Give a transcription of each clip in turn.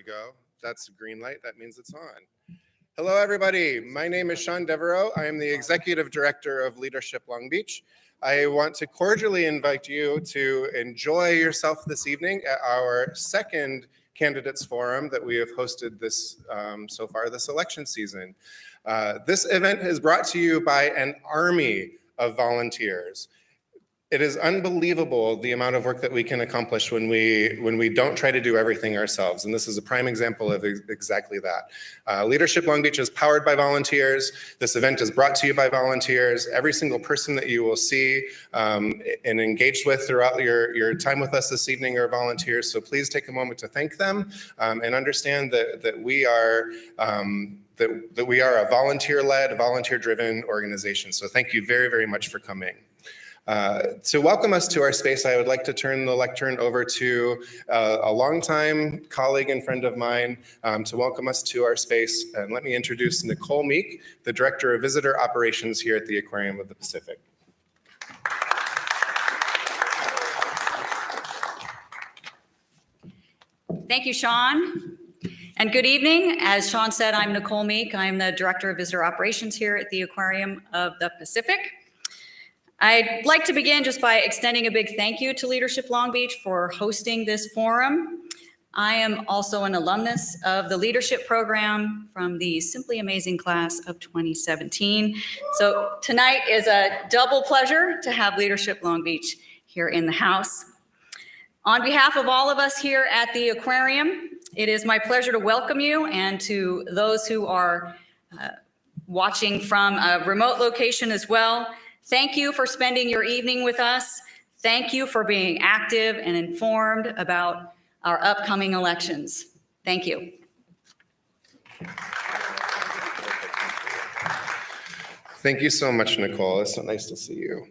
we go. That's a green light. That means it's on. Hello, everybody. My name is Sean Devereaux. I am the Executive Director of Leadership Long Beach. I want to cordially invite you to enjoy yourself this evening at our second Candidates Forum that we have hosted this so far this election season. This event is brought to you by an army of volunteers. It is unbelievable the amount of work that we can accomplish when we don't try to do everything ourselves. And this is a prime example of exactly that. Leadership Long Beach is powered by volunteers. This event is brought to you by volunteers. Every single person that you will see and engaged with throughout your time with us this evening are volunteers. So please take a moment to thank them and understand that we are that we are a volunteer-led, volunteer-driven organization. So thank you very, very much for coming. To welcome us to our space, I would like to turn the lectern over to a longtime colleague and friend of mine to welcome us to our space. And let me introduce Nicole Meek, the Director of Visitor Operations here at the Aquarium of the Pacific. Thank you, Sean. And good evening. As Sean said, I'm Nicole Meek. I'm the Director of Visitor Operations here at the Aquarium of the Pacific. I'd like to begin just by extending a big thank you to Leadership Long Beach for hosting this forum. I am also an alumnus of the leadership program from the Simply Amazing class of 2017. So tonight is a double pleasure to have Leadership Long Beach here in the house. On behalf of all of us here at the Aquarium, it is my pleasure to welcome you, and to those who are watching from a remote location as well. Thank you for spending your evening with us. Thank you for being active and informed about our upcoming elections. Thank you. Thank you so much, Nicole. It's so nice to see you.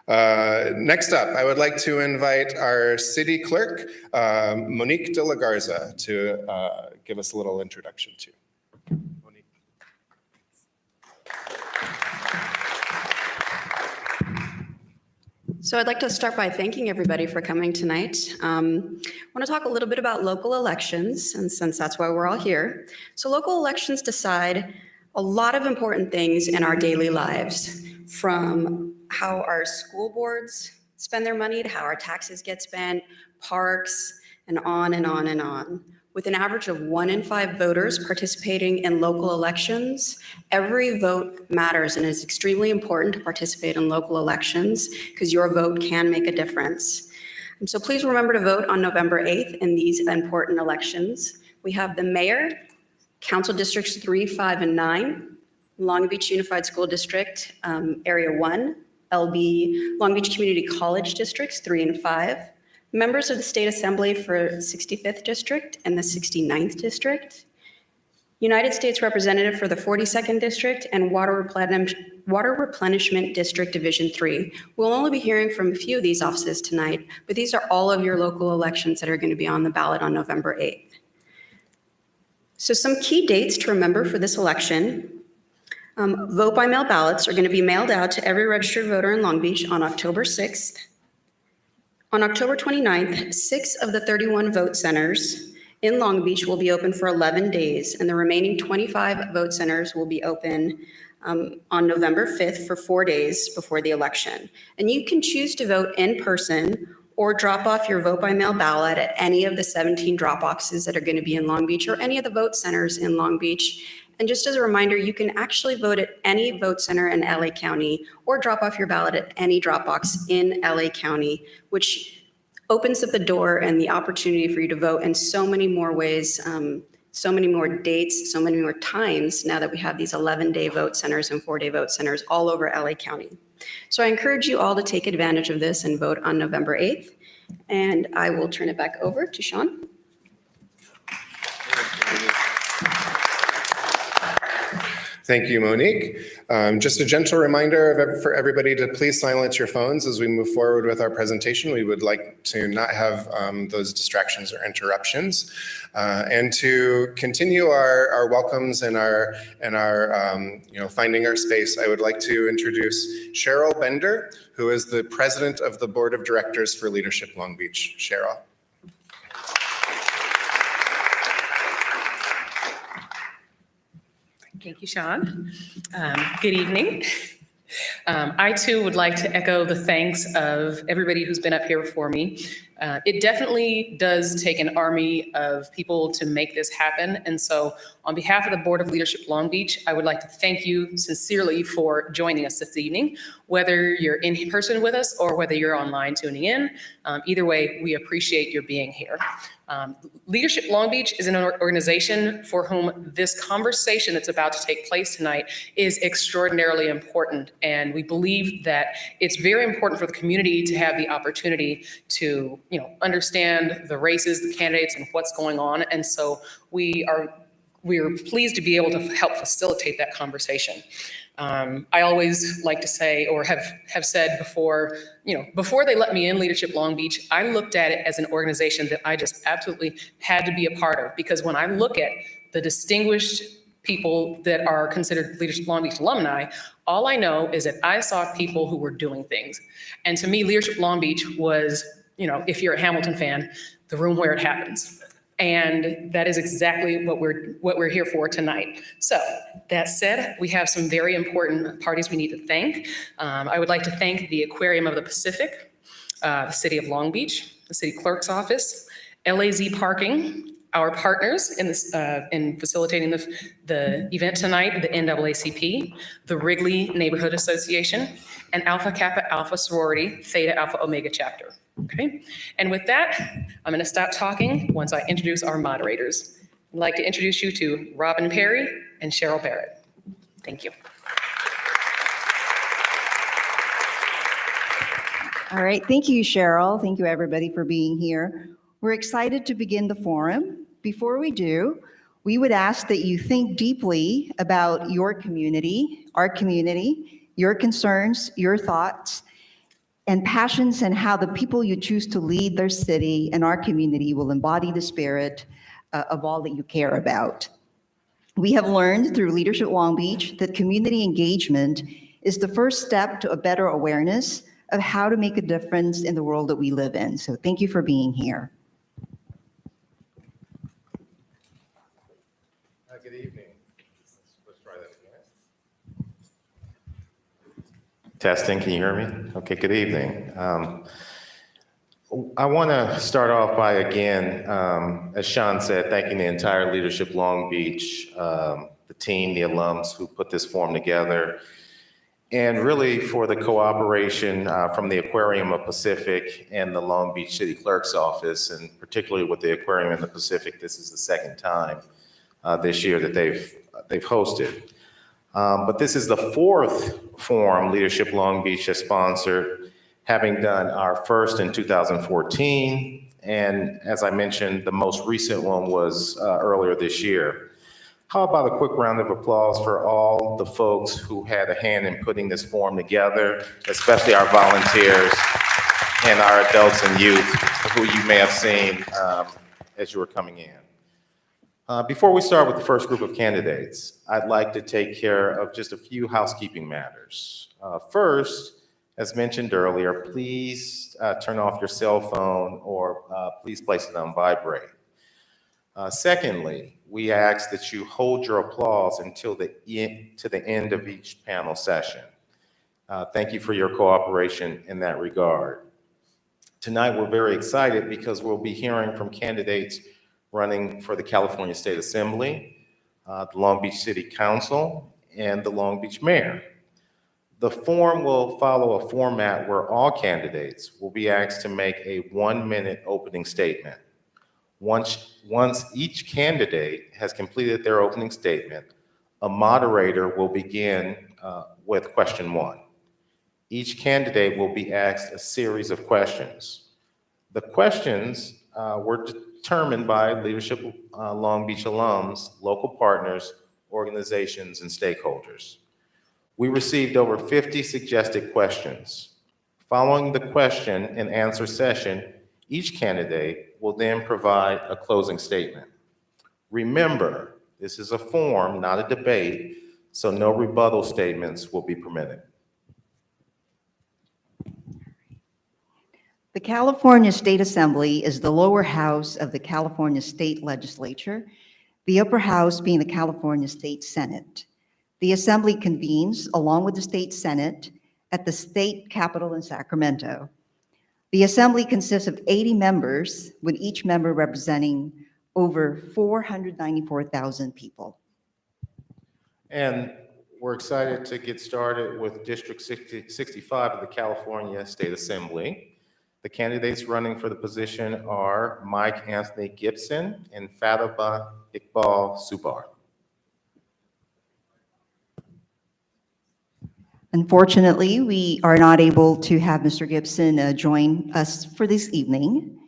Next up, I would like to invite our city clerk, Monique de la Garza, to give us a little introduction too. Monique. So I'd like to start by thanking everybody for coming tonight. I want to talk a little bit about local elections, and since that's why we're all here. So local elections decide a lot of important things in our daily lives, from how our school boards spend their money to how our taxes get spent, parks, and on and on and on. With an average of 1 in 5 voters participating in local elections, every vote matters, and it's extremely important to participate in local elections because your vote can make a difference. And so please remember to vote on November 8th in these important elections. We have the mayor, council districts 3, 5, and 9, Long Beach Unified School District, Area 1, LB Long Beach Community College Districts 3 and 5, members of the State Assembly for 65th District and the 69th District, United States Representative for the 42nd District, and Water Replenishment District Division 3. We'll only be hearing from a few of these offices tonight, but these are all of your local elections that are going to be on the ballot on November 8th. So some key dates to remember for this election. Vote by mail ballots are going to be mailed out to every registered voter in Long Beach on October 6th. On October 29th, 6 of the 31 vote centers in Long Beach will be open for 11 days, and the remaining 25 vote centers will be open on November 5th for 4 days before the election. And you can choose to vote in person or drop off your vote by mail ballot at any of the 17 drop boxes that are going to be in Long Beach or any of the vote centers in Long Beach. And just as a reminder, you can actually vote at any vote center in LA County or drop off your ballot at any drop box in LA County, which opens up the door and the opportunity for you to vote in so many more ways, so many more dates, so many more times now that we have these 11-day vote centers and 4-day vote centers all over LA County. So I encourage you all to take advantage of this and vote on November 8th. And I will turn it back over to Sean. Thank you, Monique. Just a gentle reminder for everybody to please silence your phones as we move forward with our presentation. We would like to not have those distractions or interruptions, and to continue our welcomes and our finding our space. I would like to introduce Cheryl Bender, who is the president of the Board of Directors for Leadership Long Beach. Cheryl. Thank you, Sean. Good evening. I too would like to echo the thanks of everybody who's been up here before me. It definitely does take an army of people to make this happen. And so on behalf of the Board of Leadership Long Beach, I would like to thank you sincerely for joining us this evening, whether you're in person with us or whether you're online tuning in. Either way, we appreciate your being here. Leadership Long Beach is an organization for whom this conversation that's about to take place tonight is extraordinarily important. And we believe that it's very important for the community to have the opportunity to, understand the races, the candidates, and what's going on. And so we are pleased to be able to help facilitate that conversation. I always like to say, or have said before, before they let me in Leadership Long Beach, I looked at it as an organization that I just absolutely had to be a part of. Because when I look at the distinguished people that are considered Leadership Long Beach alumni, all I know is that I saw people who were doing things. And to me, Leadership Long Beach was, if you're a Hamilton fan, the room where it happens. And that is exactly what we're here for tonight. So that said, we have some very important parties we need to thank. I would like to thank the Aquarium of the Pacific, the City of Long Beach, the City Clerk's Office, LAZ Parking, our partners in this in facilitating the event tonight, the NAACP, the Wrigley Neighborhood Association, and Alpha Kappa Alpha Sorority Theta Alpha Omega Chapter. Okay, and with that, I'm going to stop talking once I introduce our moderators. I'd like to introduce you to Robin Perry and Cheryl Barrett. Thank you. All right, thank you, Cheryl. Thank you, everybody, for being here. We're excited to begin the forum. Before we do, we would ask that you think deeply about your community, our community, your concerns, your thoughts, and passions, and how the people you choose to lead their city and our community will embody the spirit of all that you care about. We have learned through Leadership Long Beach that community engagement is the first step to a better awareness of how to make a difference in the world that we live in. So thank you for being here. Good evening. Let's try that again. Testing, can you hear me? Okay, good evening. I want to start off by, again, as Sean said, thanking the entire Leadership Long Beach, the team, the alums who put this forum together, and really for the cooperation from the Aquarium of Pacific and the Long Beach City Clerk's Office, and particularly with the Aquarium in the Pacific, this is the second time this year that they've hosted. But this is the fourth forum Leadership Long Beach has sponsored, having done our first in 2014. And as I mentioned, the most recent one was earlier this year. How about a quick round of applause for all the folks who had a hand in putting this forum together, especially our volunteers and our adults and youth who you may have seen as you were coming in. Before we start with the first group of candidates, I'd like to take care of just a few housekeeping matters. First, as mentioned earlier, please turn off your cell phone or please place it on vibrate. Secondly, we ask that you hold your applause until the end of each panel session. Thank you for your cooperation in that regard. Tonight, we're very excited because we'll be hearing from candidates running for the California State Assembly, the Long Beach City Council, and the Long Beach Mayor. The forum will follow a format where all candidates will be asked to make a 1-minute opening statement. Once each candidate has completed their opening statement, a moderator will begin with question 1. Each candidate will be asked a series of questions. The questions were determined by Leadership Long Beach alums, local partners, organizations, and stakeholders. We received over 50 suggested questions. Following the question and answer session, each candidate will then provide a closing statement. Remember, this is a forum, not a debate, so no rebuttal statements will be permitted. The California State Assembly is the lower house of the California State Legislature, the upper house being the California State Senate. The Assembly convenes along with the State Senate at the state capitol in Sacramento. The Assembly consists of 80 members, with each member representing over 494,000 people. And we're excited to get started with District 65 of the California State Assembly. The candidates running for the position are Mike Anthony Gibson and Fataba Iqbal Subar. Unfortunately, we are not able to have Mr. Gibson join us for this evening.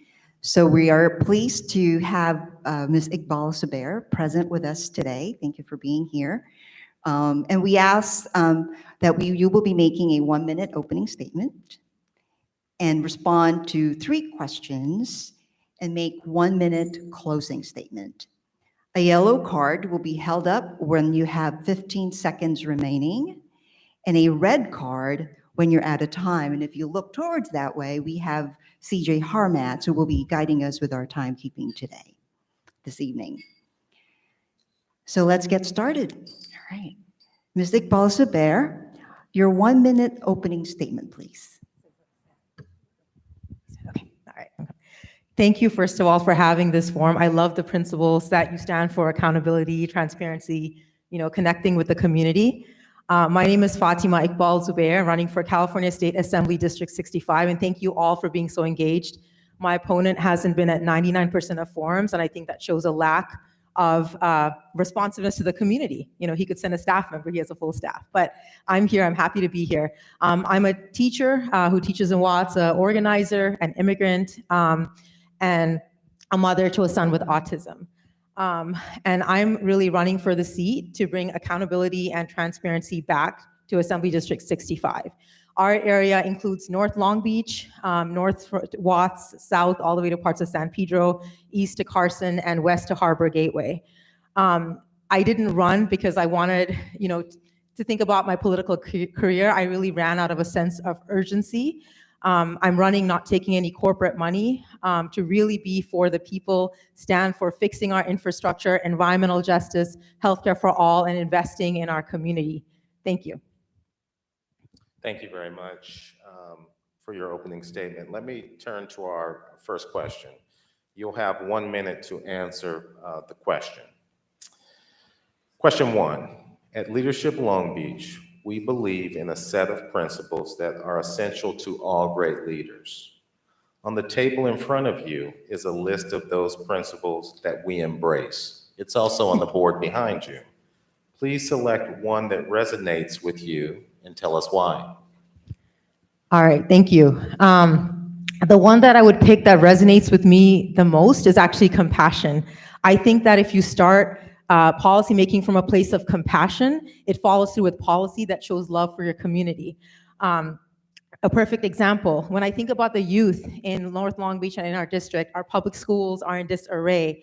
So we are pleased to have Ms. Iqbal Subair present with us today. Thank you for being here. And we ask that you will be making a 1-minute opening statement and respond to 3 questions and make 1-minute closing statement. A yellow card will be held up when you have 15 seconds remaining, and a red card when you're out of time. And if you look towards that way, we have CJ Harmatz, who will be guiding us with our timekeeping today, this evening. So let's get started. All right. Ms. Iqbal Subair, your 1-minute opening statement, please. Okay, all right. Thank you, first of all, for having this forum. I love the principles that you stand for: accountability, transparency, connecting with the community. My name is Fatima Iqbal Zubair, running for California State Assembly District 65, and thank you all for being so engaged. My opponent hasn't been at 99% of forums, and I think that shows a lack of responsiveness to the community. He could send a staff member, he has a full staff, but I'm here, I'm happy to be here. I'm a teacher who teaches in Watts, an organizer, an immigrant, and a mother to a son with autism. And I'm really running for the seat to bring accountability and transparency back to Assembly District 65. Our area includes North Long Beach, North Watts, South, all the way to parts of San Pedro, east to Carson, and west to Harbor Gateway. I didn't run because I wanted, to think about my political career. I really ran out of a sense of urgency. I'm running not taking any corporate money, to really be for the people, stand for fixing our infrastructure, environmental justice, healthcare for all, and investing in our community. Thank you. Thank you very much for your opening statement. Let me turn to our first question. You'll have 1 minute to answer the question. Question 1, at Leadership Long Beach, we believe in a set of principles that are essential to all great leaders. On the table in front of you is a list of those principles that we embrace. It's also on the board behind you. Please select one that resonates with you and tell us why. All right, thank you. The one that I would pick that resonates with me the most is actually compassion. I think that if you start policy making from a place of compassion, it follows through with policy that shows love for your community. A perfect example, when I think about the youth in North Long Beach and in our district, our public schools are in disarray.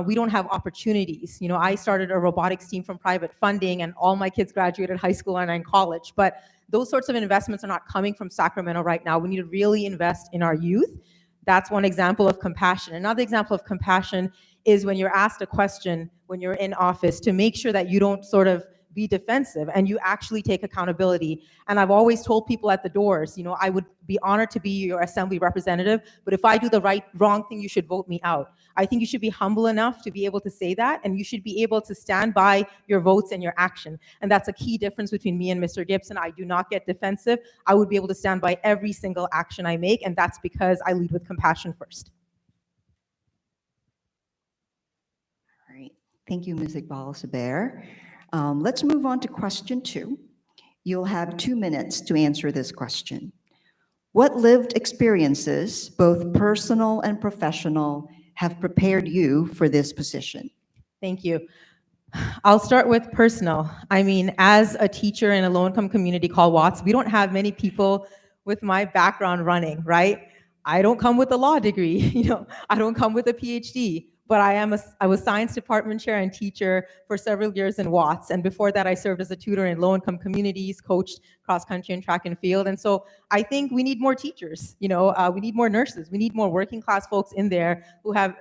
We don't have opportunities. I started a robotics team from private funding, and all my kids graduated high school and are in college. But those sorts of investments are not coming from Sacramento right now. We need to really invest in our youth. That's one example of compassion. Another example of compassion is when you're asked a question when you're in office, to make sure that you don't sort of be defensive and you actually take accountability. And I've always told people at the doors, I would be honored to be your assembly representative, but if I do the wrong thing, you should vote me out. I think you should be humble enough to be able to say that, and you should be able to stand by your votes and your action. And that's a key difference between me and Mr. Gibson. I do not get defensive. I would be able to stand by every single action I make, and that's because I lead with compassion first. All right. Thank you, Ms. Iqbal Subair. Let's move on to question 2. You'll have 2 minutes to answer this question. What lived experiences, both personal and professional, have prepared you for this position? Thank you. I'll start with personal. As a teacher in a low-income community called Watts, we don't have many people with my background running, right? I don't come with a law degree, I don't come with a PhD, but I was science department chair and teacher for several years in Watts. And before that, I served as a tutor in low-income communities, coached cross-country and track and field. And so I think we need more teachers, we need more nurses, we need more working class folks in there who have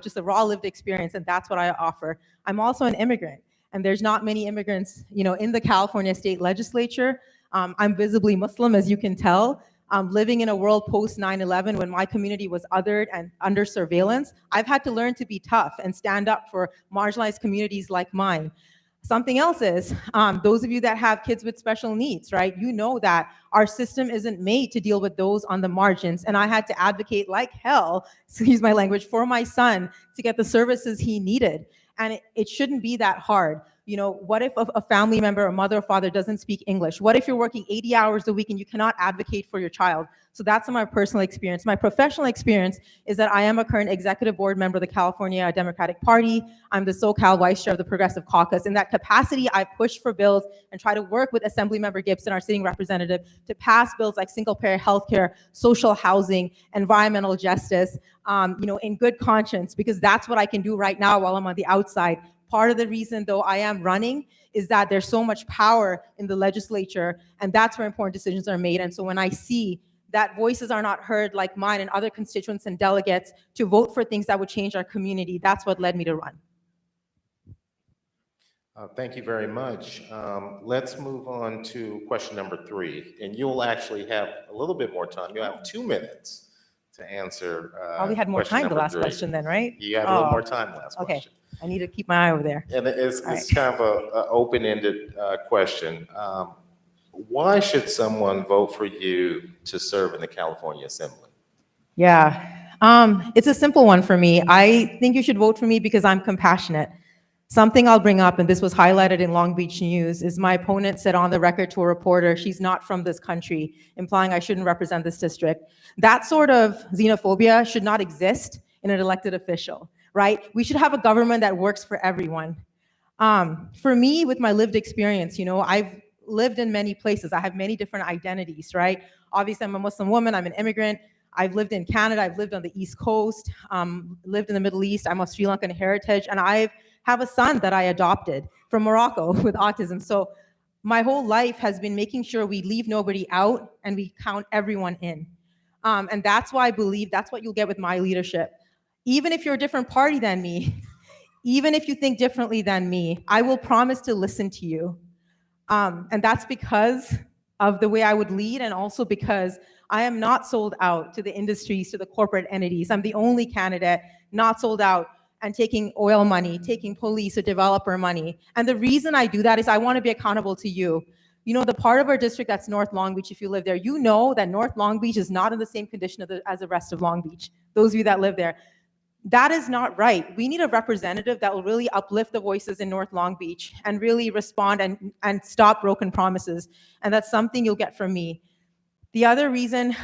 just a raw lived experience. And that's what I offer. I'm also an immigrant, and there's not many immigrants, in the California state legislature. I'm visibly Muslim, as you can tell. Living in a world post 9/11 when my community was othered and under surveillance, I've had to learn to be tough and stand up for marginalized communities like mine. Something else is, those of you that have kids with special needs, right? You know that our system isn't made to deal with those on the margins. And I had to advocate like hell, excuse my language, for my son to get the services he needed. And it shouldn't be that hard. What if a family member, a mother or father doesn't speak English? What if you're working 80 hours a week and you cannot advocate for your child? So that's my personal experience. My professional experience is that I am a current executive board member of the California Democratic Party. I'm the SoCal vice chair of the Progressive Caucus. In that capacity, I push for bills and try to work with Assemblymember Gibson, our sitting representative, to pass bills like single-payer healthcare, social housing, environmental justice, in good conscience, because that's what I can do right now while I'm on the outside. Part of the reason, though, I am running is that there's so much power in the legislature, and that's where important decisions are made. And so when I see that voices are not heard like mine and other constituents and delegates to vote for things that would change our community, that's what led me to run. Thank you very much. Let's move on to question number 3, and you'll actually have a little bit more time. You'll have 2 minutes to answer. Probably had more question time the number last 3. question then, right? You had a little more time last Okay. question. I need to keep my eye over there. And it's All kind of a open-ended question. Why should someone vote for you to serve in the California Assembly? Yeah, it's a simple one for me. I think you should vote for me because I'm compassionate. Something I'll bring up, and this was highlighted in Long Beach News, is my opponent said on the record to a reporter, she's not from this country, implying I shouldn't represent this district. That sort of xenophobia should not exist in an elected official, right? We should have a government that works for everyone. For me, with my lived experience, I've lived in many places. I have many different identities, right? Obviously, I'm a Muslim woman, I'm an immigrant. I've lived in Canada, I've lived on the East Coast, lived in the Middle East, I'm of Sri Lankan heritage, and I have a son that I adopted from Morocco with autism. So my whole life has been making sure we leave nobody out and we count everyone in. And that's why I believe that's what you'll get with my leadership. Even if you're a different party than me, even if you think differently than me, I will promise to listen to you. And that's because of the way I would lead, and also because I am not sold out to the industries, to the corporate entities. I'm the only candidate not sold out and taking oil money, taking police or developer money. And the reason I do that is I want to be accountable to you. The part of our district that's North Long Beach, if you live there, you know that North Long Beach is not in the same condition as the rest of Long Beach, those of you that live there. That is not right. We need a representative that will really uplift the voices in North Long Beach and really respond and stop broken promises. And that's something you'll get from me. The other reason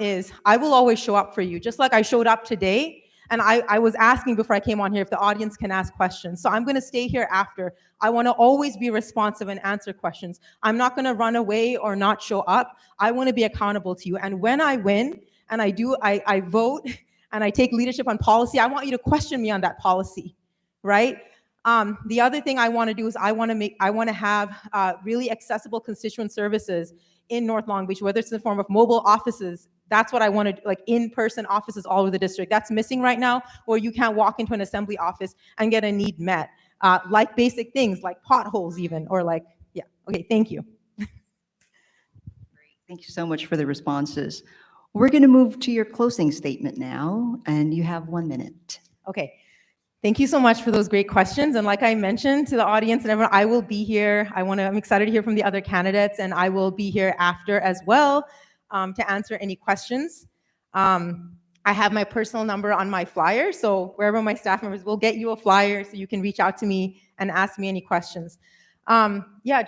is I will always show up for you, just like I showed up today. And I was asking before I came on here if the audience can ask questions. So I'm going to stay here after. I want to always be responsive and answer questions. I'm not going to run away or not show up. I want to be accountable to you. And when I win and I vote and I take leadership on policy, I want you to question me on that policy, right? The other thing I want to do is I want to have really accessible constituent services in North Long Beach, whether it's in the form of mobile offices. That's what I want to, like in-person offices all over the district. That's missing right now, or you can't walk into an assembly office and get a need met. Like basic things, like potholes even, or like, yeah. Okay, thank you. Thank you so much for the responses. We're going to move to your closing statement now, and you have 1 minute. Okay. Thank you so much for those great questions. And like I mentioned to the audience and everyone, I will be here. I'm excited to hear from the other candidates, and I will be here after as well to answer any questions. I have my personal number on my flyer, so wherever my staff members will get you a flyer so you can reach out to me and ask me any questions. Yeah,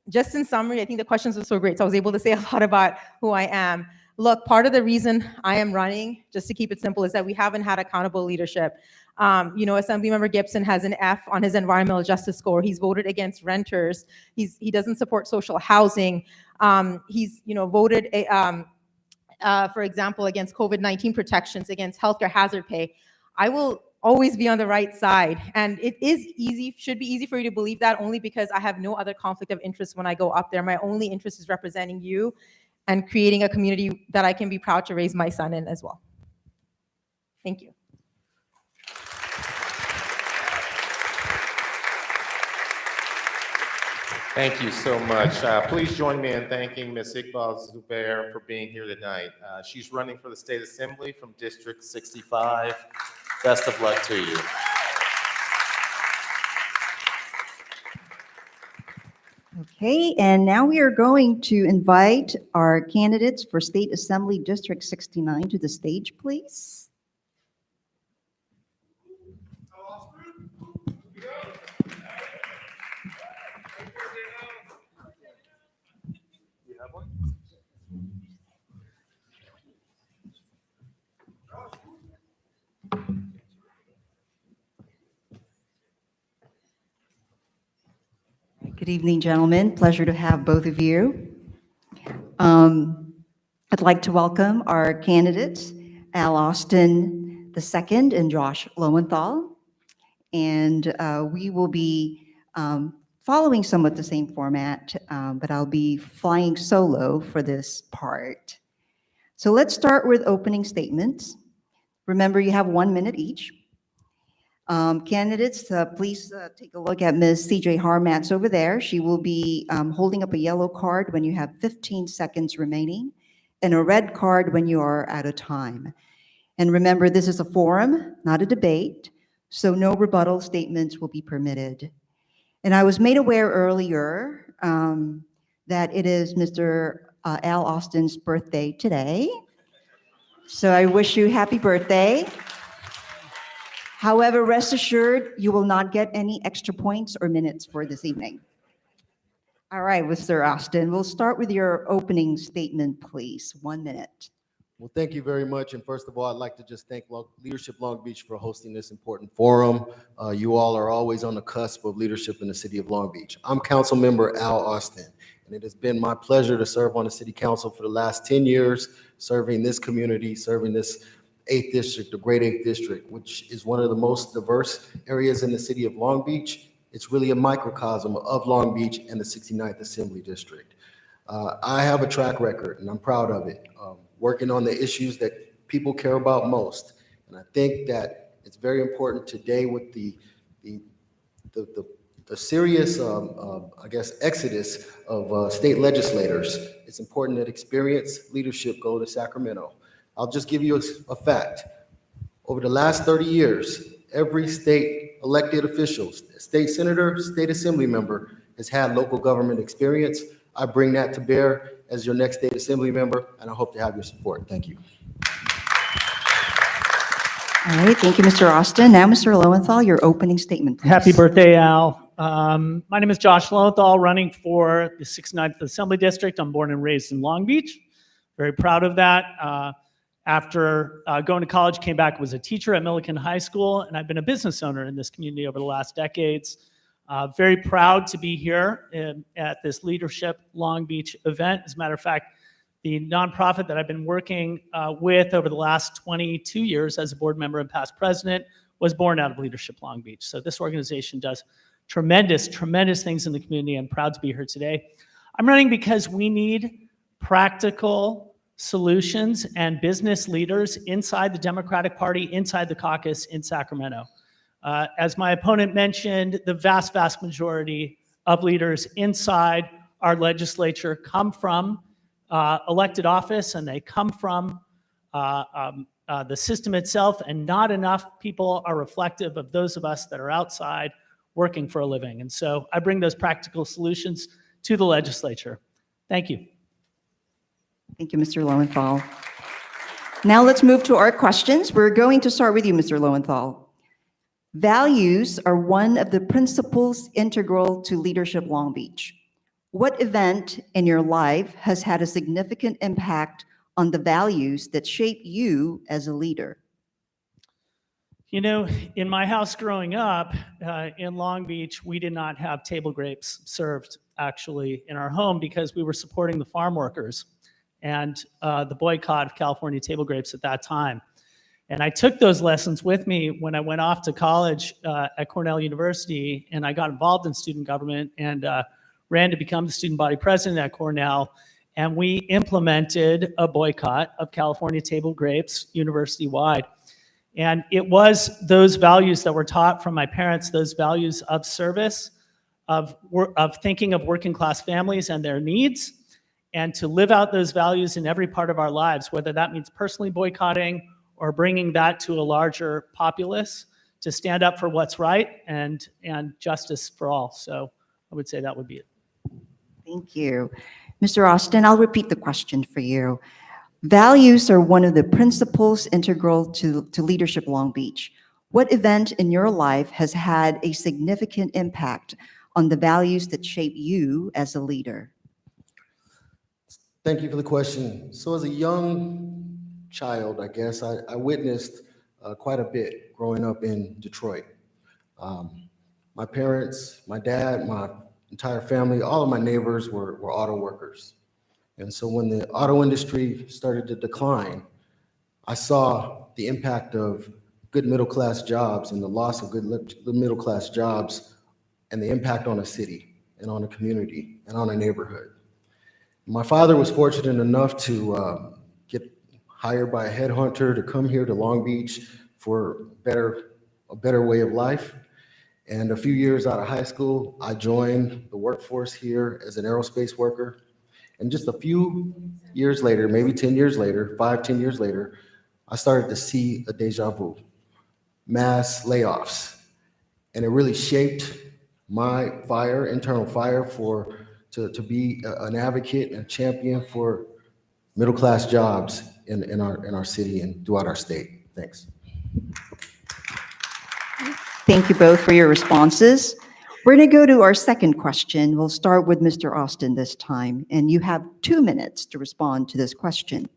just in summary, I think the questions were so great, so I was able to say a lot about who I am. Look, part of the reason I am running, just to keep it simple, is that we haven't had accountable leadership. Assemblymember Gibson has an F on his environmental justice score. He's voted against renters. He doesn't support social housing. He's voted, for example, against COVID-19 protections, against healthcare hazard pay. I will always be on the right side. And it is easy, should be easy for you to believe that, only because I have no other conflict of interest when I go up there. My only interest is representing you and creating a community that I can be proud to raise my son in as well. Thank you. Thank you so much. Please join me in thanking Ms. Iqbal Zubair for being here tonight. She's running for the State Assembly from District 65. Best of luck to you. Okay, and now we are going to invite our candidates for State Assembly District 69 to the stage, please. Good evening, gentlemen. Pleasure to have both of you. I'd like to welcome our candidates, Al Austin II and Josh Lowenthal. And we will be following somewhat the same format, but I'll be flying solo for this part. So let's start with opening statements. Remember, you have 1 minute each. Candidates, please take a look at Ms. CJ Harmatz over there. She will be holding up a yellow card when you have 15 seconds remaining and a red card when you are out of time. And remember, this is a forum, not a debate, so no rebuttal statements will be permitted. And I was made aware earlier that it is Mr. Al Austin's birthday today. So I wish you happy birthday. However, rest assured, you will not get any extra points or minutes for this evening. All right, Mr. Austin, we'll start with your opening statement, please. 1 minute. Well, thank you very much. And first of all, I'd like to just thank Leadership Long Beach for hosting this important forum. You all are always on the cusp of leadership in the city of Long Beach. I'm Council Member Al Austin, and it has been my pleasure to serve on the City Council for the last 10 years, serving this community, serving this 8th District, the Great 8th District, which is one of the most diverse areas in the city of Long Beach. It's really a microcosm of Long Beach and the 69th Assembly District. I have a track record, and I'm proud of it, working on the issues that people care about most. And I think that it's very important today with the serious, I guess, exodus of state legislators. It's important that experienced leadership go to Sacramento. I'll just give you a fact. Over the last 30 years, every state elected official, state senator, state assembly member has had local government experience. I bring that to bear as your next state assembly member, and I hope to have your support. Thank you. All right, thank you, Mr. Austin. Now, Mr. Lowenthal, your opening statement, please. Happy birthday, Al. My name is Josh Lowenthal, running for the 69th Assembly District. I'm born and raised in Long Beach. Very proud of that. After going to college, came back, was a teacher at Millikan High School, and I've been a business owner in this community over the last decades. Very proud to be here at this Leadership Long Beach event. As a matter of fact, the nonprofit that I've been working with over the last 22 years as a board member and past president was born out of Leadership Long Beach. So this organization does tremendous, tremendous things in the community. I'm proud to be here today. I'm running because we need practical solutions and business leaders inside the Democratic Party, inside the caucus in Sacramento. As my opponent mentioned, the vast, vast majority of leaders inside our legislature come from elected office, and they come from the system itself, and not enough people are reflective of those of us that are outside working for a living. And so I bring those practical solutions to the legislature. Thank you. Thank you, Mr. Lowenthal. Now let's move to our questions. We're going to start with you, Mr. Lowenthal. Values are one of the principles integral to Leadership Long Beach. What event in your life has had a significant impact on the values that shape you as a leader? You know, in my house growing up in Long Beach, we did not have table grapes served actually in our home because we were supporting the farm workers and the boycott of California table grapes at that time. And I took those lessons with me when I went off to college at Cornell University, and I got involved in student government and ran to become the student body president at Cornell. And we implemented a boycott of California table grapes university-wide. And it was those values that were taught from my parents, those values of service, of thinking of working class families and their needs, and to live out those values in every part of our lives, whether that means personally boycotting or bringing that to a larger populace, to stand up for what's right and justice for all. So I would say that would be it. Thank you. Mr. Austin, I'll repeat the question for you. Values are one of the principles integral to Leadership Long Beach. What event in your life has had a significant impact on the values that shape you as a leader? Thank you for the question. So as a young child, I guess, I witnessed quite a bit growing up in Detroit. My parents, my dad, my entire family, all of my neighbors were auto workers. And so when the auto industry started to decline, I saw the impact of good middle-class jobs and the loss of good middle-class jobs and the impact on a city and on a community and on a neighborhood. My father was fortunate enough to get hired by a headhunter to come here to Long Beach for a better way of life. And a few years out of high school, I joined the workforce here as an aerospace worker. And just a few years later, maybe 10 years later, 5-10 years later, I started to see a deja vu, mass layoffs. And it really shaped my internal fire to be an advocate and a champion for middle-class jobs in our city and throughout our state. Thanks. Thank you both for your responses. We're going to go to our second question. We'll start with Mr. Austin this time, and you have 2 minutes to respond to this question.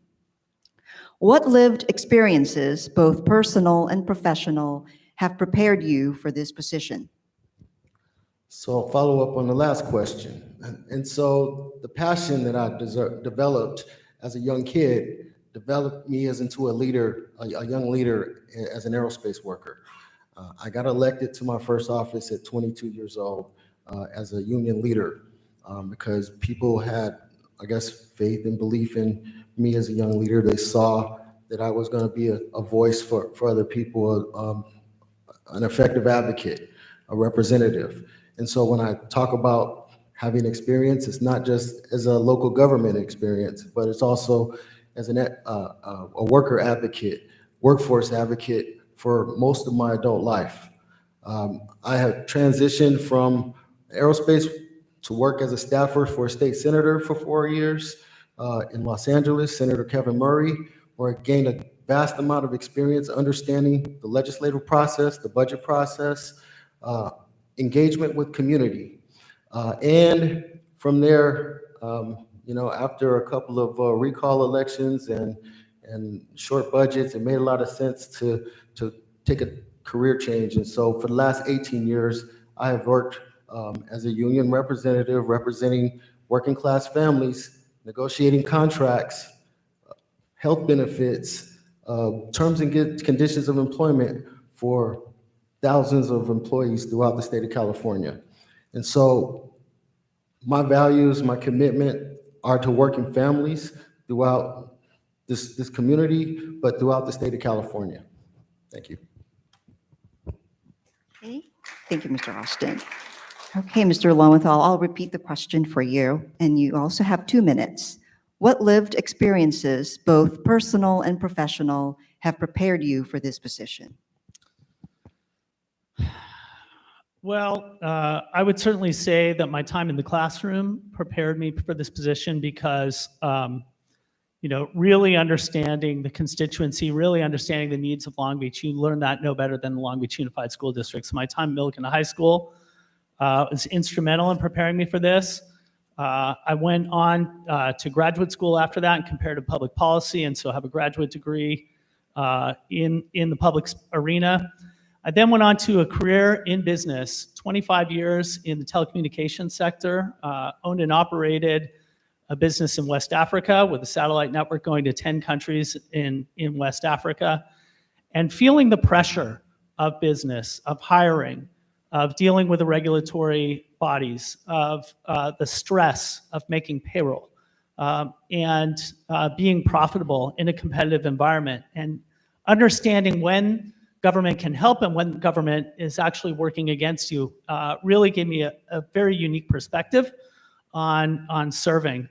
What lived experiences, both personal and professional, have prepared you for this position? So I'll follow up on the last question. And so the passion that I developed as a young kid developed me into a leader, a young leader as an aerospace worker. I got elected to my first office at 22 years old as a union leader because people had, I guess, faith and belief in me as a young leader. They saw that I was going to be a voice for other people, an effective advocate, a representative. And so when I talk about having experience, it's not just as a local government experience, but it's also as a worker advocate, workforce advocate for most of my adult life. I have transitioned from aerospace to work as a staffer for a state senator for 4 years in Los Angeles, Senator Kevin Murray, where I gained a vast amount of experience understanding the legislative process, the budget process, engagement with community. And from there, after a couple of recall elections and short budgets, it made a lot of sense to take a career change. And so for the last 18 years, I have worked as a union representative, representing working class families, negotiating contracts, health benefits, terms and conditions of employment for thousands of employees throughout the state of California. And so my values, my commitment are to working families throughout this community, but throughout the state of California. Thank you. Okay. Thank you, Mr. Austin. Okay, Mr. Lowenthal, I'll repeat the question for you, and you also have 2 minutes. What lived experiences, both personal and professional, have prepared you for this position? Well, I would certainly say that my time in the classroom prepared me for this position because, really understanding the constituency, really understanding the needs of Long Beach, you learn that no better than the Long Beach Unified School District. So my time in Milliken High School was instrumental in preparing me for this. I went on to graduate school after that in comparative public policy, and so have a graduate degree in the public arena. I then went on to a career in business, 25 years in the telecommunications sector, owned and operated a business in West Africa with a satellite network going to 10 countries in West Africa. and feeling the pressure of business, of hiring, of dealing with the regulatory bodies, of the stress of making payroll, and being profitable in a competitive environment, and understanding when government can help and when government is actually working against you really gave me a very unique perspective on serving,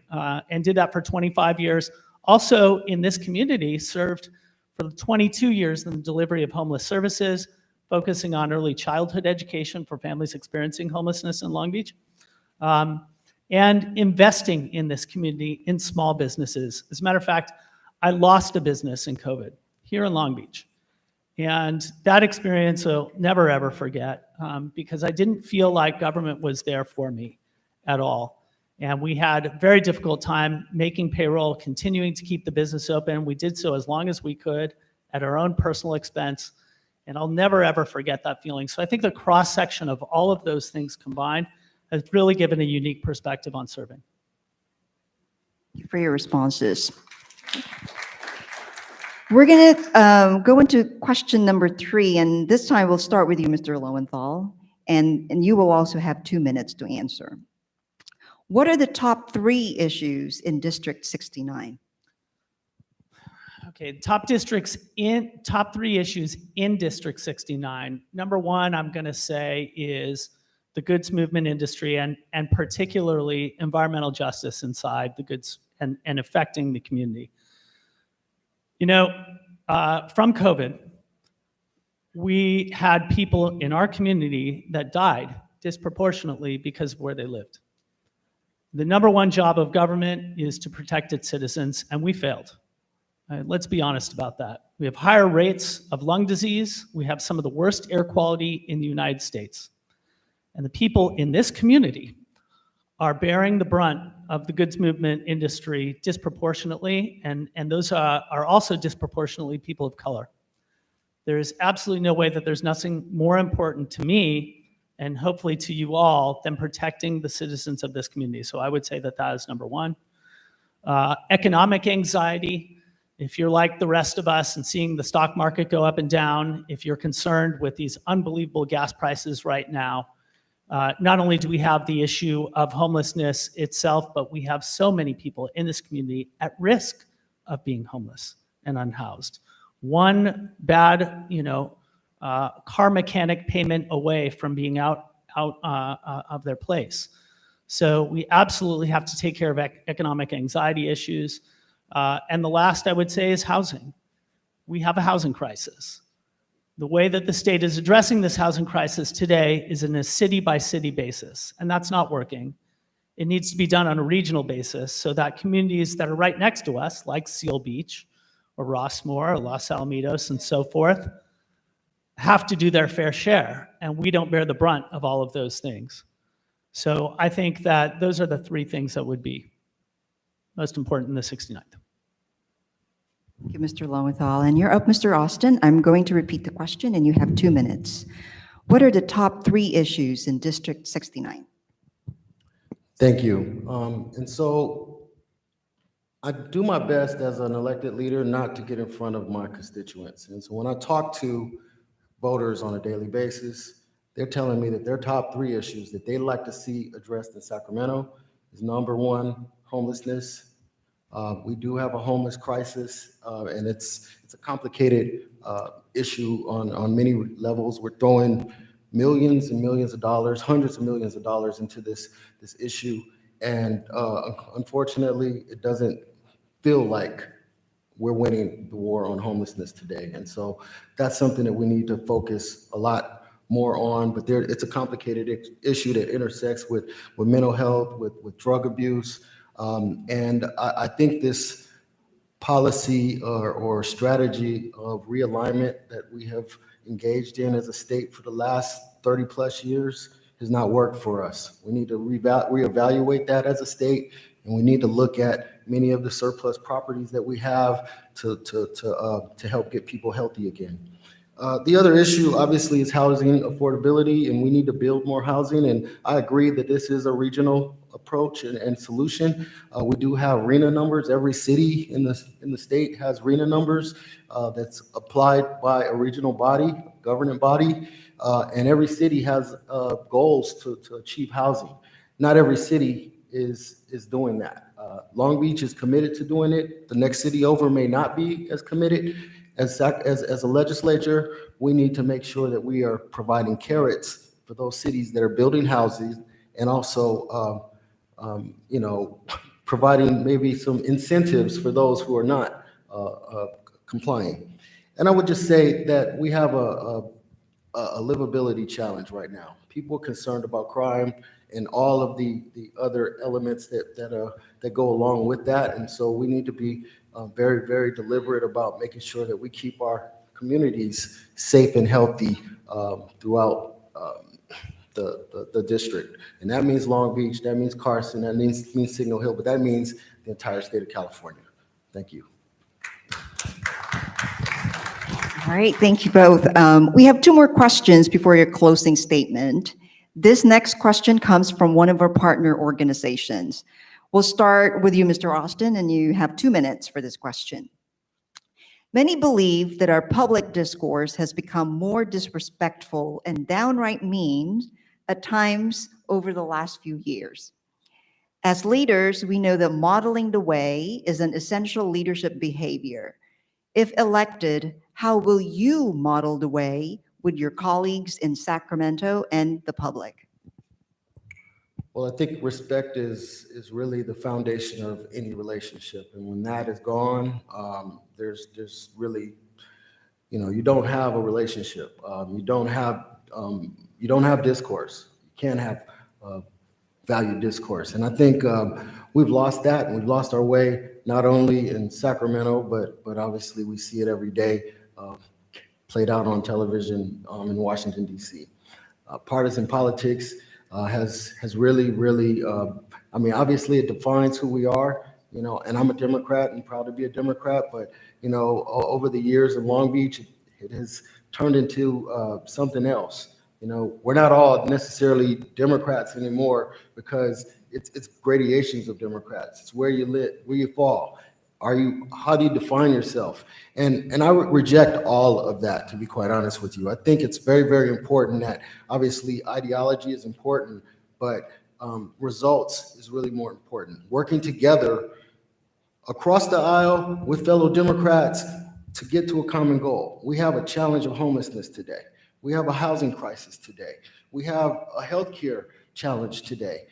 and did that for 25 years. Also in this community, served for 22 years in the delivery of homeless services, focusing on early childhood education for families experiencing homelessness in Long Beach, and investing in this community in small businesses. As a matter of fact, I lost a business in COVID here in Long Beach. And that experience I'll never, ever forget, because I didn't feel like government was there for me at all. And we had a very difficult time making payroll, continuing to keep the business open. We did so as long as we could at our own personal expense. And I'll never, ever forget that feeling. So I think the cross-section of all of those things combined has really given a unique perspective on serving. Thank you for your responses. We're going to go into question number 3, and this time we'll start with you, Mr. Lowenthal, and you will also have 2 minutes to answer. What are the top 3 issues in District 69? Okay, top 3 issues in District 69. Number 1, I'm going to say, is the goods movement industry and particularly environmental justice inside the goods and affecting the community. You know, from COVID, we had people in our community that died disproportionately because of where they lived. The number 1 job of government is to protect its citizens, and we failed. Let's be honest about that. We have higher rates of lung disease. We have some of the worst air quality in the United States. And the people in this community are bearing the brunt of the goods movement industry disproportionately, and those are also disproportionately people of color. There is absolutely no way that there's nothing more important to me, and hopefully to you all, than protecting the citizens of this community. So I would say that that is number 1. Economic anxiety. If you're like the rest of us and seeing the stock market go up and down, if you're concerned with these unbelievable gas prices right now, not only do we have the issue of homelessness itself, but we have so many people in this community at risk of being homeless and unhoused. One bad, car mechanic payment away from being out of their place. So we absolutely have to take care of economic anxiety issues. And the last I would say is housing. We have a housing crisis. The way that the state is addressing this housing crisis today is in a city-by-city basis, and that's not working. It needs to be done on a regional basis so that communities that are right next to us, like Seal Beach or Rossmore or Los Alamitos and so forth, have to do their fair share, and we don't bear the brunt of all of those things. So I think that those are the 3 things that would be most important in the 69th. Thank you, Mr. Lowenthal. And you're up, Mr. Austin. I'm going to repeat the question, and you have 2 minutes. What are the top 3 issues in District 69? Thank you. And so I do my best as an elected leader not to get in front of my constituents. And so when I talk to voters on a daily basis, they're telling me that their top 3 issues that they'd like to see addressed in Sacramento is number 1, homelessness. We do have a homeless crisis, and it's a complicated issue on many levels. We're throwing millions and millions of dollars, hundreds of millions of dollars into this issue, and unfortunately, it doesn't feel like we're winning the war on homelessness today. And so that's something that we need to focus a lot more on. But it's a complicated issue that intersects with mental health, with drug abuse. And I think this policy or strategy of realignment that we have engaged in as a state for the last 30 plus years has not worked for us. We need to reevaluate that as a state, and we need to look at many of the surplus properties that we have to help get people healthy again. The other issue, obviously, is housing affordability, and we need to build more housing. And I agree that this is a regional approach and solution. We do have RENA numbers. Every city in the state has RENA numbers that's applied by a regional body, governing body, and every city has goals to achieve housing. Not every city is doing that. Long Beach is committed to doing it. The next city over may not be as committed. As a legislature, we need to make sure that we are providing carrots for those cities that are building houses, and also, providing maybe some incentives for those who are not complying. And I would just say that we have a livability challenge right now. People are concerned about crime and all of the other elements that go along with that. And so we need to be very, very deliberate about making sure that we keep our communities safe and healthy throughout the district. And that means Long Beach, that means Carson, that means Signal Hill, but that means the entire state of California. Thank you. All right, thank you both. We have two more questions before your closing statement. This next question comes from one of our partner organizations. We'll start with you, Mr. Austin, and you have 2 minutes for this question. Many believe that our public discourse has become more disrespectful and downright mean at times over the last few years. As leaders, we know that modeling the way is an essential leadership behavior. If elected, how will you model the way with your colleagues in Sacramento and the public? Well, I think respect is really the foundation of any relationship. And when that is gone, there's really, you don't have a relationship. You don't have discourse. You can't have valued discourse. And I think we've lost that, and we've lost our way, not only in Sacramento, but obviously we see it every day played out on television in Washington, D.C. Partisan politics has really, obviously it defines who we are, and I'm a Democrat and proud to be a Democrat, but, over the years in Long Beach, it has turned into something else. We're not all necessarily Democrats anymore because it's gradations of Democrats. It's where you live, where you fall. How do you define yourself? And I would reject all of that, to be quite honest with you. I think it's very, very important that obviously ideology is important, but results is really more important. Working together across the aisle with fellow Democrats to get to a common goal. We have a challenge of homelessness today. We have a housing crisis today. We have a healthcare challenge today.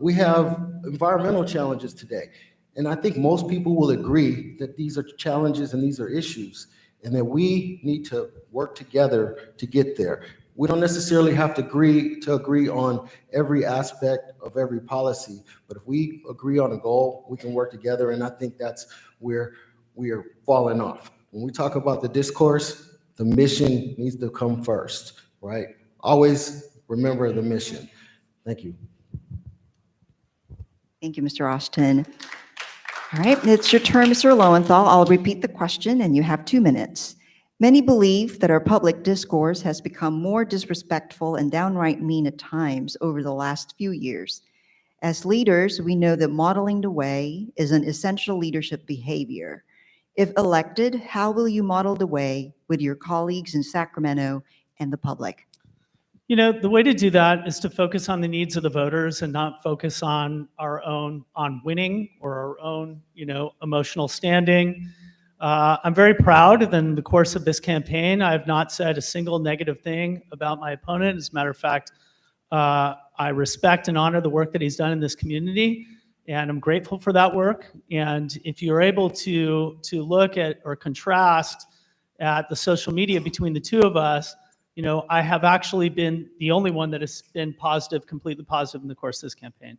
We have environmental challenges today. And I think most people will agree that these are challenges and these are issues, and that we need to work together to get there. We don't necessarily have to agree on every aspect of every policy, but if we agree on a goal, we can work together, and I think that's where we are falling off. When we talk about the discourse, the mission needs to come first, right? Always remember the mission. Thank you. Thank you, Mr. Austin. All right, it's your turn, Mr. Lowenthal. I'll repeat the question, and you have 2 minutes. Many believe that our public discourse has become more disrespectful and downright mean at times over the last few years. As leaders, we know that modeling the way is an essential leadership behavior. If elected, how will you model the way with your colleagues in Sacramento and the public? The way to do that is to focus on the needs of the voters and not focus on on winning or our own, emotional standing. I'm very proud that in the course of this campaign, I have not said a single negative thing about my opponent. As a matter of fact, I respect and honor the work that he's done in this community, and I'm grateful for that work. And if you're able to look at or contrast at the social media between the two of us, I have actually been the only one that has been positive, completely positive in the course of this campaign.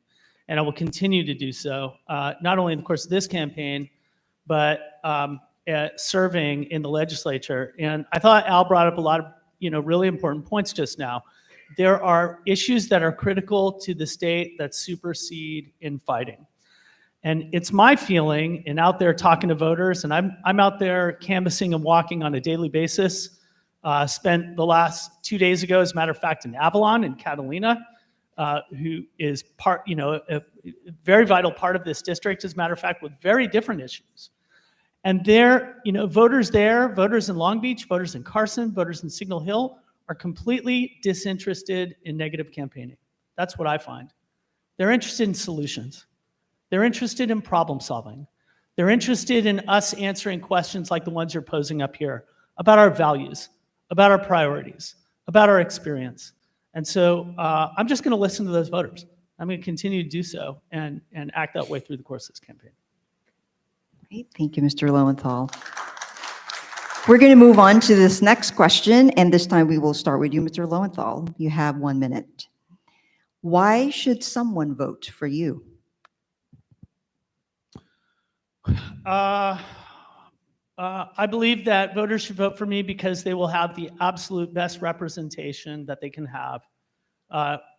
And I will continue to do so, not only in the course of this campaign, but serving in the legislature. And I thought Al brought up a lot of, really important points just now. There are issues that are critical to the state that supersede infighting. And it's my feeling, and out there talking to voters, and I'm out there canvassing and walking on a daily basis, Spent the last 2 days ago, as a matter of fact, in Avalon and Catalina, who is a very vital part of this district, as a matter of fact, with very different issues. And voters there, voters in Long Beach, voters in Carson, voters in Signal Hill are completely disinterested in negative campaigning. That's what I find. They're interested in solutions. They're interested in problem solving. They're interested in us answering questions like the ones you're posing up here about our values, about our priorities, about our experience. And so I'm just going to listen to those voters. I'm going to continue to do so and act that way through the course of this campaign. Great. Thank you, Mr. Lowenthal. We're going to move on to this next question, and this time we will start with you, Mr. Lowenthal. You have 1 minute. Why should someone vote for you? I believe that voters should vote for me because they will have the absolute best representation that they can have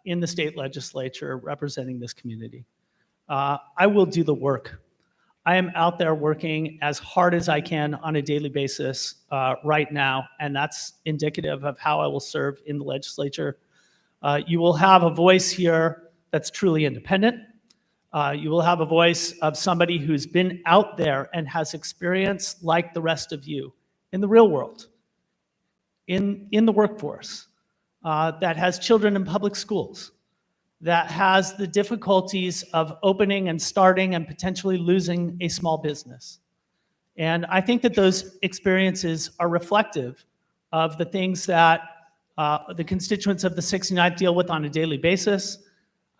in the state legislature representing this community. I will do the work. I am out there working as hard as I can on a daily basis right now, and that's indicative of how I will serve in the legislature. You will have a voice here that's truly independent. You will have a voice of somebody who's been out there and has experience like the rest of you in the real world, in the workforce, that has children in public schools, that has the difficulties of opening and starting and potentially losing a small business. And I think that those experiences are reflective of the things that the constituents of the 69th deal with on a daily basis.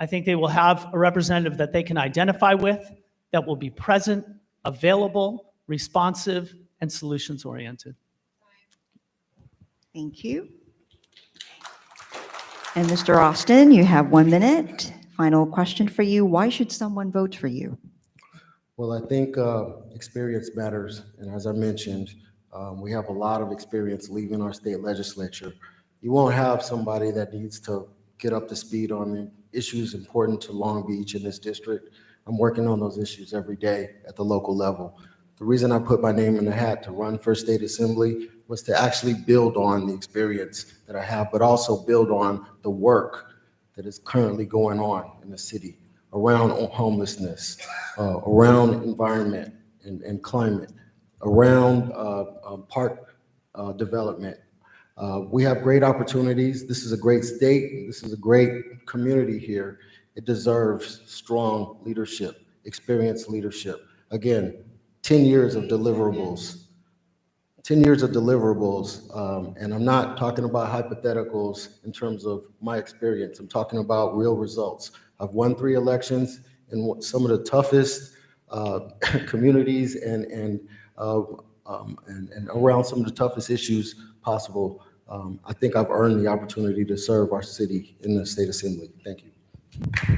I think they will have a representative that they can identify with, that will be present, available, responsive, and solutions-oriented. Thank you. And Mr. Austin, you have 1 minute. Final question for you. Why should someone vote for you? Well, I think experience matters. And as I mentioned, we have a lot of experience leaving our state legislature. You won't have somebody that needs to get up to speed on the issues important to Long Beach in this district. I'm working on those issues every day at the local level. The reason I put my name in the hat to run for state assembly was to actually build on the experience that I have, but also build on the work that is currently going on in the city around homelessness, around environment and climate, around park development. We have great opportunities. This is a great state. This is a great community here. It deserves strong leadership, experienced leadership. Again, 10 years of deliverables. 10 years of deliverables, and I'm not talking about hypotheticals in terms of my experience. I'm talking about real results. I've won 3 elections in some of the toughest communities and around some of the toughest issues possible. I think I've earned the opportunity to serve our city in the state assembly. Thank you.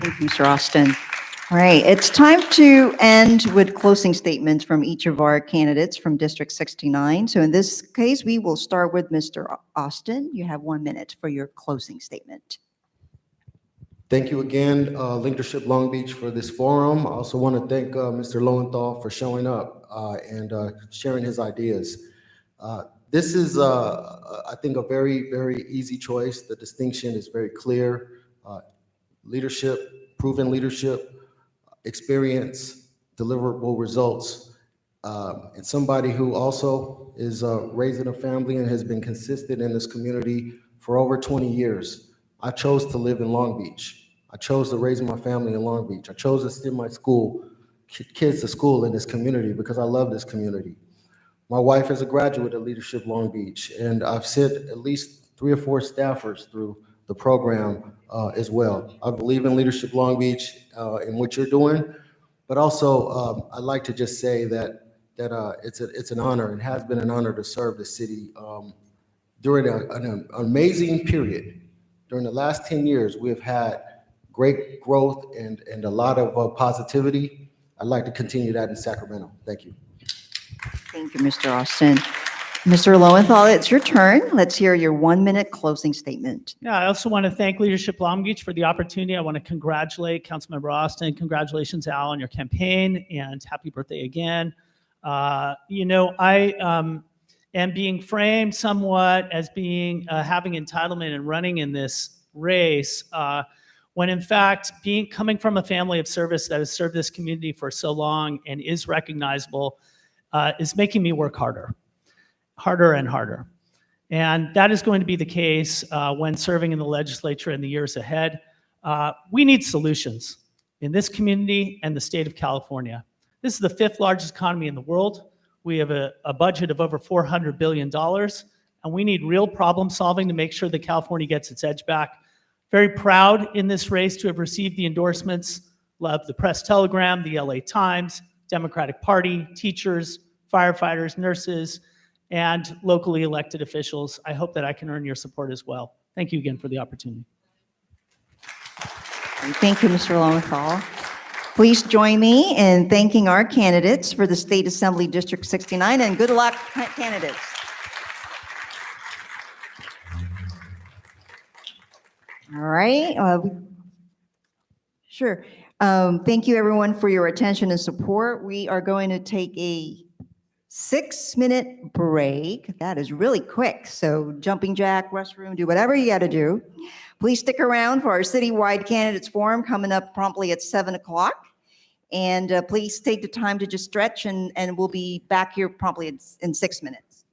Thank you, Mr. Austin. All right, it's time to end with closing statements from each of our candidates from District 69. So in this case, we will start with Mr. Austin. You have 1 minute for your closing statement. Thank you again, Leadership Long Beach, for this forum. I also want to thank Mr. Lowenthal for showing up and sharing his ideas. This is, I think, a very, very easy choice. The distinction is very clear. Leadership, proven leadership, experience, deliverable results, and somebody who also is raising a family and has been consistent in this community for over 20 years. I chose to live in Long Beach. I chose to raise my family in Long Beach. I chose to send my kids to school in this community because I love this community. My wife is a graduate of Leadership Long Beach, and I've sent at least 3 or 4 staffers through the program as well. I believe in Leadership Long Beach and what you're doing, but also I'd like to just say that it's an honor and has been an honor to serve the city during an amazing period. During the last 10 years, we have had great growth and a lot of positivity. I'd like to continue that in Sacramento. Thank you. Thank you, Mr. Austin. Mr. Lowenthal, it's your turn. Let's hear your 1 minute closing statement. Yeah, I also want to thank Leadership Long Beach for the opportunity. I want to congratulate Councilmember Austin. Congratulations, Al, on your campaign, and happy birthday again. I and being framed somewhat as being having entitlement and running in this race, when in fact coming from a family of service that has served this community for so long and is recognizable is making me work harder and harder. And that is going to be the case when serving in the legislature in the years ahead. We need solutions in this community and the state of California. This is the 5th largest economy in the world. We have a budget of over $400 billion, and we need real problem solving to make sure that California gets its edge back. Very proud in this race to have received the endorsements of the Press Telegram, the LA Times, Democratic Party, teachers, firefighters, nurses, and locally elected officials. I hope that I can earn your support as well. Thank you again for the opportunity. Thank you, Mr. Lowenthal. Please join me in thanking our candidates for the State Assembly District 69, and good luck, candidates. All right. Sure. Thank you, everyone, for your attention and support. We are going to take a 6-minute break. That is really quick. So jumping jack, restroom, do whatever you got to do. Please stick around for our citywide candidates forum coming up promptly at 7 o'clock. And please take the time to just stretch, and we'll be back here promptly in 6 minutes.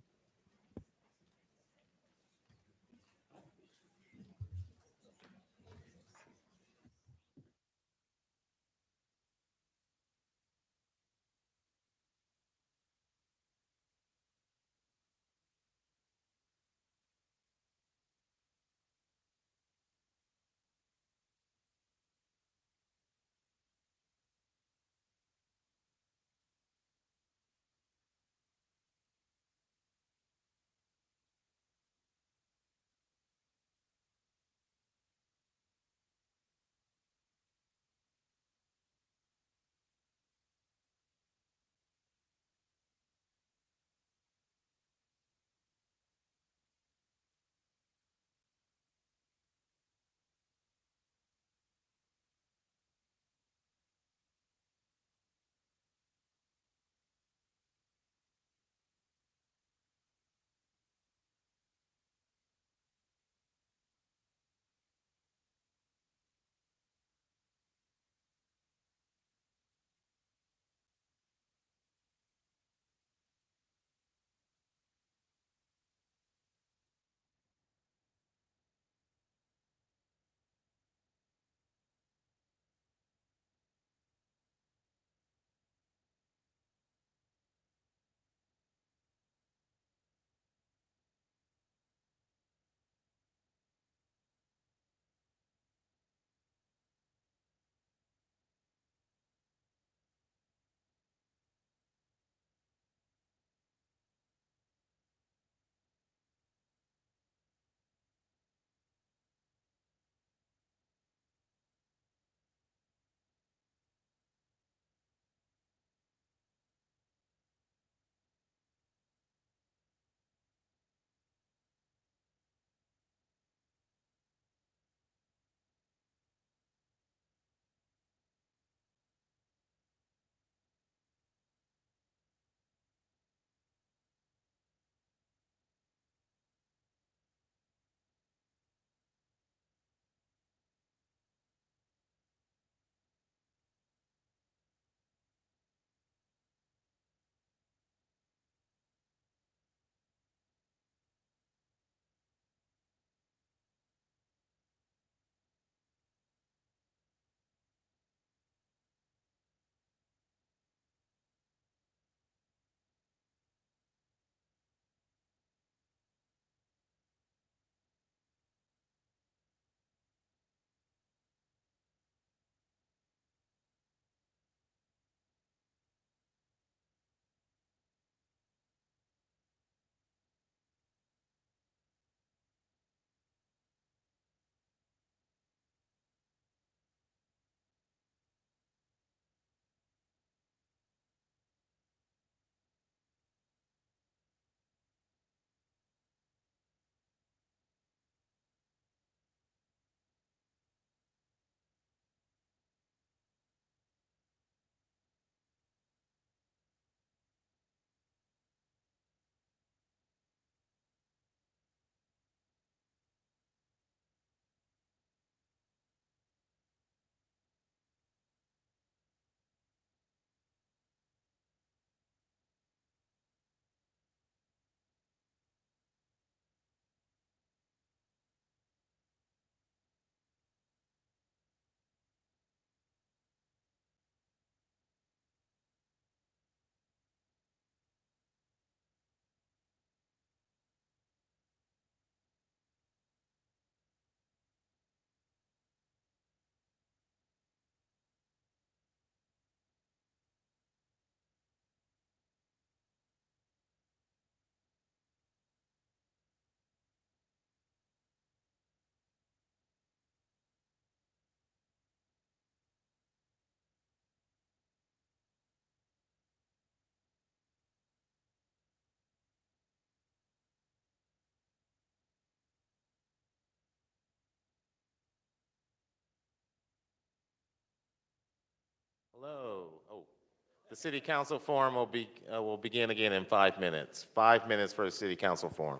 The City Council Forum will begin again in 5 minutes. 5 minutes for the City Council Forum.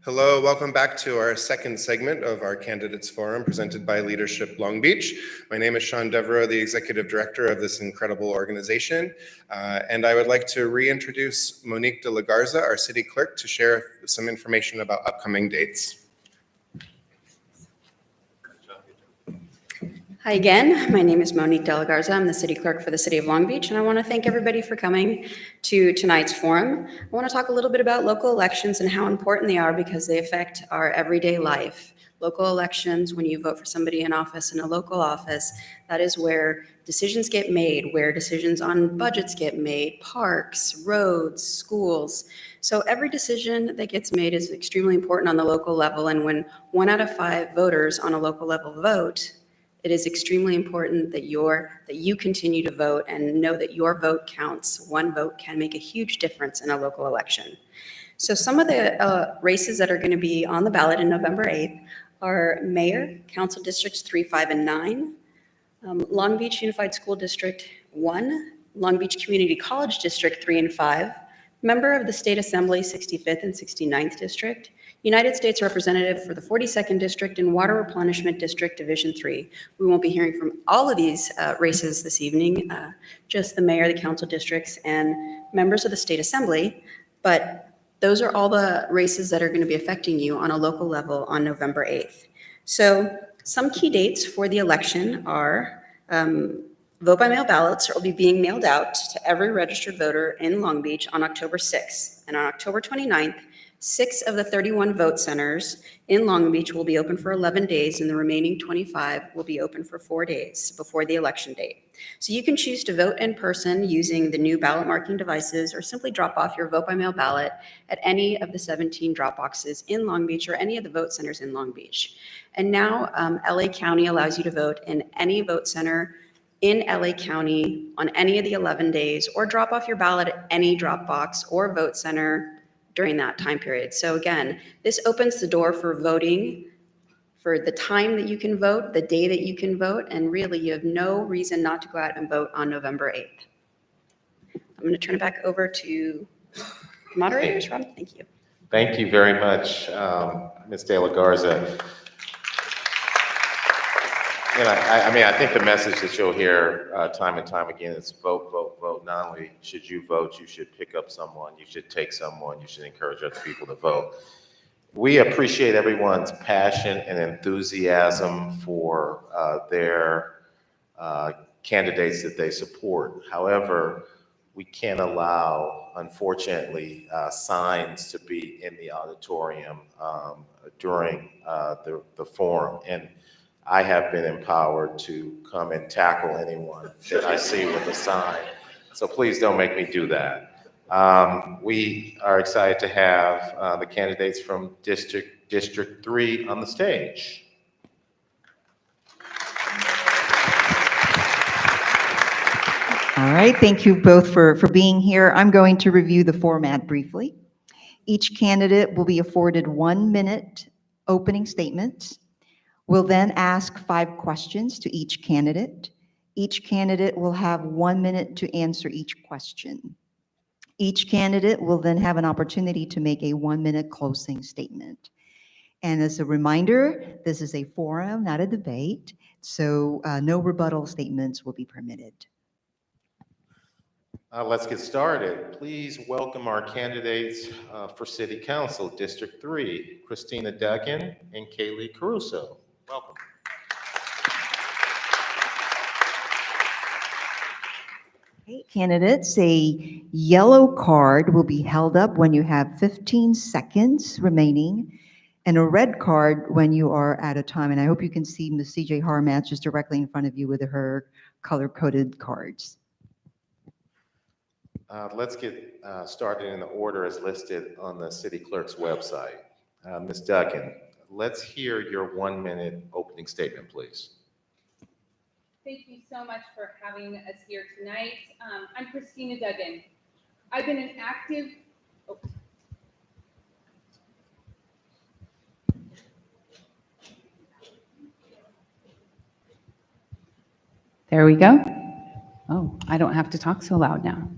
Hello, welcome back to our second segment of our Candidates Forum presented by Leadership Long Beach. My name is Sean Devereaux, the Executive Director of this incredible organization. And I would like to reintroduce Monique de la Garza, our City Clerk, to share some information about upcoming dates. Hi again. My name is Monique De La Garza. I'm the city clerk for the city of Long Beach, and I want to thank everybody for coming to tonight's forum. I want to talk a little bit about local elections and how important they are because they affect our everyday life. Local elections, when you vote for somebody in office in a local office, that is where decisions get made, where decisions on budgets get made, parks, roads, schools. So every decision that gets made is extremely important on the local level, and when 1 out of 5 voters on a local level vote, it is extremely important that you continue to vote and know that your vote counts. One vote can make a huge difference in a local election. So some of the races that are going to be on the ballot in November 8th are mayor, council districts 3, 5, and 9, Long Beach Unified School District 1, Long Beach Community College District 3 and 5, member of the State Assembly 65th and 69th District, United States Representative for the 42nd District and Water Replenishment District Division 3. We won't be hearing from all of these races this evening, just the mayor, the council districts, and members of the State Assembly, but those are all the races that are going to be affecting you on a local level on November 8th. So some key dates for the election are vote by mail ballots will be being mailed out to every registered voter in Long Beach on October 6th. And on October 29th, 6 of the 31 vote centers in Long Beach will be open for 11 days, and the remaining 25 will be open for 4 days before the election date. So you can choose to vote in person using the new ballot marking devices or simply drop off your vote by mail ballot at any of the 17 drop boxes in Long Beach or any of the vote centers in Long Beach. And now LA County allows you to vote in any vote center in LA County on any of the 11 days, or drop off your ballot at any drop box or vote center during that time period. So again, this opens the door for voting for the time that you can vote, the day that you can vote, and really you have no reason not to go out and vote on November 8th. I'm going to turn it back over to the moderators. Rob, thank you. Thank you very much, Ms. De La Garza. And I think the message that you'll hear time and time again is vote, vote, vote. Not only should you vote, you should pick up someone, you should take someone, you should encourage other people to vote. We appreciate everyone's passion and enthusiasm for their candidates that they support. However, we can't allow, unfortunately, signs to be in the auditorium during the forum. And I have been empowered to come and tackle anyone that I see with a sign. So please don't make me do that. We are excited to have the candidates from District 3 on the stage. All right, thank you both for being here. I'm going to review the format briefly. Each candidate will be afforded 1 minute opening statements. We'll then ask 5 questions to each candidate. Each candidate will have 1 minute to answer each question. Each candidate will then have an opportunity to make a 1 minute closing statement. And as a reminder, this is a forum, not a debate, so no rebuttal statements will be permitted. Let's get started. Please welcome our candidates for City Council, District 3, Christina Duggan and Kaylee Caruso. Welcome. Okay, candidates, a yellow card will be held up when you have 15 seconds remaining, and a red card when you are out of time. And I hope you can see Ms. CJ Harmatz just directly in front of you with her color-coded cards. Let's get started in the order as listed on the city clerk's website. Ms. Duggan, let's hear your 1 minute opening statement, please. Thank you so much for having us here tonight. I'm Christina Duggan. I've been an active, There we go. Oh, I don't have to talk so loud now.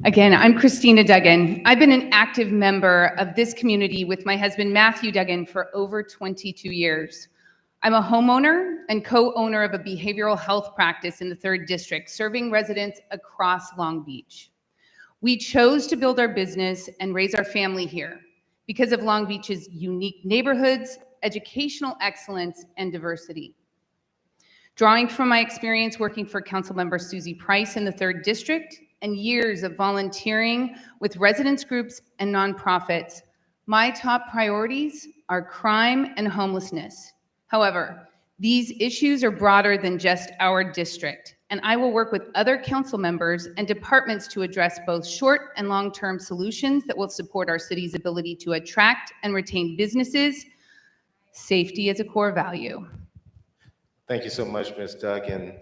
Again, I'm Christina Duggan. I've been an active member of this community with my husband, Matthew Duggan, for over 22 years. I'm a homeowner and co-owner of a behavioral health practice in the 3rd District, serving residents across Long Beach. We chose to build our business and raise our family here because of Long Beach's unique neighborhoods, educational excellence, and diversity. Drawing from my experience working for Councilmember Susie Price in the 3rd District and years of volunteering with residents groups and nonprofits, my top priorities are crime and homelessness. However, these issues are broader than just our district, and I will work with other council members and departments to address both short and long-term solutions that will support our city's ability to attract and retain businesses. Safety is a core value. Thank you so much, Ms. Duggan.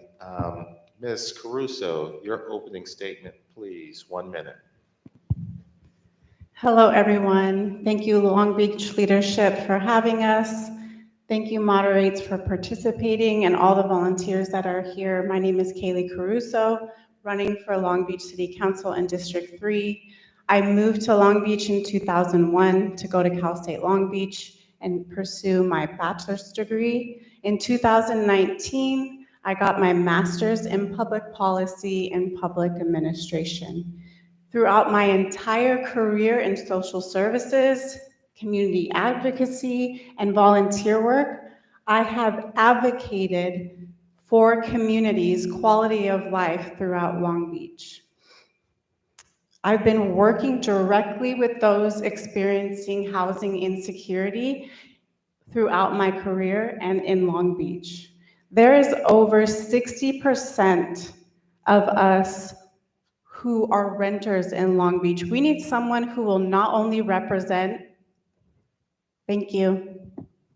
Ms. Caruso, your opening statement, please. 1 minute. Hello, everyone. Thank you, Long Beach leadership, for having us. Thank you, moderates, for participating, and all the volunteers that are here. My name is Kaylee Caruso, running for Long Beach City Council in District 3. I moved to Long Beach in 2001 to go to Cal State Long Beach and pursue my bachelor's degree. In 2019, I got my master's in public policy and public administration. Throughout my entire career in social services, community advocacy, and volunteer work, I have advocated for communities' quality of life throughout Long Beach. I've been working directly with those experiencing housing insecurity throughout my career and in Long Beach. There is over 60% of us who are renters in Long Beach. We need someone who will not only represent. Thank you.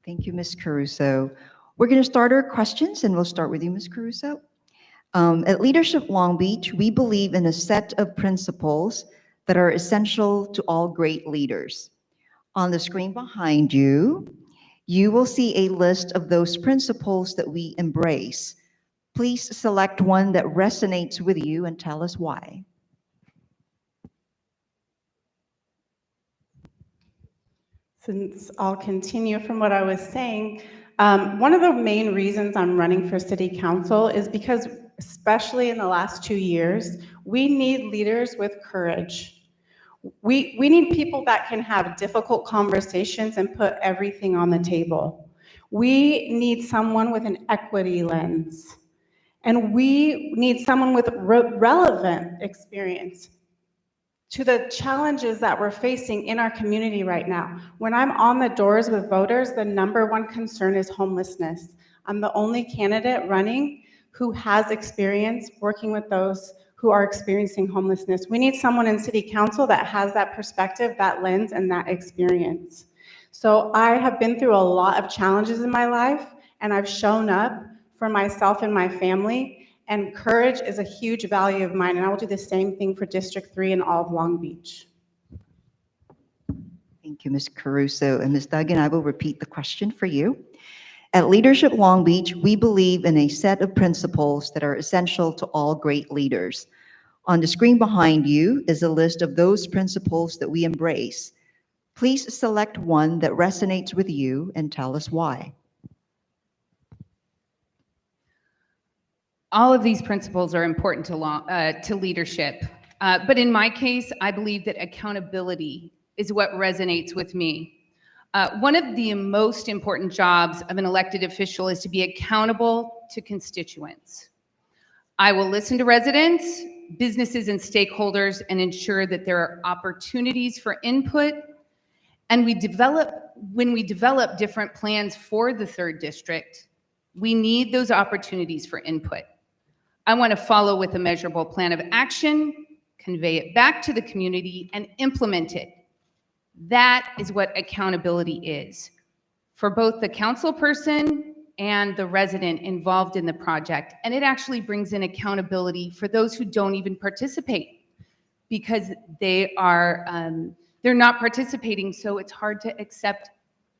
Thank you, Ms. Caruso. We're going to start our questions, and we'll start with you, Ms. Caruso. At Leadership Long Beach, we believe in a set of principles that are essential to all great leaders. On the screen behind you, you will see a list of those principles that we embrace. Please select one that resonates with you and tell us why. Since I'll continue from what I was saying, one of the main reasons I'm running for city council is because, especially in the last 2 years, we need leaders with courage. We need people that can have difficult conversations and put everything on the table. We need someone with an equity lens, and we need someone with relevant experience to the challenges that we're facing in our community right now. When I'm on the doors with voters, the #1 concern is homelessness. I'm the only candidate running who has experience working with those who are experiencing homelessness. We need someone in city council that has that perspective, that lens, and that experience. So I have been through a lot of challenges in my life, and I've shown up for myself and my family, and courage is a huge value of mine, and I will do the same thing for District 3 and all of Long Beach. Thank you, Ms. Caruso. And Ms. Duggan, I will repeat the question for you. At Leadership Long Beach, we believe in a set of principles that are essential to all great leaders. On the screen behind you is a list of those principles that we embrace. Please select one that resonates with you and tell us why. All of these principles are important to leadership. But in my case, I believe that accountability is what resonates with me. One of the most important jobs of an elected official is to be accountable to constituents. I will listen to residents, businesses, and stakeholders and ensure that there are opportunities for input. And when we develop different plans for the 3rd District, we need those opportunities for input. I want to follow with a measurable plan of action, convey it back to the community, and implement it. That is what accountability is for both the council person and the resident involved in the project. And it actually brings in accountability for those who don't even participate because they're not participating, so it's hard to accept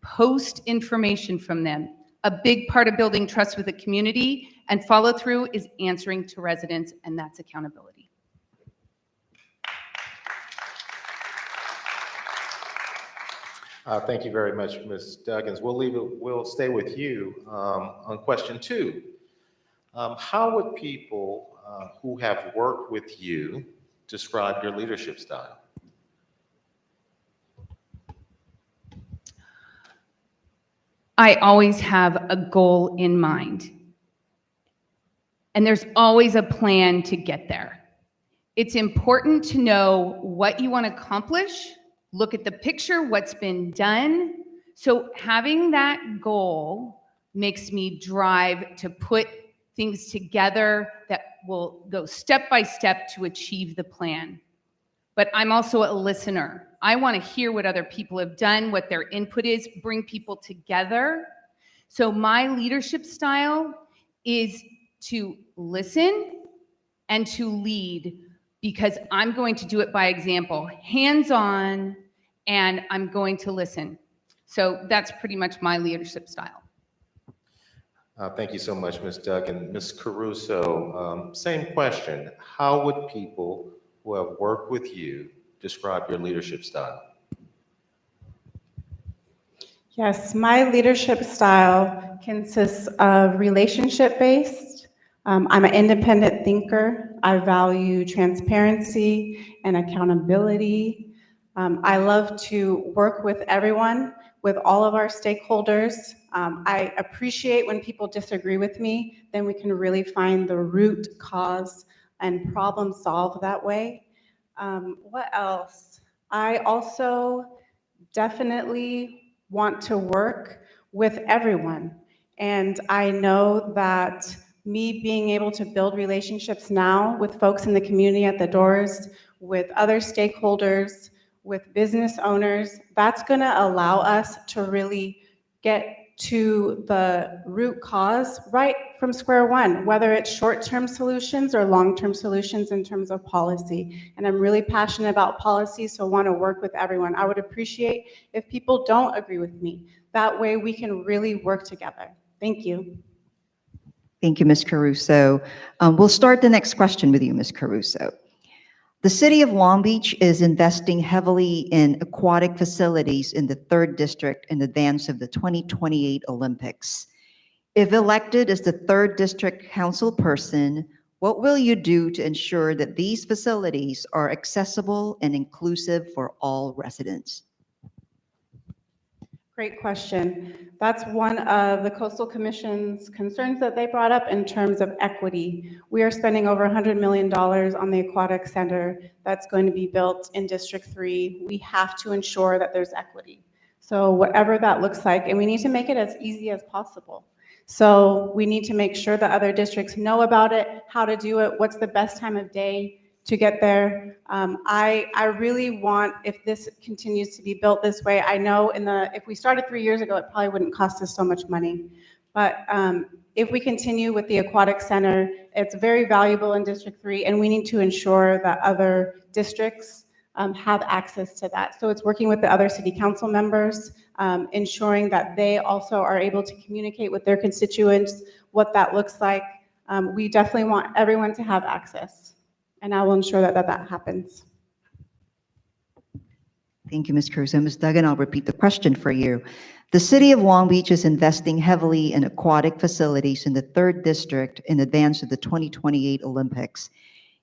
post information from them. A big part of building trust with the community and follow through is answering to residents, and that's accountability. Thank you very much, Ms. Duggins. We'll stay with you on question 2. How would people who have worked with you describe your leadership style? I always have a goal in mind. and there's always a plan to get there. It's important to know what you want to accomplish, look at the picture, what's been done. So having that goal makes me drive to put things together that will go step by step to achieve the plan. But I'm also a listener. I want to hear what other people have done, what their input is, bring people together. So my leadership style is to listen and to lead, because I'm going to do it by example, hands-on, and I'm going to listen. So that's pretty much my leadership style. Thank you so much, Ms. Duggan. Ms. Caruso, same question. How would people who have worked with you describe your leadership style? Yes, my leadership style consists of relationship-based. I'm an independent thinker. I value transparency and accountability. I love to work with everyone, with all of our stakeholders. I appreciate when people disagree with me, then we can really find the root cause and problem solve that way. What else? I also definitely want to work with everyone. And I know that me being able to build relationships now with folks in the community at the doors, with other stakeholders, with business owners, that's going to allow us to really get to the root cause right from square one, whether it's short-term solutions or long-term solutions in terms of policy. And I'm really passionate about policy, so want to work with everyone. I would appreciate if people don't agree with me. That way we can really work together. Thank you. Thank you, Ms. Caruso. We'll start the next question with you, Ms. Caruso. The city of Long Beach is investing heavily in aquatic facilities in the 3rd District in advance of the 2028 Olympics. If elected as the 3rd District council person, what will you do to ensure that these facilities are accessible and inclusive for all residents? Great question. That's one of the Coastal Commission's concerns that they brought up in terms of equity. We are spending over $100 million on the aquatic center that's going to be built in District 3. We have to ensure that there's equity. So whatever that looks like, and we need to make it as easy as possible. So we need to make sure that other districts know about it, how to do it, what's the best time of day to get there. I really want, if this continues to be built this way, I know if we started 3 years ago, it probably wouldn't cost us so much money. But if we continue with the aquatic center, it's very valuable in District 3, and we need to ensure that other districts have access to that. So it's working with the other city council members, ensuring that they also are able to communicate with their constituents what that looks like. We definitely want everyone to have access, and I will ensure that that happens. Thank you, Ms. Caruso. Ms. Duggan, I'll repeat the question for you. The city of Long Beach is investing heavily in aquatic facilities in the 3rd District in advance of the 2028 Olympics.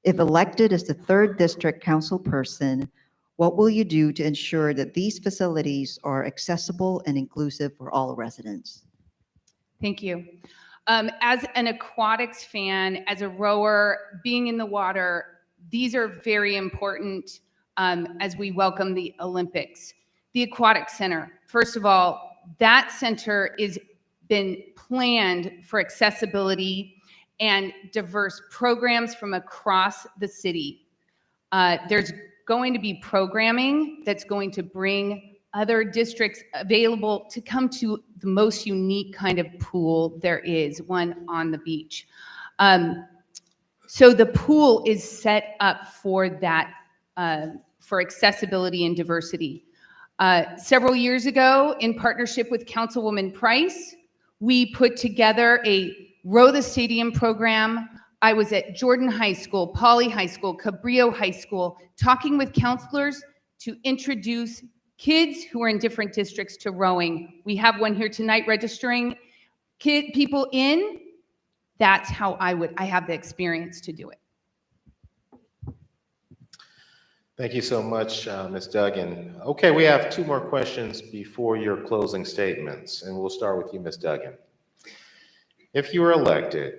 If elected as the 3rd District council person, what will you do to ensure that these facilities are accessible and inclusive for all residents? Thank you. As an aquatics fan, as a rower, being in the water, these are very important as we welcome the Olympics. The Aquatic Center, first of all, that center is been planned for accessibility and diverse programs from across the city. There's going to be programming that's going to bring other districts available to come to the most unique kind of pool there is, one on the beach. So the pool is set up for that, for accessibility and diversity. Several years ago, in partnership with Councilwoman Price, we put together a Row the Stadium program. I was at Jordan High School, Pauley High School, Cabrillo High School, talking with counselors to introduce kids who are in different districts to rowing. We have one here tonight registering people in. That's how I have the experience to do it. Thank you so much, Ms. Duggan. Okay, we have 2 more questions before your closing statements, and we'll start with you, Ms. Duggan. If you are elected,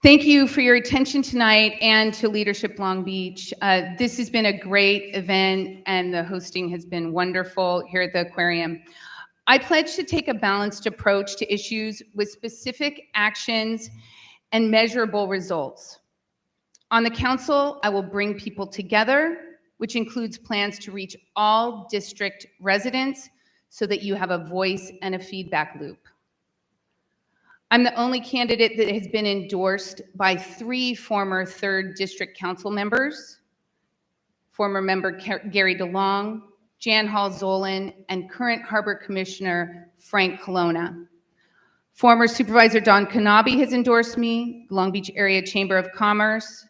Thank you for your attention tonight and to Leadership Long Beach. This has been a great event and the hosting has been wonderful here at the aquarium. I pledge to take a balanced approach to issues with specific actions and measurable results. On the council, I will bring people together, which includes plans to reach all district residents so that you have a voice and a feedback loop. I'm the only candidate that has been endorsed by 3 former 3rd District Council members, former member Gary DeLong, Jan Hall-Zollin, and current Harbor Commissioner Frank Colonna. Former Supervisor Don Kanabe has endorsed me, the Long Beach Area Chamber of Commerce,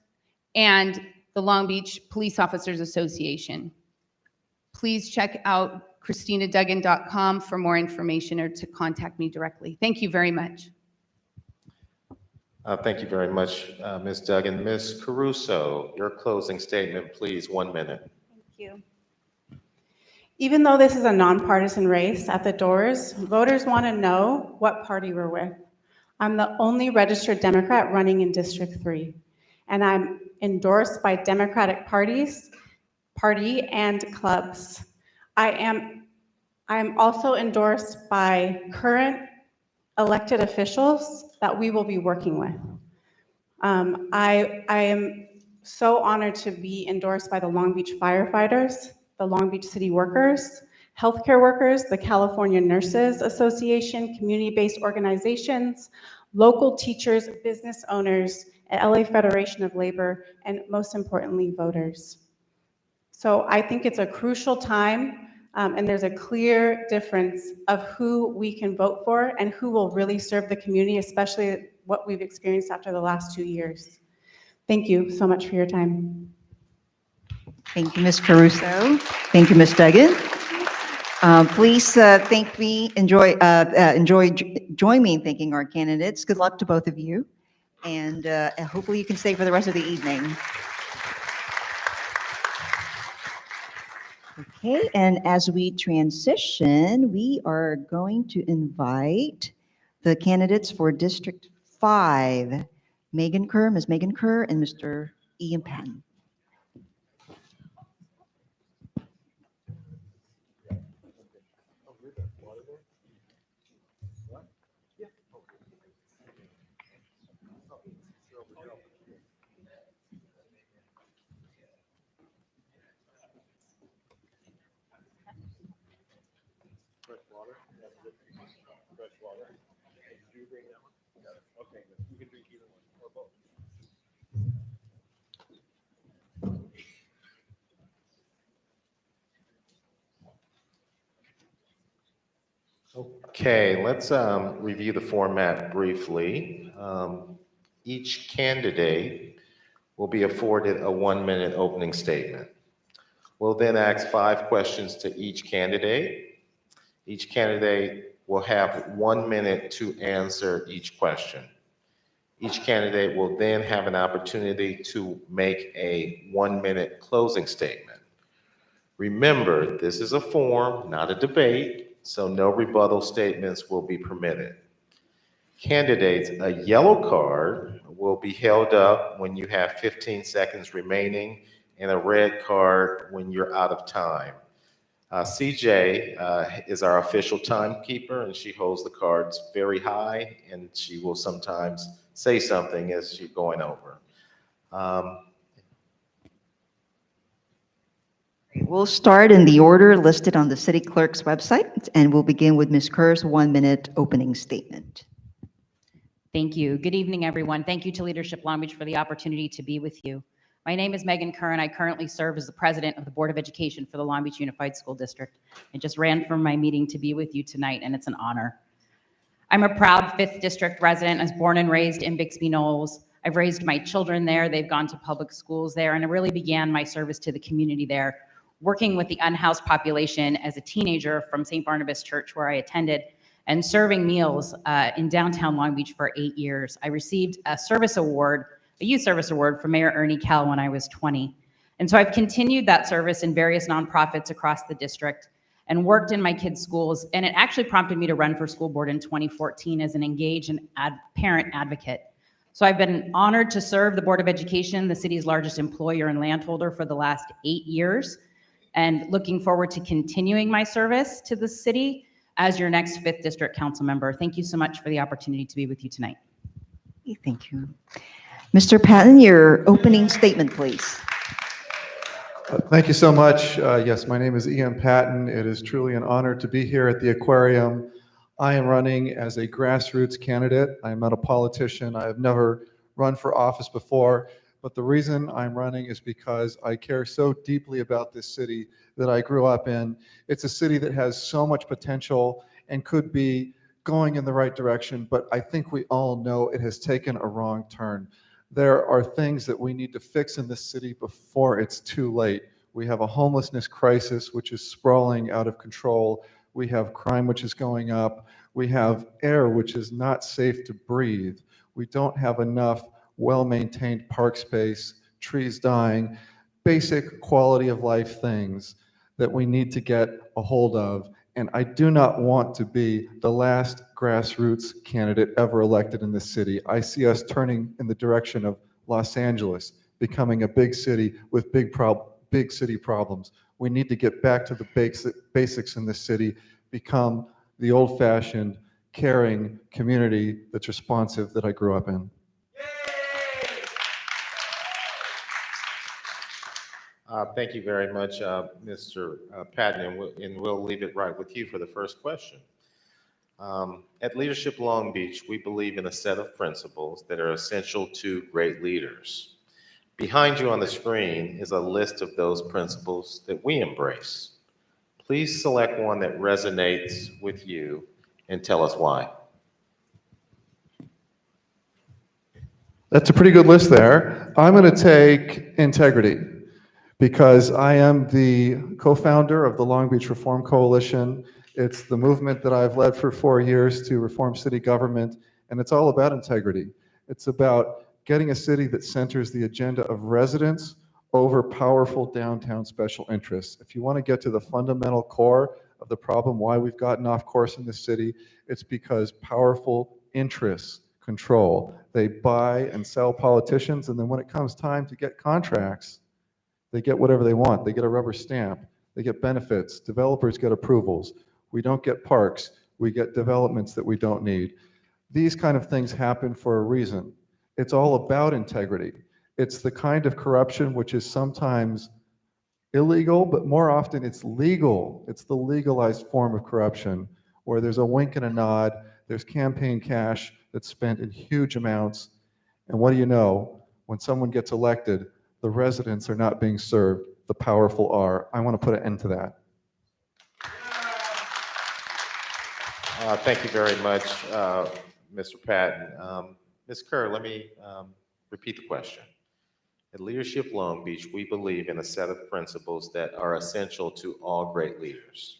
and the Long Beach Police Officers Association. Please check out ChristinaDuggan.com for more information or to contact me directly. Thank you very much. Thank you very much, Ms. Duggan. Ms. Caruso, your closing statement, please, 1 minute. Thank you. Even though this is a nonpartisan race at the doors, voters want to know what party we're with. I'm the only registered Democrat running in District 3, and I'm endorsed by Democratic party and clubs. I am also endorsed by current elected officials that we will be working with. I am so honored to be endorsed by the Long Beach firefighters, the Long Beach city workers, healthcare workers, the California Nurses Association, community-based organizations, local teachers, business owners, and LA Federation of Labor, and most importantly, voters. So I think it's a crucial time, and there's a clear difference of who we can vote for and who will really serve the community, especially what we've experienced after the last 2 years. Thank you so much for your time. Thank you, Ms. Caruso. Thank you, Ms. Duggan. Please thank me, join me in thanking our candidates. Good luck to both of you, and hopefully you can stay for the rest of the evening. Okay, and as we transition, we are going to invite the candidates for District 5, Megan Kerr, Ms. Megan Kerr, and Mr. Ian Patton. Okay, let's review the format briefly. Each candidate will be afforded a 1-minute opening statement. We'll then ask 5 questions to each candidate. Each candidate will have 1 minute to answer each question. Each candidate will then have an opportunity to make a 1-minute closing statement. Remember, this is a forum, not a debate, so no rebuttal statements will be permitted. Candidates, a yellow card will be held up when you have 15 seconds remaining and a red card when you're out of time. CJ is our official timekeeper, and she holds the cards very high, and she will sometimes say something as she's going over. We'll start in the order listed on the city clerk's website, and we'll begin with Ms. Kerr's 1-minute opening statement. Thank you. Good evening, everyone. Thank you to Leadership Long Beach for the opportunity to be with you. My name is Megan Kerr, and I currently serve as the president of the Board of Education for the Long Beach Unified School District. I just ran from my meeting to be with you tonight, and it's an honor. I'm a proud 5th District resident. I was born and raised in Bixby Knolls. I've raised my children there. They've gone to public schools there, and I really began my service to the community there, working with the unhoused population as a teenager from St. Barnabas Church, where I attended, and serving meals in downtown Long Beach for 8 years. I received a service award, a youth service award from Mayor Ernie Kell when I was 20. And so I've continued that service in various nonprofits across the district and worked in my kids' schools. And it actually prompted me to run for school board in 2014 as an engaged and parent advocate. So I've been honored to serve the Board of Education, the city's largest employer and landholder, for the last 8 years, and looking forward to continuing my service to the city as your next 5th District Council member. Thank you so much for the opportunity to be with you tonight. Thank you. Mr. Patton, your opening statement, please. Thank you so much. Yes, my name is Ian Patton. It is truly an honor to be here at the aquarium. I am running as a grassroots candidate. I am not a politician. I have never run for office before, but the reason I'm running is because I care so deeply about this city that I grew up in. It's a city that has so much potential and could be going in the right direction, but I think we all know it has taken a wrong turn. There are things that we need to fix in this city before it's too late. We have a homelessness crisis which is sprawling out of control. We have crime which is going up. We have air which is not safe to breathe. We don't have enough well-maintained park space, trees dying, basic quality of life things that we need to get a hold of. And I do not want to be the last grassroots candidate ever elected in this city. I see us turning in the direction of Los Angeles, becoming a big city with big city problems. We need to get back to the basics in this city, become the old-fashioned, caring community that's responsive that I grew up in. Thank you very much, Mr. Patton, and we'll leave it right with you for the first question. At Leadership Long Beach, we believe in a set of principles that are essential to great leaders. Behind you on the screen is a list of those principles that we embrace. Please select one that resonates with you and tell us why. That's a pretty good list there. I'm going to take integrity, because I am the co-founder of the Long Beach Reform Coalition. It's the movement that I've led for 4 years to reform city government, and it's all about integrity. It's about getting a city that centers the agenda of residents over powerful downtown special interests. If you want to get to the fundamental core of the problem, why we've gotten off course in this city, it's because powerful interests control. They buy and sell politicians, and then when it comes time to get contracts, they get whatever they want. They get a rubber stamp. They get benefits. Developers get approvals. We don't get parks. We get developments that we don't need. These kind of things happen for a reason. It's all about integrity. It's the kind of corruption which is sometimes illegal, but more often it's legal. It's the legalized form of corruption where there's a wink and a nod. There's campaign cash that's spent in huge amounts. And what do you know? When someone gets elected, the residents are not being served, the powerful are. I want to put an end to that. Thank you very much, Mr. Patton. Ms. Kerr, let me repeat the question. At Leadership Long Beach, we believe in a set of principles that are essential to all great leaders.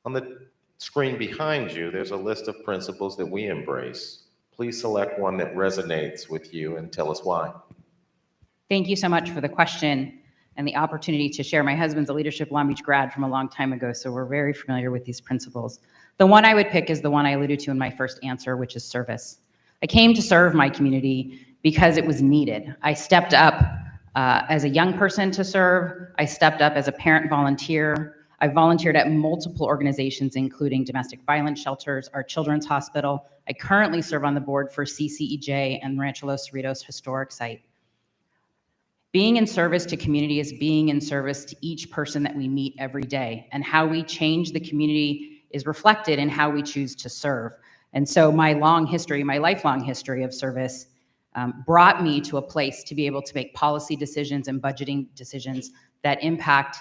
On the screen behind you, there's a list of principles that we embrace. Please select one that resonates with you and tell us why. Thank you so much for the question and the opportunity to share. My husband's a Leadership Long Beach grad from a long time ago, so we're very familiar with these principles. The one I would pick is the one I alluded to in my first answer, which is service. I came to serve my community because it was needed. I stepped up as a young person to serve. I stepped up as a parent volunteer. I volunteered at multiple organizations, including domestic violence shelters, our children's hospital. I currently serve on the board for CCEJ and Rancho Los Cerritos Historic Site. Being in service to community is being in service to each person that we meet every day, and how we change the community is reflected in how we choose to serve. And so my lifelong history of service brought me to a place to be able to make policy decisions and budgeting decisions that impact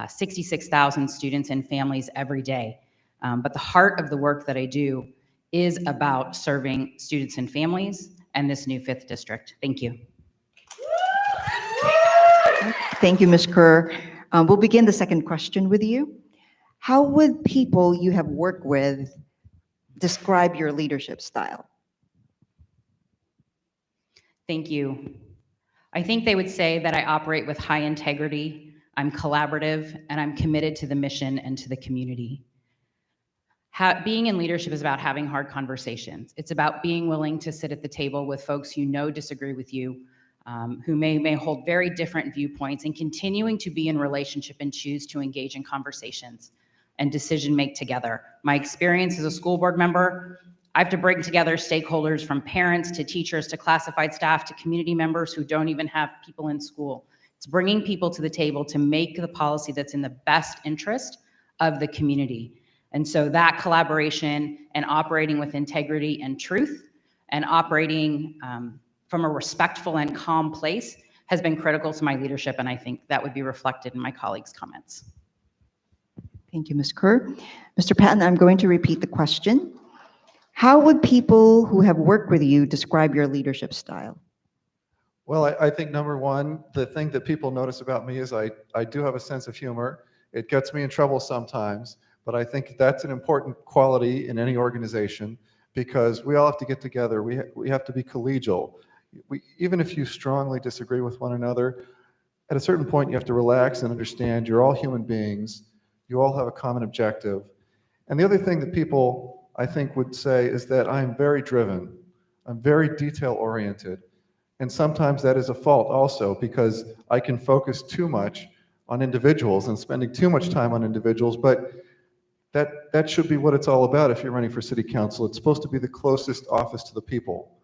66,000 students and families every day. But the heart of the work that I do is about serving students and families and this new 5th district. Thank you. Thank you, Ms. Kerr. We'll begin the second question with you. How would people you have worked with describe your leadership style? Thank you. I think they would say that I operate with high integrity, I'm collaborative, and I'm committed to the mission and to the community. Being in leadership is about having hard conversations. It's about being willing to sit at the table with folks you know disagree with you, who may hold very different viewpoints, and continuing to be in relationship and choose to engage in conversations and decision make together. My experience as a school board member, I have to bring together stakeholders from parents to teachers to classified staff to community members who don't even have people in school. It's bringing people to the table to make the policy that's in the best interest of the community. And so that collaboration and operating with integrity and truth and operating from a respectful and calm place has been critical to my leadership, and I think that would be reflected in my colleagues' comments. Thank you, Ms. Kerr. Mr. Patton, I'm going to repeat the question. How would people who have worked with you describe your leadership style? Well, I think number one, the thing that people notice about me is I do have a sense of humor. It gets me in trouble sometimes, but I think that's an important quality in any organization because we all have to get together. We have to be collegial. Even if you strongly disagree with one another, at a certain point you have to relax and understand you're all human beings. You all have a common objective. And the other thing that people, I think, would say is that I'm very driven. I'm very detail-oriented. And sometimes that is a fault also because I can focus too much on individuals and spending too much time on individuals, but that should be what it's all about if you're running for city council. It's supposed to be the closest office to the people.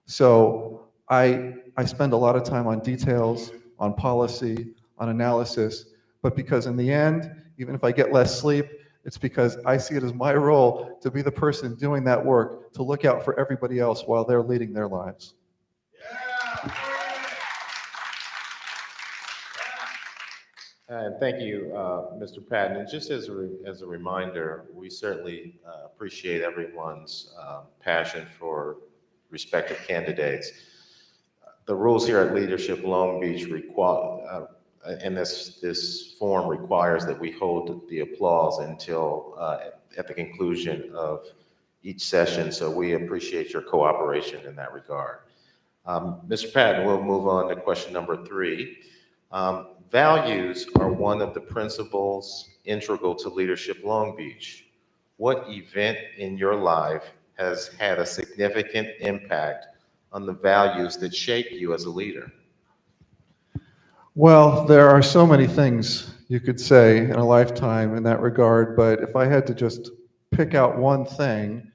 So I spend a lot of time on details, on policy, on analysis, but because in the end, even if I get less sleep, it's because I see it as my role to be the person doing that work, to look out for everybody else while they're leading their lives. And thank you, Mr. Patton. And just as a reminder, we certainly appreciate everyone's passion for respective candidates. The rules here at Leadership Long Beach require, and this forum requires that we hold the applause until at the conclusion of each session. So we appreciate your cooperation in that regard. Mr. Patton, we'll move on to question number 3. Values are one of the principles integral to Leadership Long Beach. What event in your life has had a significant impact on the values that shape you as a leader? Well, there are so many things you could say in a lifetime in that regard, but if I had to just pick out one thing,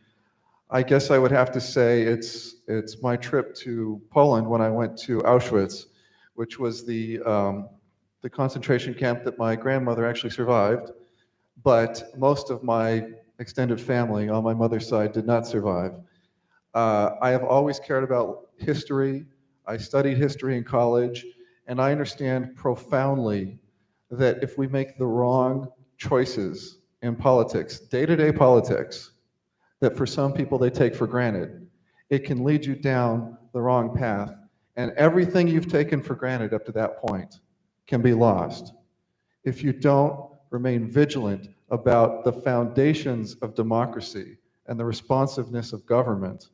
I guess I would have to say it's my trip to Poland when I went to Auschwitz, which was the concentration camp that my grandmother actually survived, but most of my extended family on my mother's side did not survive. I have always cared about history. I studied history in college, and I understand profoundly that if we make the wrong choices in politics, day-to-day politics, that for some people they take for granted, it can lead you down the wrong path. And everything you've taken for granted up to that point can be lost if you don't remain vigilant about the foundations of democracy and the responsiveness of government.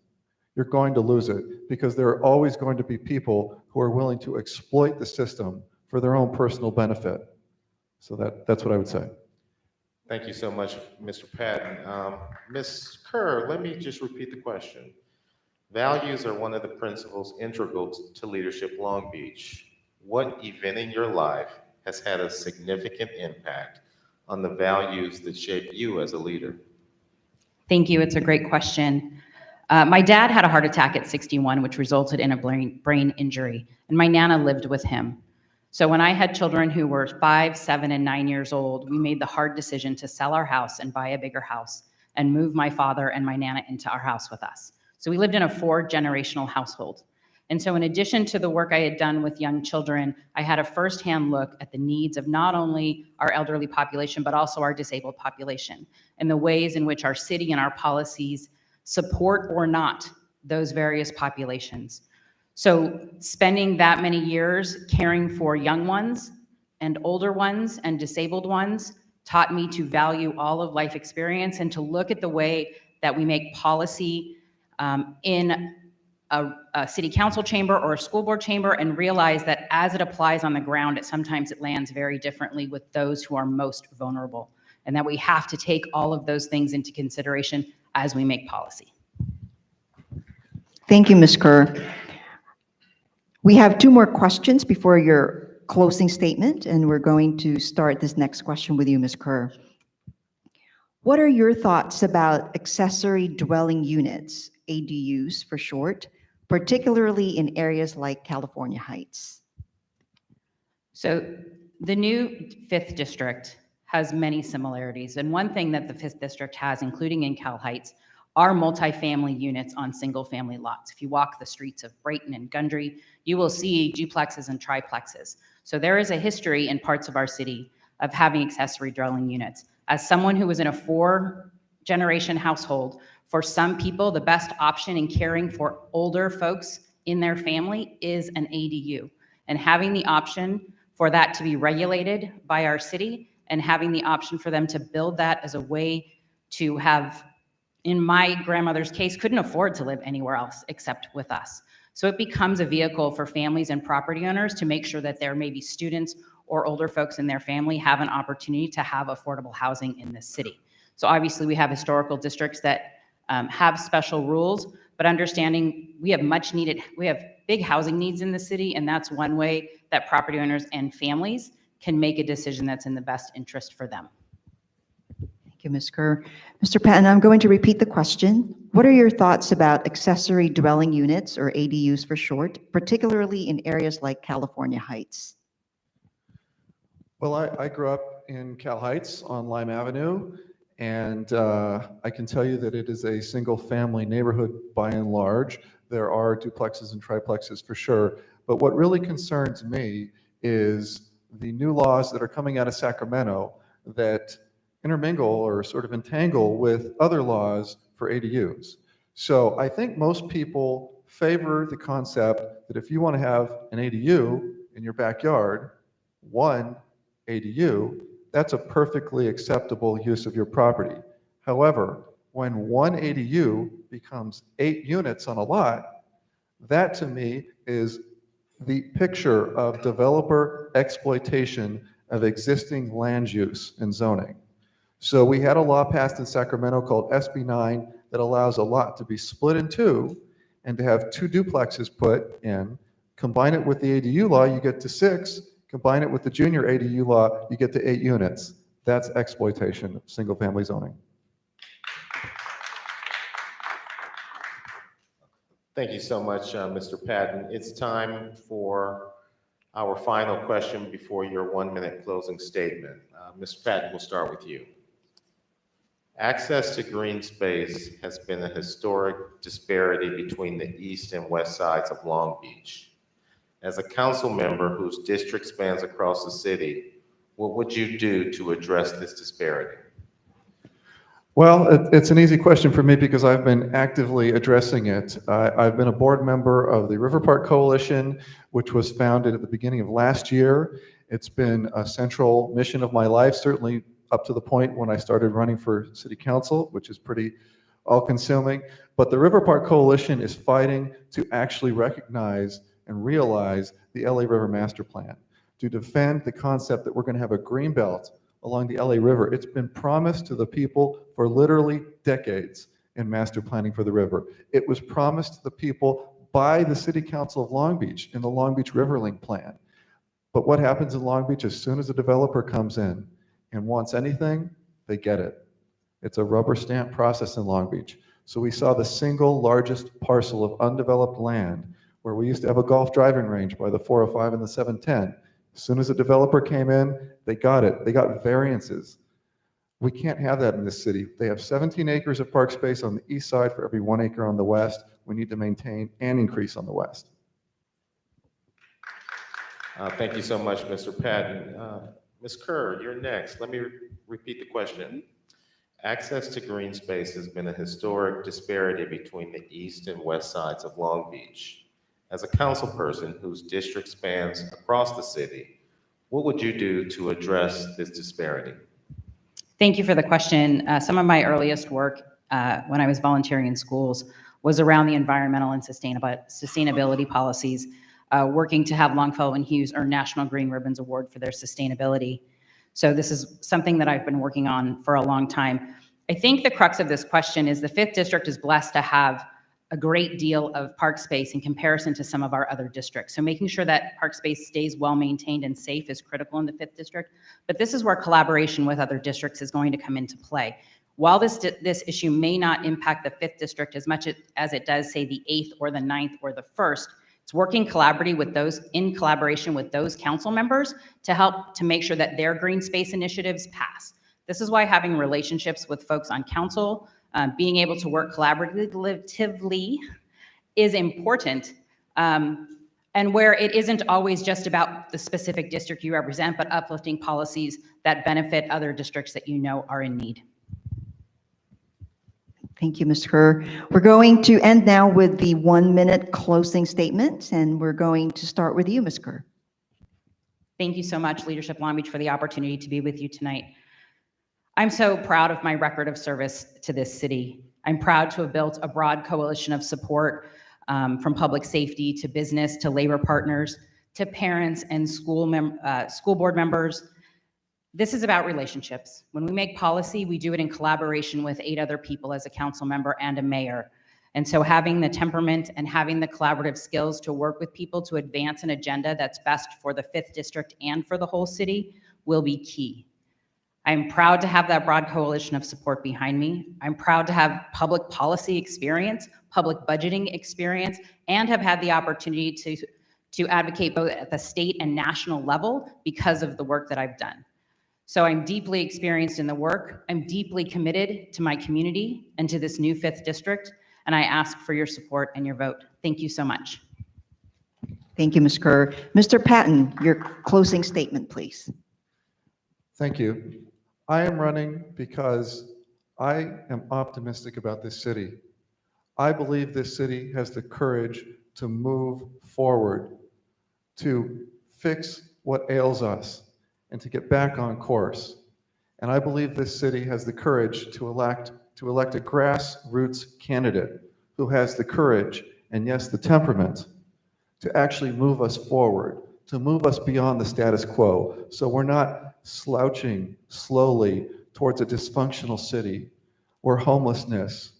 You're going to lose it because there are always going to be people who are willing to exploit the system for their own personal benefit. So that's what I would say. Thank you so much, Mr. Patton. Ms. Kerr, let me just repeat the question. Values are one of the principles integral to Leadership Long Beach. What event in your life has had a significant impact on the values that shape you as a leader? Thank you. It's a great question. My dad had a heart attack at 61, which resulted in a brain injury, and my Nana lived with him. So when I had children who were 5, 7, and 9 years old, we made the hard decision to sell our house and buy a bigger house and move my father and my Nana into our house with us. So we lived in a 4-generational household. And so in addition to the work I had done with young children, I had a firsthand look at the needs of not only our elderly population, but also our disabled population, and the ways in which our city and our policies support or not those various populations. So spending that many years caring for young ones and older ones and disabled ones taught me to value all of life experience and to look at the way that we make policy in a city council chamber or a school board chamber and realize that as it applies on the ground, sometimes it lands very differently with those who are most vulnerable. and that we have to take all of those things into consideration as we make policy. Thank you, Ms. Kerr. We have two more questions before your closing statement, and we're going to start this next question with you, Ms. Kerr. What are your thoughts about accessory dwelling units, ADUs for short, particularly in areas like California Heights? So the new 5th district has many similarities. And one thing that the 5th district has, including in Cal Heights, are multifamily units on single-family lots. If you walk the streets of Brighton and Gundry, you will see duplexes and triplexes. So there is a history in parts of our city of having accessory dwelling units. As someone who was in a 4-generation household, for some people, the best option in caring for older folks in their family is an ADU. And having the option for that to be regulated by our city and having the option for them to build that as a way to have, in my grandmother's case, couldn't afford to live anywhere else except with us. So it becomes a vehicle for families and property owners to make sure that there may be students or older folks in their family have an opportunity to have affordable housing in this city. So obviously we have historical districts that have special rules, but understanding we have big housing needs in the city, and that's one way that property owners and families can make a decision that's in the best interest for them. Thank you, Ms. Kerr. Mr. Patton, I'm going to repeat the question. What are your thoughts about accessory dwelling units, or ADUs for short, particularly in areas like California Heights? Well, I grew up in Cal Heights on Lime Avenue, and I can tell you that it is a single-family neighborhood by and large. There are duplexes and triplexes for sure, but what really concerns me is the new laws that are coming out of Sacramento that intermingle or sort of entangle with other laws for ADUs. So I think most people favor the concept that if you want to have an ADU in your backyard, one ADU, that's a perfectly acceptable use of your property. However, when one ADU becomes 8 units on a lot, that to me is the picture of developer exploitation of existing land use and zoning. So we had a law passed in Sacramento called SB 9 that allows a lot to be split in 2 and to have 2 duplexes put in. Combine it with the ADU law, you get to 6. Combine it with the junior ADU law, you get to 8 units. That's exploitation of single-family zoning. Thank you so much, Mr. Patton. It's time for our final question before your 1-minute closing statement. Mr. Patton, we'll start with you. Access to green space has been a historic disparity between the east and west sides of Long Beach. As a council member whose district spans across the city, what would you do to address this disparity? Well, it's an easy question for me because I've been actively addressing it. I've been a board member of the River Park Coalition, which was founded at the beginning of last year. It's been a central mission of my life, certainly up to the point when I started running for city council, which is pretty all-consuming. But the River Park Coalition is fighting to actually recognize and realize the LA River Master Plan, to defend the concept that we're going to have a green belt along the LA River. It's been promised to the people for literally decades in master planning for the river. It was promised to the people by the City Council of Long Beach in the Long Beach Riverlink Plan. But what happens in Long Beach as soon as a developer comes in and wants anything, they get it. It's a rubber stamp process in Long Beach. So we saw the single largest parcel of undeveloped land where we used to have a golf driving range by the 405 and the 710. As soon as a developer came in, they got it. They got variances. We can't have that in this city. They have 17 acres of park space on the east side for every 1 acre on the west. We need to maintain and increase on the west. Thank you so much, Mr. Patton. Ms. Kerr, you're next. Let me repeat the question. Access to green space has been a historic disparity between the east and west sides of Long Beach. As a council person whose district spans across the city, what would you do to address this disparity? Thank you for the question. Some of my earliest work when I was volunteering in schools was around the environmental and sustainability policies, working to have Longfellow and Hughes earn National Green Ribbons Award for their sustainability. So this is something that I've been working on for a long time. I think the crux of this question is the 5th district is blessed to have a great deal of park space in comparison to some of our other districts. So making sure that park space stays well maintained and safe is critical in the 5th district. But this is where collaboration with other districts is going to come into play. While this issue may not impact the 5th district as much as it does, say, the 8th or the 9th or the 1st, it's working in collaboration with those council members to help to make sure that their green space initiatives pass. This is why having relationships with folks on council, being able to work collaboratively is important, and where it isn't always just about the specific district you represent, but uplifting policies that benefit other districts that you know are in need. Thank you, Ms. Kerr. We're going to end now with the 1-minute closing statement, and we're going to start with you, Ms. Kerr. Thank you so much, Leadership Long Beach, for the opportunity to be with you tonight. I'm so proud of my record of service to this city. I'm proud to have built a broad coalition of support from public safety to business to labor partners to parents and school board members. This is about relationships. When we make policy, we do it in collaboration with 8 other people as a council member and a mayor. And so having the temperament and having the collaborative skills to work with people to advance an agenda that's best for the 5th district and for the whole city will be key. I'm proud to have that broad coalition of support behind me. I'm proud to have public policy experience, public budgeting experience, and have had the opportunity to advocate both at the state and national level because of the work that I've done. So I'm deeply experienced in the work. I'm deeply committed to my community and to this new 5th district, and I ask for your support and your vote. Thank you so much. Thank you, Ms. Kerr. Mr. Patton, your closing statement, please. Thank you. I am running because I am optimistic about this city. I believe this city has the courage to move forward, to fix what ails us, and to get back on course. And I believe this city has the courage to elect a grassroots candidate who has the courage and, yes, the temperament to actually move us forward, to move us beyond the status quo, so we're not slouching slowly towards a dysfunctional city where homelessness,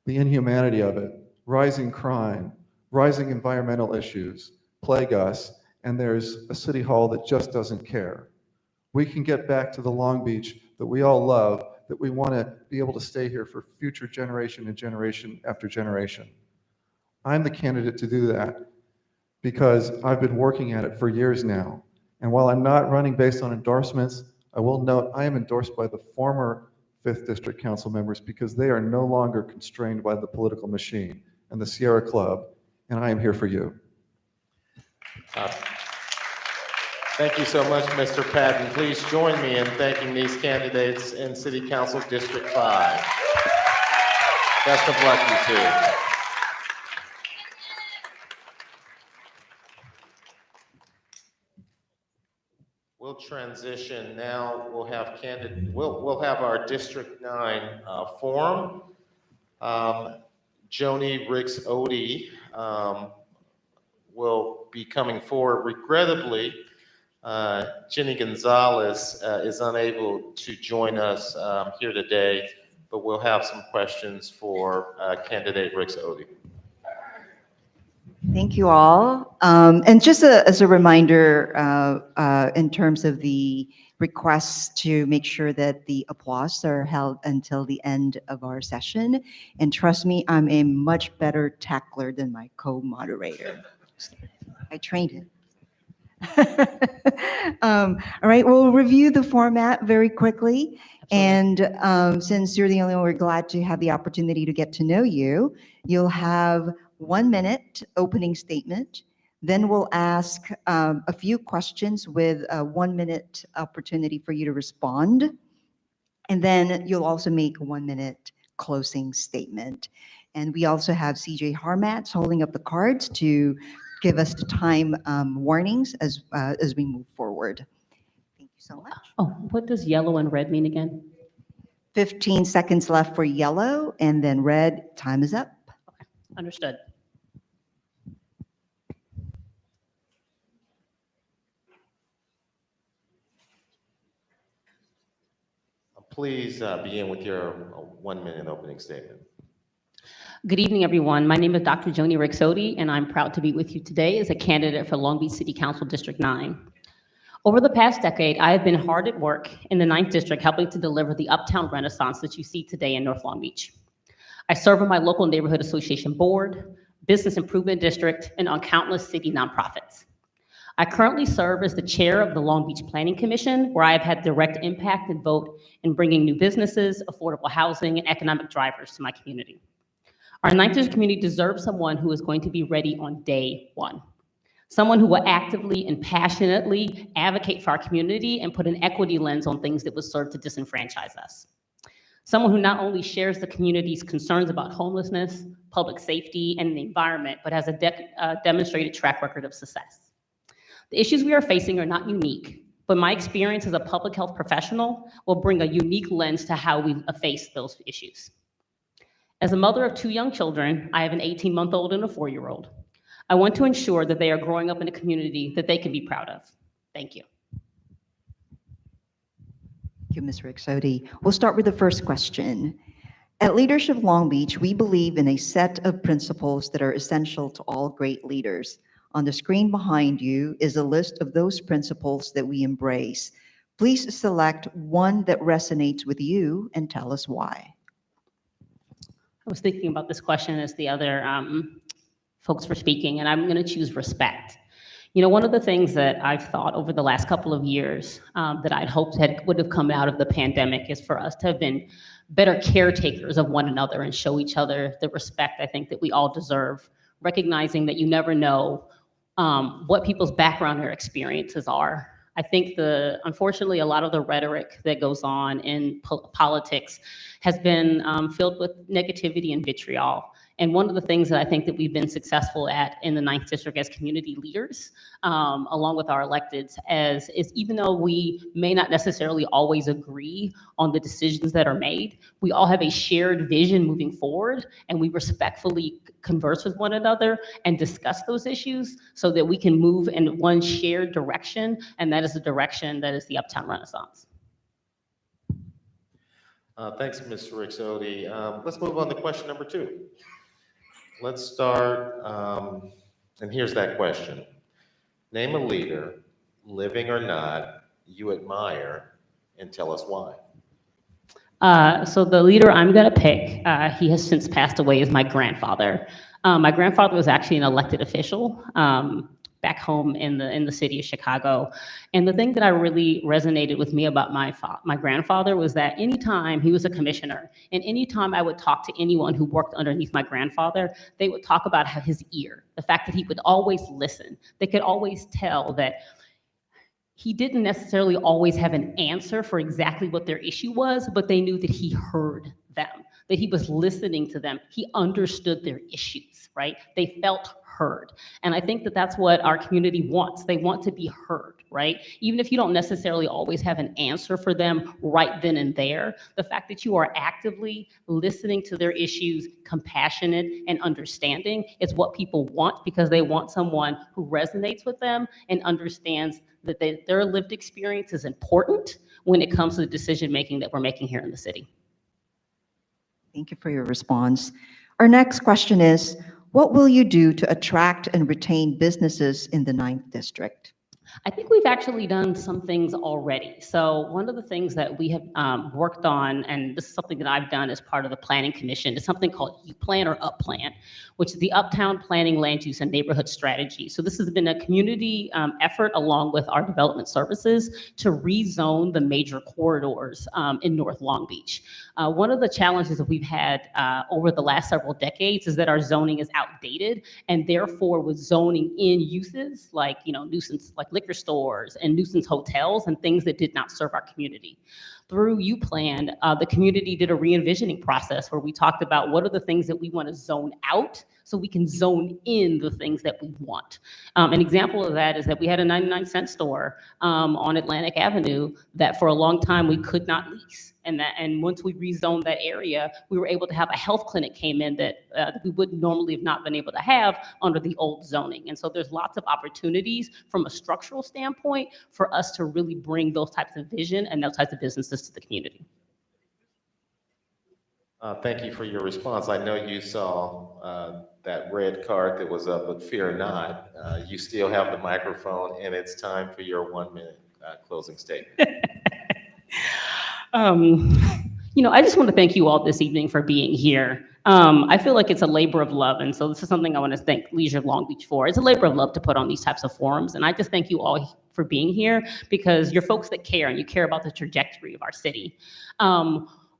the inhumanity of it, rising crime, rising environmental issues plague us, and there's a city hall that just doesn't care. We can get back to the Long Beach that we all love, that we want to be able to stay here for future generation and generation after generation. I'm the candidate to do that because I've been working at it for years now. And while I'm not running based on endorsements, I will note I am endorsed by the former 5th District Council members because they are no longer constrained by the political machine and the Sierra Club, and I am here for you. Thank you so much, Mr. Patton. Please join me in thanking these candidates in City Council District 5. Best of luck, you two. We'll transition now. We'll have our District 9 forum. Joni Ricks Odie will be coming forward. Regrettably, Jenny Gonzalez is unable to join us here today, but we'll have some questions for candidate Ricks Odie. Thank you all. And just as a reminder, in terms of the requests to make sure that the applause are held until the end of our session. And trust me, I'm a much better tackler than my co-moderator. I trained him. All right, we'll review the format very quickly. And since you're the only one, we're glad to have the opportunity to get to know you. You'll have 1 minute opening statement. Then we'll ask a few questions with a 1 minute opportunity for you to respond. And then you'll also make a 1 minute closing statement. And we also have CJ Harmatz holding up the cards to give us the time warnings as we move forward. Thank you so much. Oh, what does yellow and red mean again? 15 seconds left for yellow, and then red, time is up. Okay, understood. Please begin with your 1-minute opening statement. Good evening, everyone. My name is Dr. Joni Rixodi, and I'm proud to be with you today as a candidate for Long Beach City Council District 9. Over the past decade, I have been hard at work in the 9th District helping to deliver the uptown renaissance that you see today in North Long Beach. I serve on my local neighborhood association board, business improvement district, and on countless city nonprofits. I currently serve as the chair of the Long Beach Planning Commission, where I have had direct impact and vote in bringing new businesses, affordable housing, and economic drivers to my community. Our 9th District community deserves someone who is going to be ready on day one. Someone who will actively and passionately advocate for our community and put an equity lens on things that would serve to disenfranchise us. Someone who not only shares the community's concerns about homelessness, public safety, and the environment, but has a demonstrated track record of success. The issues we are facing are not unique, but my experience as a public health professional will bring a unique lens to how we face those issues. As a mother of 2 young children, I have an 18-month-old and a 4-year-old. I want to ensure that they are growing up in a community that they can be proud of. Thank you. Thank you, Ms. Rixodi. We'll start with the first question. At Leadership Long Beach, we believe in a set of principles that are essential to all great leaders. On the screen behind you is a list of those principles that we embrace. Please select one that resonates with you and tell us why. I was thinking about this question as the other folks were speaking, and I'm going to choose respect. You know, one of the things that I've thought over the last couple of years that I'd hoped would have come out of the pandemic is for us to have been better caretakers of one another and show each other the respect I think that we all deserve, recognizing that you never know what people's background or experiences are. I think unfortunately, a lot of the rhetoric that goes on in politics has been filled with negativity and vitriol. And one of the things that I think that we've been successful at in the 9th District as community leaders, along with our electeds, is even though we may not necessarily always agree on the decisions that are made, we all have a shared vision moving forward, and we respectfully converse with one another and discuss those issues so that we can move in one shared direction, and that is the direction that is the Uptown Renaissance. Thanks, Ms. Rixodi. Let's move on to question number 2. Let's start, and here's that question. Name a leader, living or not, you admire, and tell us why. So the leader I'm going to pick, he has since passed away, is my grandfather. My grandfather was actually an elected official back home in the city of Chicago. And the thing that I really resonated with me about my grandfather was that anytime he was a commissioner, and anytime I would talk to anyone who worked underneath my grandfather, they would talk about his ear, the fact that he would always listen. They could always tell that he didn't necessarily always have an answer for exactly what their issue was, but they knew that he heard them, that he was listening to them. He understood their issues, right? They felt heard. And I think that that's what our community wants. They want to be heard, right? Even if you don't necessarily always have an answer for them right then and there, the fact that you are actively listening to their issues, compassionate and understanding is what people want, because they want someone who resonates with them and understands that their lived experience is important when it comes to the decision-making that we're making here in the city. Thank you for your response. Our next question is, what will you do to attract and retain businesses in the 9th District? I think we've actually done some things already. So one of the things that we have worked on, and this is something that I've done as part of the Planning Commission, is something called U-Plan or UP-Plan, which is the Uptown Planning, Land Use, and Neighborhood Strategy. So this has been a community effort along with our development services to rezone the major corridors in North Long Beach. One of the challenges that we've had over the last several decades is that our zoning is outdated, and therefore with zoning in uses like, nuisance, like liquor stores and nuisance hotels and things that did not serve our community. Through U-Plan, the community did a re-envisioning process where we talked about what are the things that we want to zone out so we can zone in the things that we want. An example of that is that we had a 99-cent store on Atlantic Avenue that for a long time we could not lease. And once we rezoned that area, we were able to have a health clinic came in that we would normally have not been able to have under the old zoning. And so there's lots of opportunities from a structural standpoint for us to really bring those types of vision and those types of businesses to the community. Thank you for your response. I know you saw that red card that was up, but fear not. You still have the microphone, and it's time for your 1-minute closing statement. I just want to thank you all this evening for being here. I feel like it's a labor of love, and so this is something I want to thank Leisure Long Beach for. It's a labor of love to put on these types of forums, and I just thank you all for being here because you're folks that care, and you care about the trajectory of our city.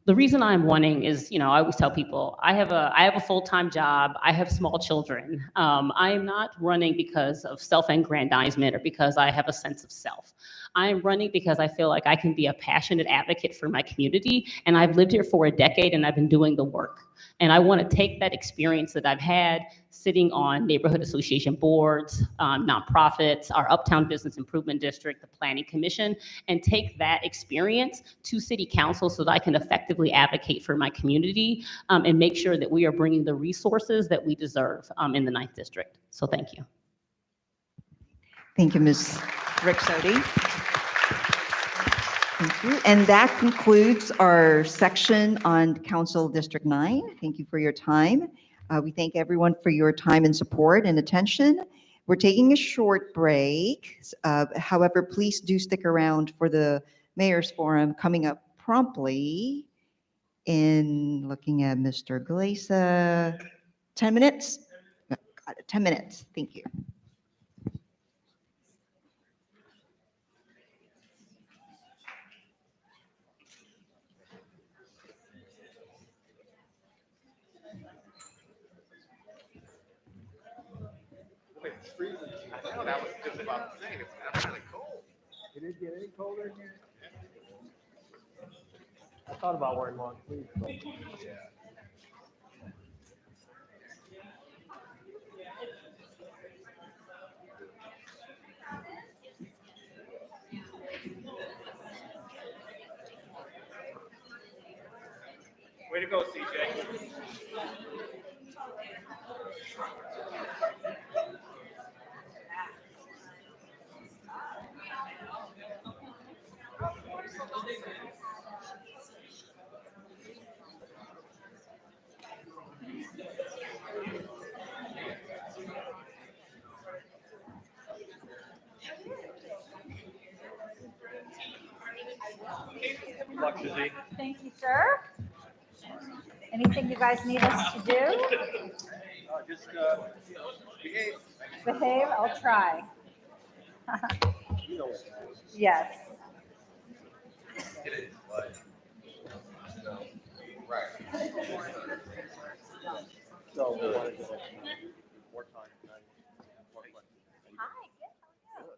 The reason I'm wanting is, I always tell people, I have a full-time job, I have small children. I am not running because of self-aggrandizement or because I have a sense of self. I am running because I feel like I can be a passionate advocate for my community, and I've lived here for a decade and I've been doing the work. And I want to take that experience that I've had sitting on neighborhood association boards, nonprofits, our Uptown Business Improvement District, the Planning Commission, and take that experience to City Council so that I can effectively advocate for my community and make sure that we are bringing the resources that we deserve in the 9th District. So thank you. Thank you, Ms. Rixote. Thank you. And that concludes our section on Council District 9. Thank you for your time. We thank everyone for your time and support and attention. We're taking a short break. However, please do stick around for the Mayor's Forum coming up promptly in, looking at Mr. Glaza, 10 minutes? No, got it, 10 minutes. Thank you. It's freezing. I know, that was just about to say, it's kind of cold. Did it get any colder in here? I thought about wearing long sleeves. But... Way to go, CJ. Good luck, Suzie. Thank you, sir. Anything you guys need us to do? Just behave. Behave? I'll try. You know it. Yes. It is, but. Right. So, we wanted to more time tonight. More questions. Hi, good. How are you?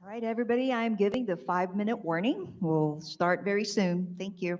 All right, everybody, I'm giving the 5-minute warning. We'll start very soon. Thank you.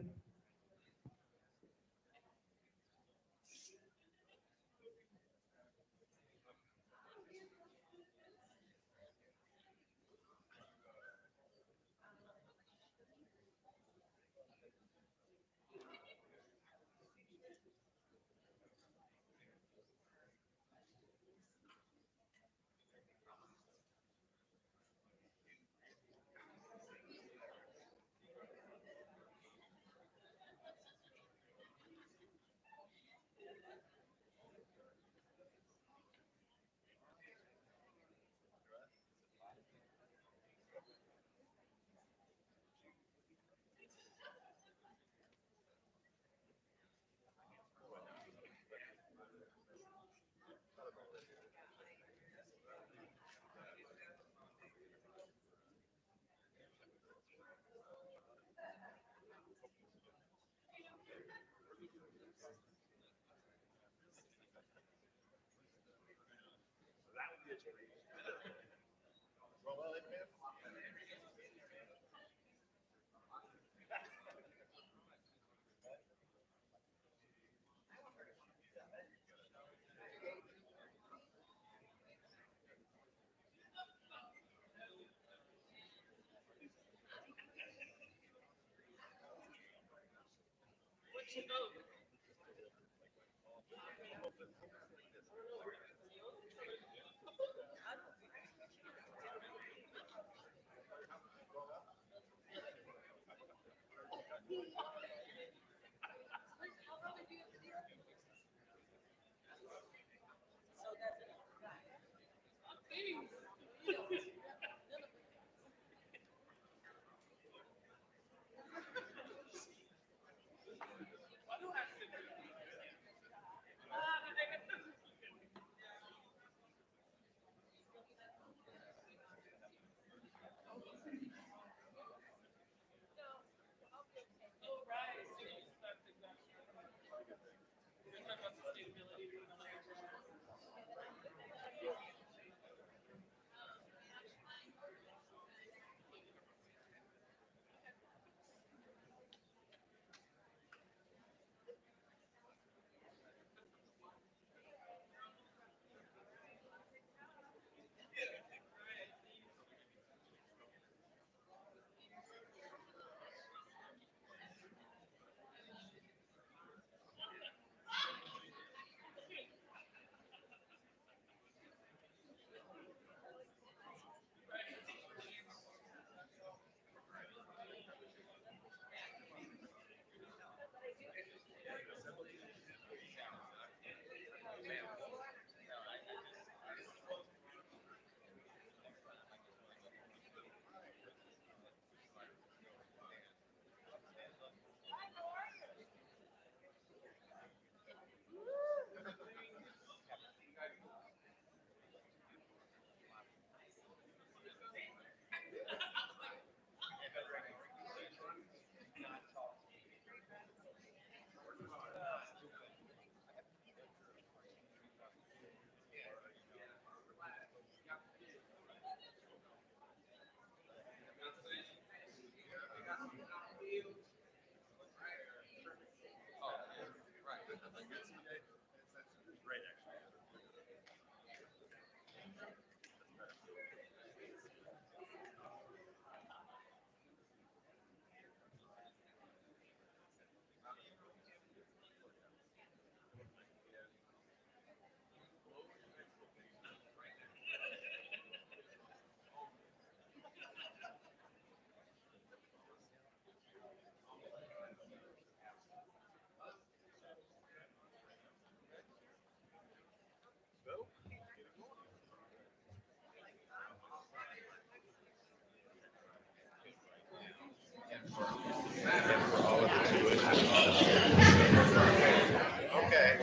Okay.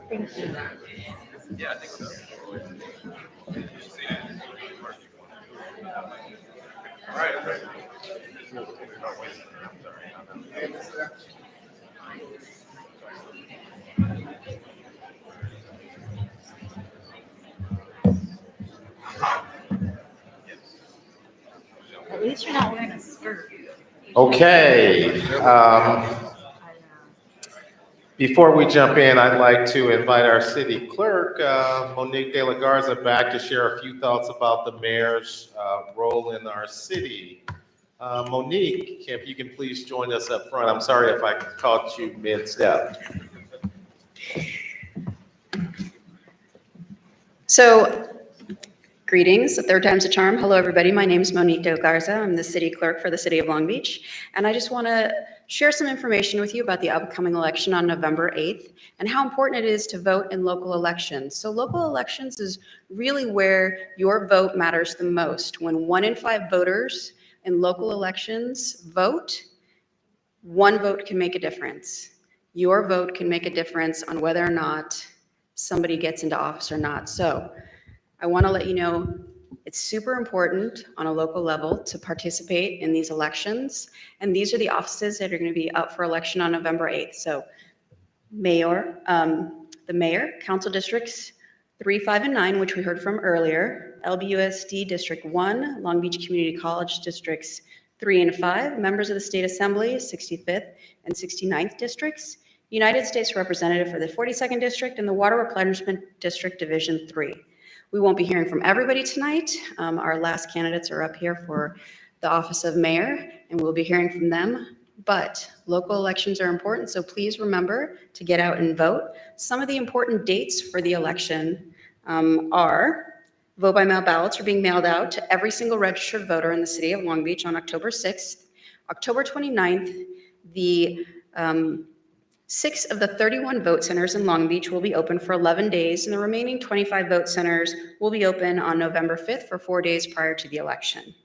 Thank you. Yeah, I think so. All right. At least you're not wearing a skirt. Okay. Before we jump in, I'd like to invite our city clerk, Monique De La Garza, back to share a few thoughts about the mayor's role in our city. Monique, if you can please join us up front. I'm sorry if I caught you mid-step. So, greetings, the third time's a charm. Hello, everybody. My name is Monique De Garza. I'm the city clerk for the city of Long Beach. And I just want to share some information with you about the upcoming election on November 8th and how important it is to vote in local elections. So local elections is really where your vote matters the most. When 1 in 5 voters in local elections vote, 1 vote can make a difference. Your vote can make a difference on whether or not somebody gets into office or not. So I want to let you know it's super important on a local level to participate in these elections. And these are the offices that are going to be up for election on November 8th. So the mayor, council districts 3, 5, and 9, which we heard from earlier, LBUSD District 1, Long Beach Community College Districts 3 and 5, members of the State Assembly, 65th and 69th districts, United States Representative for the 42nd District, and the Water Replenishment District Division 3. We won't be hearing from everybody tonight. Our last candidates are up here for the office of mayor, and we'll be hearing from them. But local elections are important, so please remember to get out and vote. Some of the important dates for the election are vote by mail ballots are being mailed out to every single registered voter in the city of Long Beach on October 6th. October 29th, the 6 of the 31 vote centers in Long Beach will be open for 11 days, and the remaining 25 vote centers will be open on November 5th for 4 days prior to the election.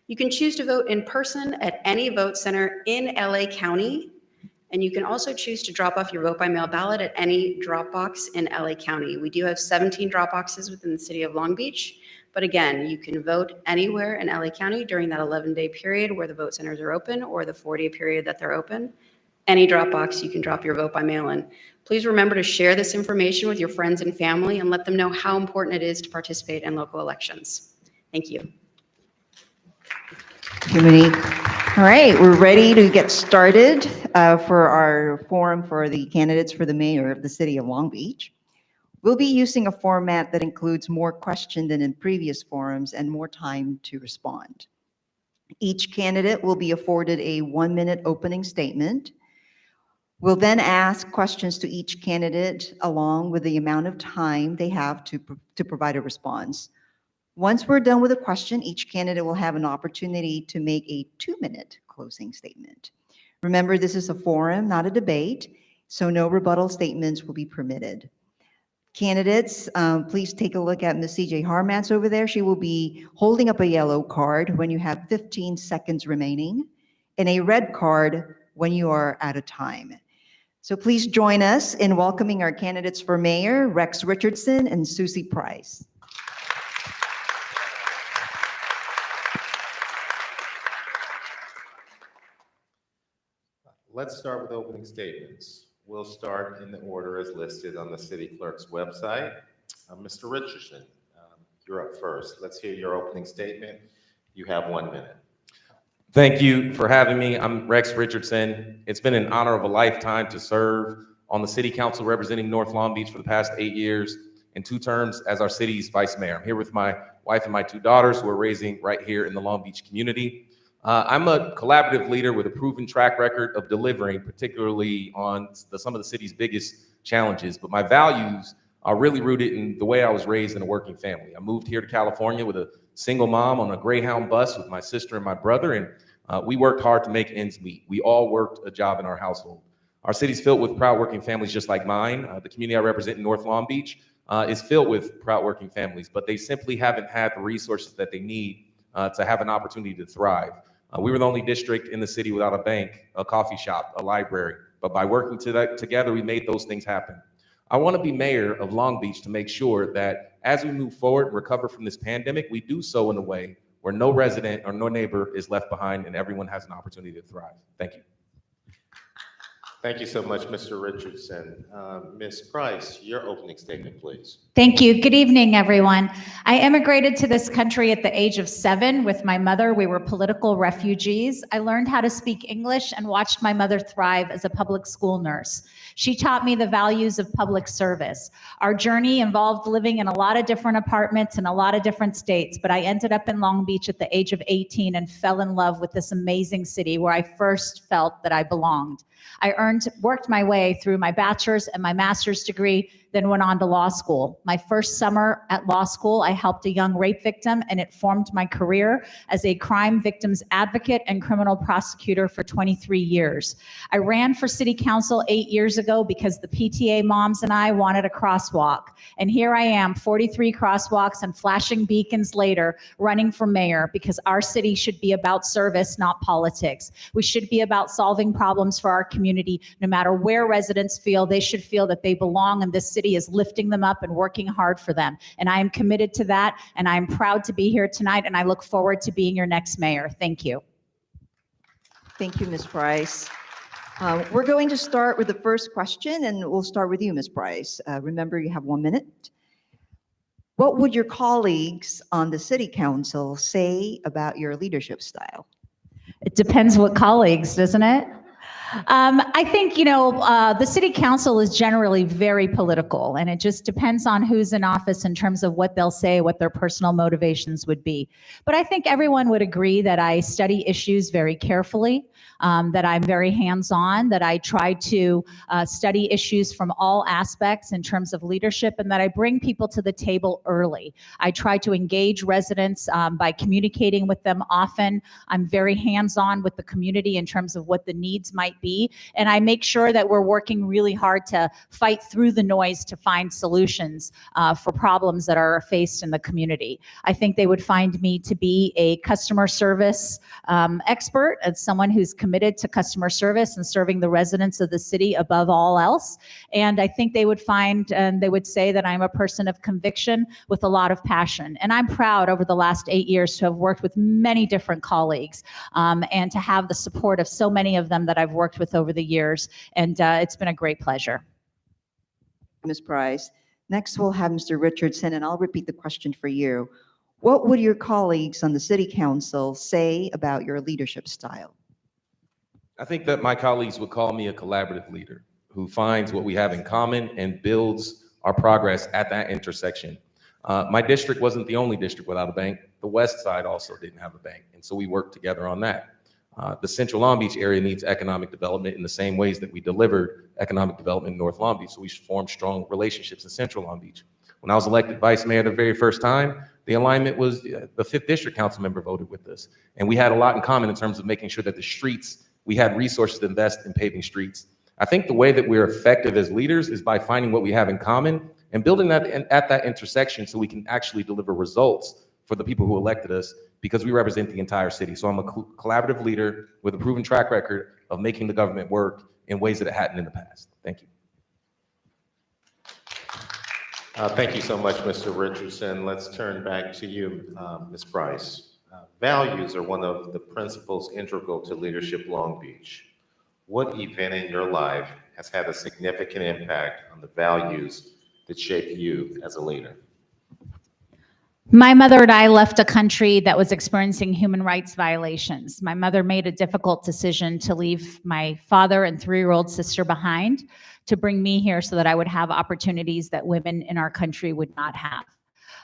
You can choose to vote in person at any vote center in LA County, and you can also choose to drop off your vote by mail ballot at any drop box in LA County. We do have 17 drop boxes within the city of Long Beach, but again, you can vote anywhere in LA County during that 11-day period where the vote centers are open or the 4-day period that they're open. Any drop box, you can drop your vote by mail in. Please remember to share this information with your friends and family and let them know how important it is to participate in local elections. Thank you. Thank you, Monique. All right, we're ready to get started for our forum for the candidates for the mayor of the city of Long Beach. We'll be using a format that includes more questions than in previous forums and more time to respond. Each candidate will be afforded a 1-minute opening statement. We'll then ask questions to each candidate along with the amount of time they have to provide a response. Once we're done with a question, each candidate will have an opportunity to make a 2-minute closing statement. Remember, this is a forum, not a debate, so no rebuttal statements will be permitted. Candidates, please take a look at Ms. CJ Harmatz over there. She will be holding up a yellow card when you have 15 seconds remaining and a red card when you are out of time. So please join us in welcoming our candidates for mayor, Rex Richardson and Susie Price. Let's start with opening statements. We'll start in the order as listed on the city clerk's website. Mr. Richardson, you're up first. Let's hear your opening statement. You have 1 minute. Thank you for having me. I'm Rex Richardson. It's been an honor of a lifetime to serve on the city council representing North Long Beach for the past 8 years and 2 terms as our city's vice mayor. I'm here with my wife and my 2 daughters who we're raising right here in the Long Beach community. I'm a collaborative leader with a proven track record of delivering, particularly on some of the city's biggest challenges. But my values are really rooted in the way I was raised in a working family. I moved here to California with a single mom on a Greyhound bus with my sister and my brother, and we worked hard to make ends meet. We all worked a job in our household. Our city's filled with proud working families just like mine. The community I represent in North Long Beach is filled with proud working families, but they simply haven't had the resources that they need to have an opportunity to thrive. We were the only district in the city without a bank, a coffee shop, a library, but by working together, we made those things happen. I want to be mayor of Long Beach to make sure that as we move forward and recover from this pandemic, we do so in a way where no resident or no neighbor is left behind and everyone has an opportunity to thrive. Thank you. Thank you so much, Mr. Richardson. Ms. Price, your opening statement, please. Thank you. Good evening, everyone. I immigrated to this country at the age of 7 with my mother. We were political refugees. I learned how to speak English and watched my mother thrive as a public school nurse. She taught me the values of public service. Our journey involved living in a lot of different apartments in a lot of different states, but I ended up in Long Beach at the age of 18 and fell in love with this amazing city where I first felt that I belonged. I worked my way through my bachelor's and my master's degree, then went on to law school. My first summer at law school, I helped a young rape victim, and it formed my career as a crime victims advocate and criminal prosecutor for 23 years. I ran for city council 8 years ago because the PTA moms and I wanted a crosswalk. And here I am, 43 crosswalks and flashing beacons later, running for mayor because our city should be about service, not politics. We should be about solving problems for our community, no matter where residents feel. They should feel that they belong, and this city is lifting them up and working hard for them. And I am committed to that, and I am proud to be here tonight, and I look forward to being your next mayor. Thank you. Thank you, Ms. Price. We're going to start with the first question, and we'll start with you, Ms. Price. Remember, you have 1 minute. What would your colleagues on the city council say about your leadership style? It depends what colleagues, doesn't it? I think, the city council is generally very political, and it just depends on who's in office in terms of what they'll say, what their personal motivations would be. But I think everyone would agree that I study issues very carefully, that I'm very hands-on, that I try to study issues from all aspects in terms of leadership, and that I bring people to the table early. I try to engage residents by communicating with them often. I'm very hands-on with the community in terms of what the needs might be, and I make sure that we're working really hard to fight through the noise to find solutions for problems that are faced in the community. I think they would find me to be a customer service expert, as someone who's committed to customer service and serving the residents of the city above all else. And I think they would find, and they would say that I'm a person of conviction with a lot of passion. And I'm proud over the last 8 years to have worked with many different colleagues and to have the support of so many of them that I've worked with over the years. And it's been a great pleasure. Ms. Price. Next, we'll have Mr. Richardson, and I'll repeat the question for you. What would your colleagues on the city council say about your leadership style? I think that my colleagues would call me a collaborative leader who finds what we have in common and builds our progress at that intersection. My district wasn't the only district without a bank. The West Side also didn't have a bank, and so we worked together on that. The Central Long Beach area needs economic development in the same ways that we delivered economic development in North Long Beach, so we formed strong relationships in Central Long Beach. When I was elected vice mayor the very first time, the alignment was the 5th district council member voted with us, and we had a lot in common in terms of making sure that the streets, we had resources to invest in paving streets. I think the way that we're effective as leaders is by finding what we have in common and building that at that intersection so we can actually deliver results for the people who elected us, because we represent the entire city. So I'm a collaborative leader with a proven track record of making the government work in ways that it hadn't in the past. Thank you. Thank you so much, Mr. Richardson. Let's turn back to you, Ms. Price. Values are one of the principles integral to Leadership Long Beach. What event in your life has had a significant impact on the values that shape you as a leader? My mother and I left a country that was experiencing human rights violations. My mother made a difficult decision to leave my father and 3-year-old sister behind to bring me here so that I would have opportunities that women in our country would not have.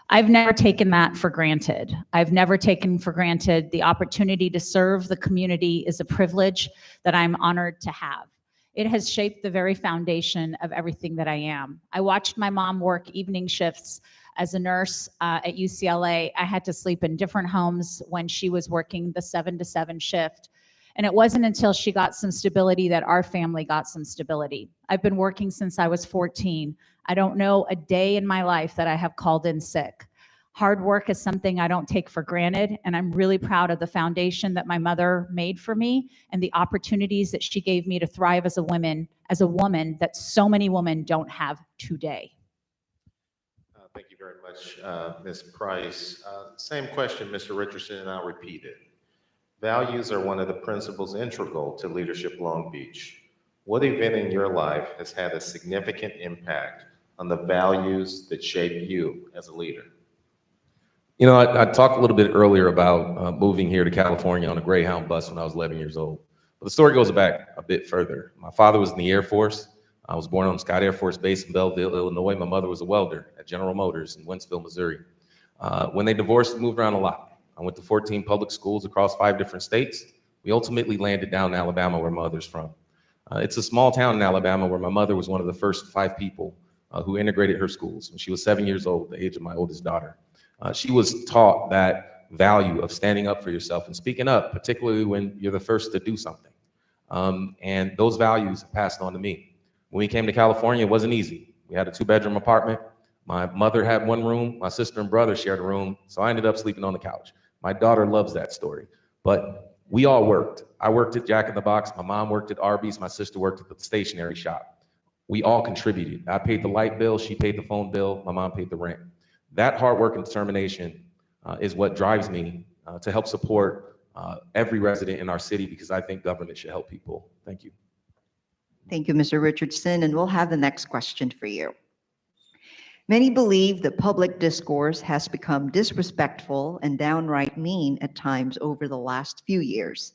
I've never taken that for granted. I've never taken for granted the opportunity to serve the community is a privilege that I'm honored to have. It has shaped the very foundation of everything that I am. I watched my mom work evening shifts as a nurse at UCLA. I had to sleep in different homes when she was working the 7 to 7 shift. And it wasn't until she got some stability that our family got some stability. I've been working since I was 14. I don't know a day in my life that I have called in sick. Hard work is something I don't take for granted, and I'm really proud of the foundation that my mother made for me and the opportunities that she gave me to thrive as a woman that so many women don't have today. Thank you very much, Ms. Price. Same question, Mr. Richardson, and I'll repeat it. Values are one of the principles integral to Leadership Long Beach. What event in your life has had a significant impact on the values that shape you as a leader? You know, I talked a little bit earlier about moving here to California on a Greyhound bus when I was 11 years old. But the story goes back a bit further. My father was in the Air Force. I was born on Scott Air Force Base in Belleville, Illinois. My mother was a welder at General Motors in Wentzville, Missouri. When they divorced, moved around a lot. I went to 14 public schools across 5 different states. We ultimately landed down in Alabama, where my mother's from. It's a small town in Alabama where my mother was one of the first 5 people who integrated her schools when she was 7 years old, the age of my oldest daughter. She was taught that value of standing up for yourself and speaking up, particularly when you're the first to do something. And those values passed on to me. When we came to California, it wasn't easy. We had a 2-bedroom apartment. My mother had 1 room. My sister and brother shared a room. So I ended up sleeping on the couch. My daughter loves that story. But we all worked. I worked at Jack in the Box. My mom worked at Arby's. My sister worked at the stationery shop. We all contributed. I paid the light bill. She paid the phone bill. My mom paid the rent. That hard work and determination is what drives me to help support every resident in our city, because I think government should help people. Thank you. Thank you, Mr. Richardson, and we'll have the next question for you. Many believe that public discourse has become disrespectful and downright mean at times over the last few years.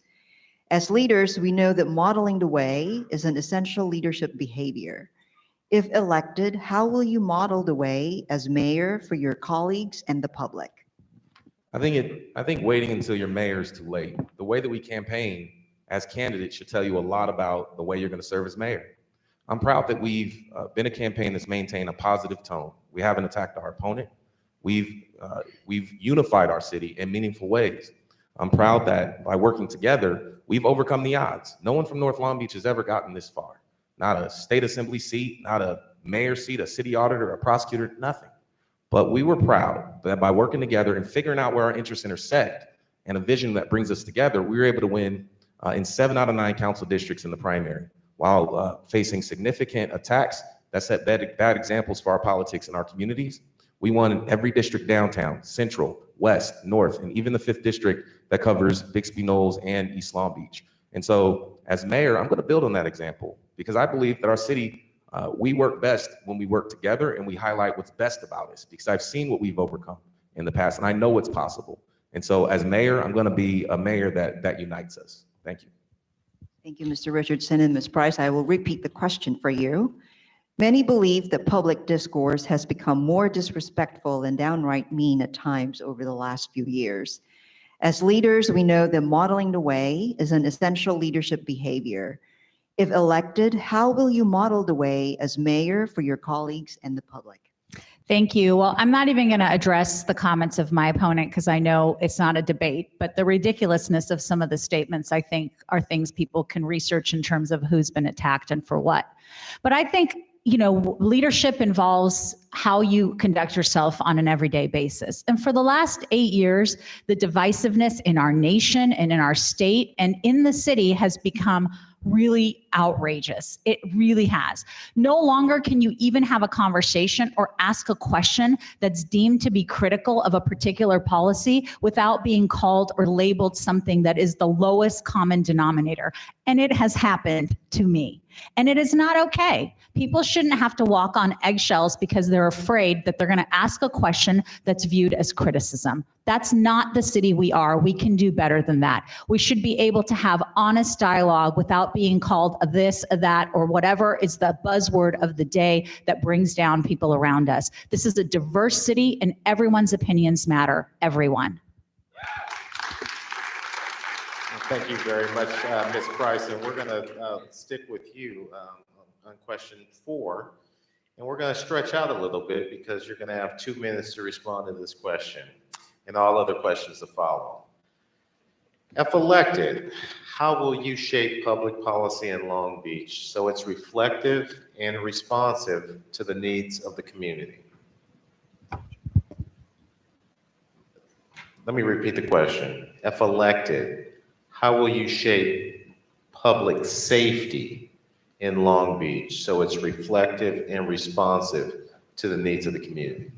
As leaders, we know that modeling the way is an essential leadership behavior. If elected, how will you model the way as mayor for your colleagues and the public? I think waiting until you're mayor is too late. The way that we campaign as candidates should tell you a lot about the way you're going to serve as mayor. I'm proud that we've been a campaign that's maintained a positive tone. We haven't attacked our opponent. We've unified our city in meaningful ways. I'm proud that by working together, we've overcome the odds. No one from North Long Beach has ever gotten this far. Not a state assembly seat, not a mayor's seat, a city auditor, a prosecutor, nothing. But we were proud that by working together and figuring out where our interests intersect and a vision that brings us together, we were able to win in 7 out of 9 council districts in the primary, while facing significant attacks that set bad examples for our politics in our communities. We won in every district downtown, central, west, north, and even the 5th district that covers Bixby Knolls and East Long Beach. And so as mayor, I'm going to build on that example, because I believe that our city, we work best when we work together and we highlight what's best about us, because I've seen what we've overcome in the past and I know what's possible. And so as mayor, I'm going to be a mayor that unites us. Thank you. Thank you, Mr. Richardson. And Ms. Price, I will repeat the question for you. Many believe that public discourse has become more disrespectful and downright mean at times over the last few years. As leaders, we know that modeling the way is an essential leadership behavior. If elected, how will you model the way as mayor for your colleagues and the public? Thank you. Well, I'm not even going to address the comments of my opponent because I know it's not a debate, but the ridiculousness of some of the statements, I think, are things people can research in terms of who's been attacked and for what. But I think, you know, leadership involves how you conduct yourself on an everyday basis. And for the last 8 years, the divisiveness in our nation and in our state and in the city has become really outrageous. It really has. No longer can you even have a conversation or ask a question that's deemed to be critical of a particular policy without being called or labeled something that is the lowest common denominator. And it has happened to me. And it is not okay. People shouldn't have to walk on eggshells because they're afraid that they're going to ask a question that's viewed as criticism. That's not the city we are. We can do better than that. We should be able to have honest dialogue without being called a this, a that, or whatever is the buzzword of the day that brings down people around us. This is a diverse city and everyone's opinions matter. Everyone. Thank you very much, Ms. Price. And we're going to stick with you on question 4. And we're going to stretch out a little bit because you're going to have 2 minutes to respond to this question and all other questions to follow. If elected, how will you shape public policy in Long Beach so it's reflective and responsive to the needs of the community? Let me repeat the question. If elected, how will you shape public safety in Long Beach so it's reflective and responsive to the needs of the community?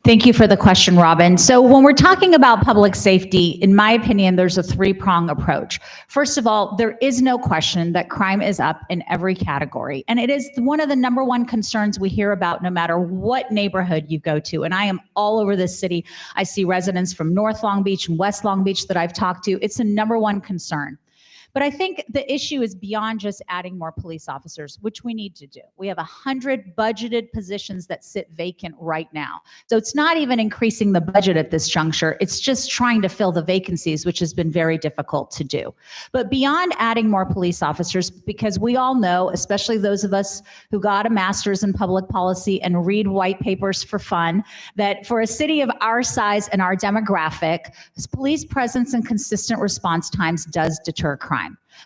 Thank you for the question, Robin. So when we're talking about public safety, in my opinion, there's a three-prong approach. First of all, there is no question that crime is up in every category. And it is one of the number one concerns we hear about no matter what neighborhood you go to. And I am all over this city. I see residents from North Long Beach and West Long Beach that I've talked to. It's a number one concern. But I think the issue is beyond just adding more police officers, which we need to do. We have 100 budgeted positions that sit vacant right now. So it's not even increasing the budget at this juncture. It's just trying to fill the vacancies, which has been very difficult to do. But beyond adding more police officers, because we all know, especially those of us who got a master's in public policy and read white papers for fun, that for a city of our size and our demographic, police presence and consistent response times does deter crime.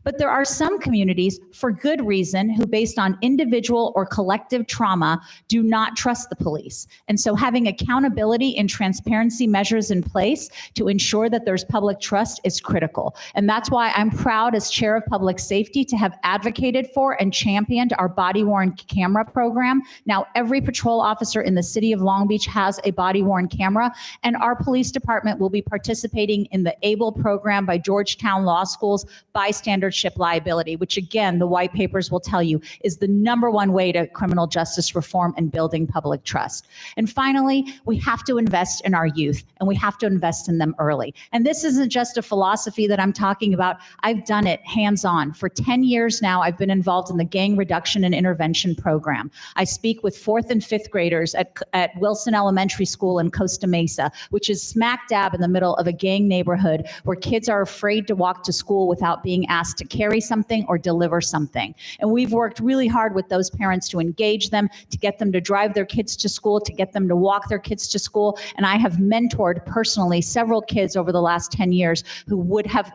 But there are some communities, for good reason, who based on individual or collective trauma do not trust the police. And so having accountability and transparency measures in place to ensure that there's public trust is critical. And that's why I'm proud as chair of public safety to have advocated for and championed our body-worn camera program. Now every patrol officer in the city of Long Beach has a body-worn camera, and our police department will be participating in the ABLE program by Georgetown Law School's bystandership liability, which again, the white papers will tell you is the number one way to criminal justice reform and building public trust. And finally, we have to invest in our youth, and we have to invest in them early. And this isn't just a philosophy that I'm talking about. I've done it hands-on. For 10 years now, I've been involved in the gang reduction and intervention program. I speak with 4th and 5th graders at Wilson Elementary School in Costa Mesa, which is smack dab in the middle of a gang neighborhood where kids are afraid to walk to school without being asked to carry something or deliver something. And we've worked really hard with those parents to engage them, to get them to drive their kids to school, to get them to walk their kids to school. And I have mentored personally several kids over the last 10 years who would have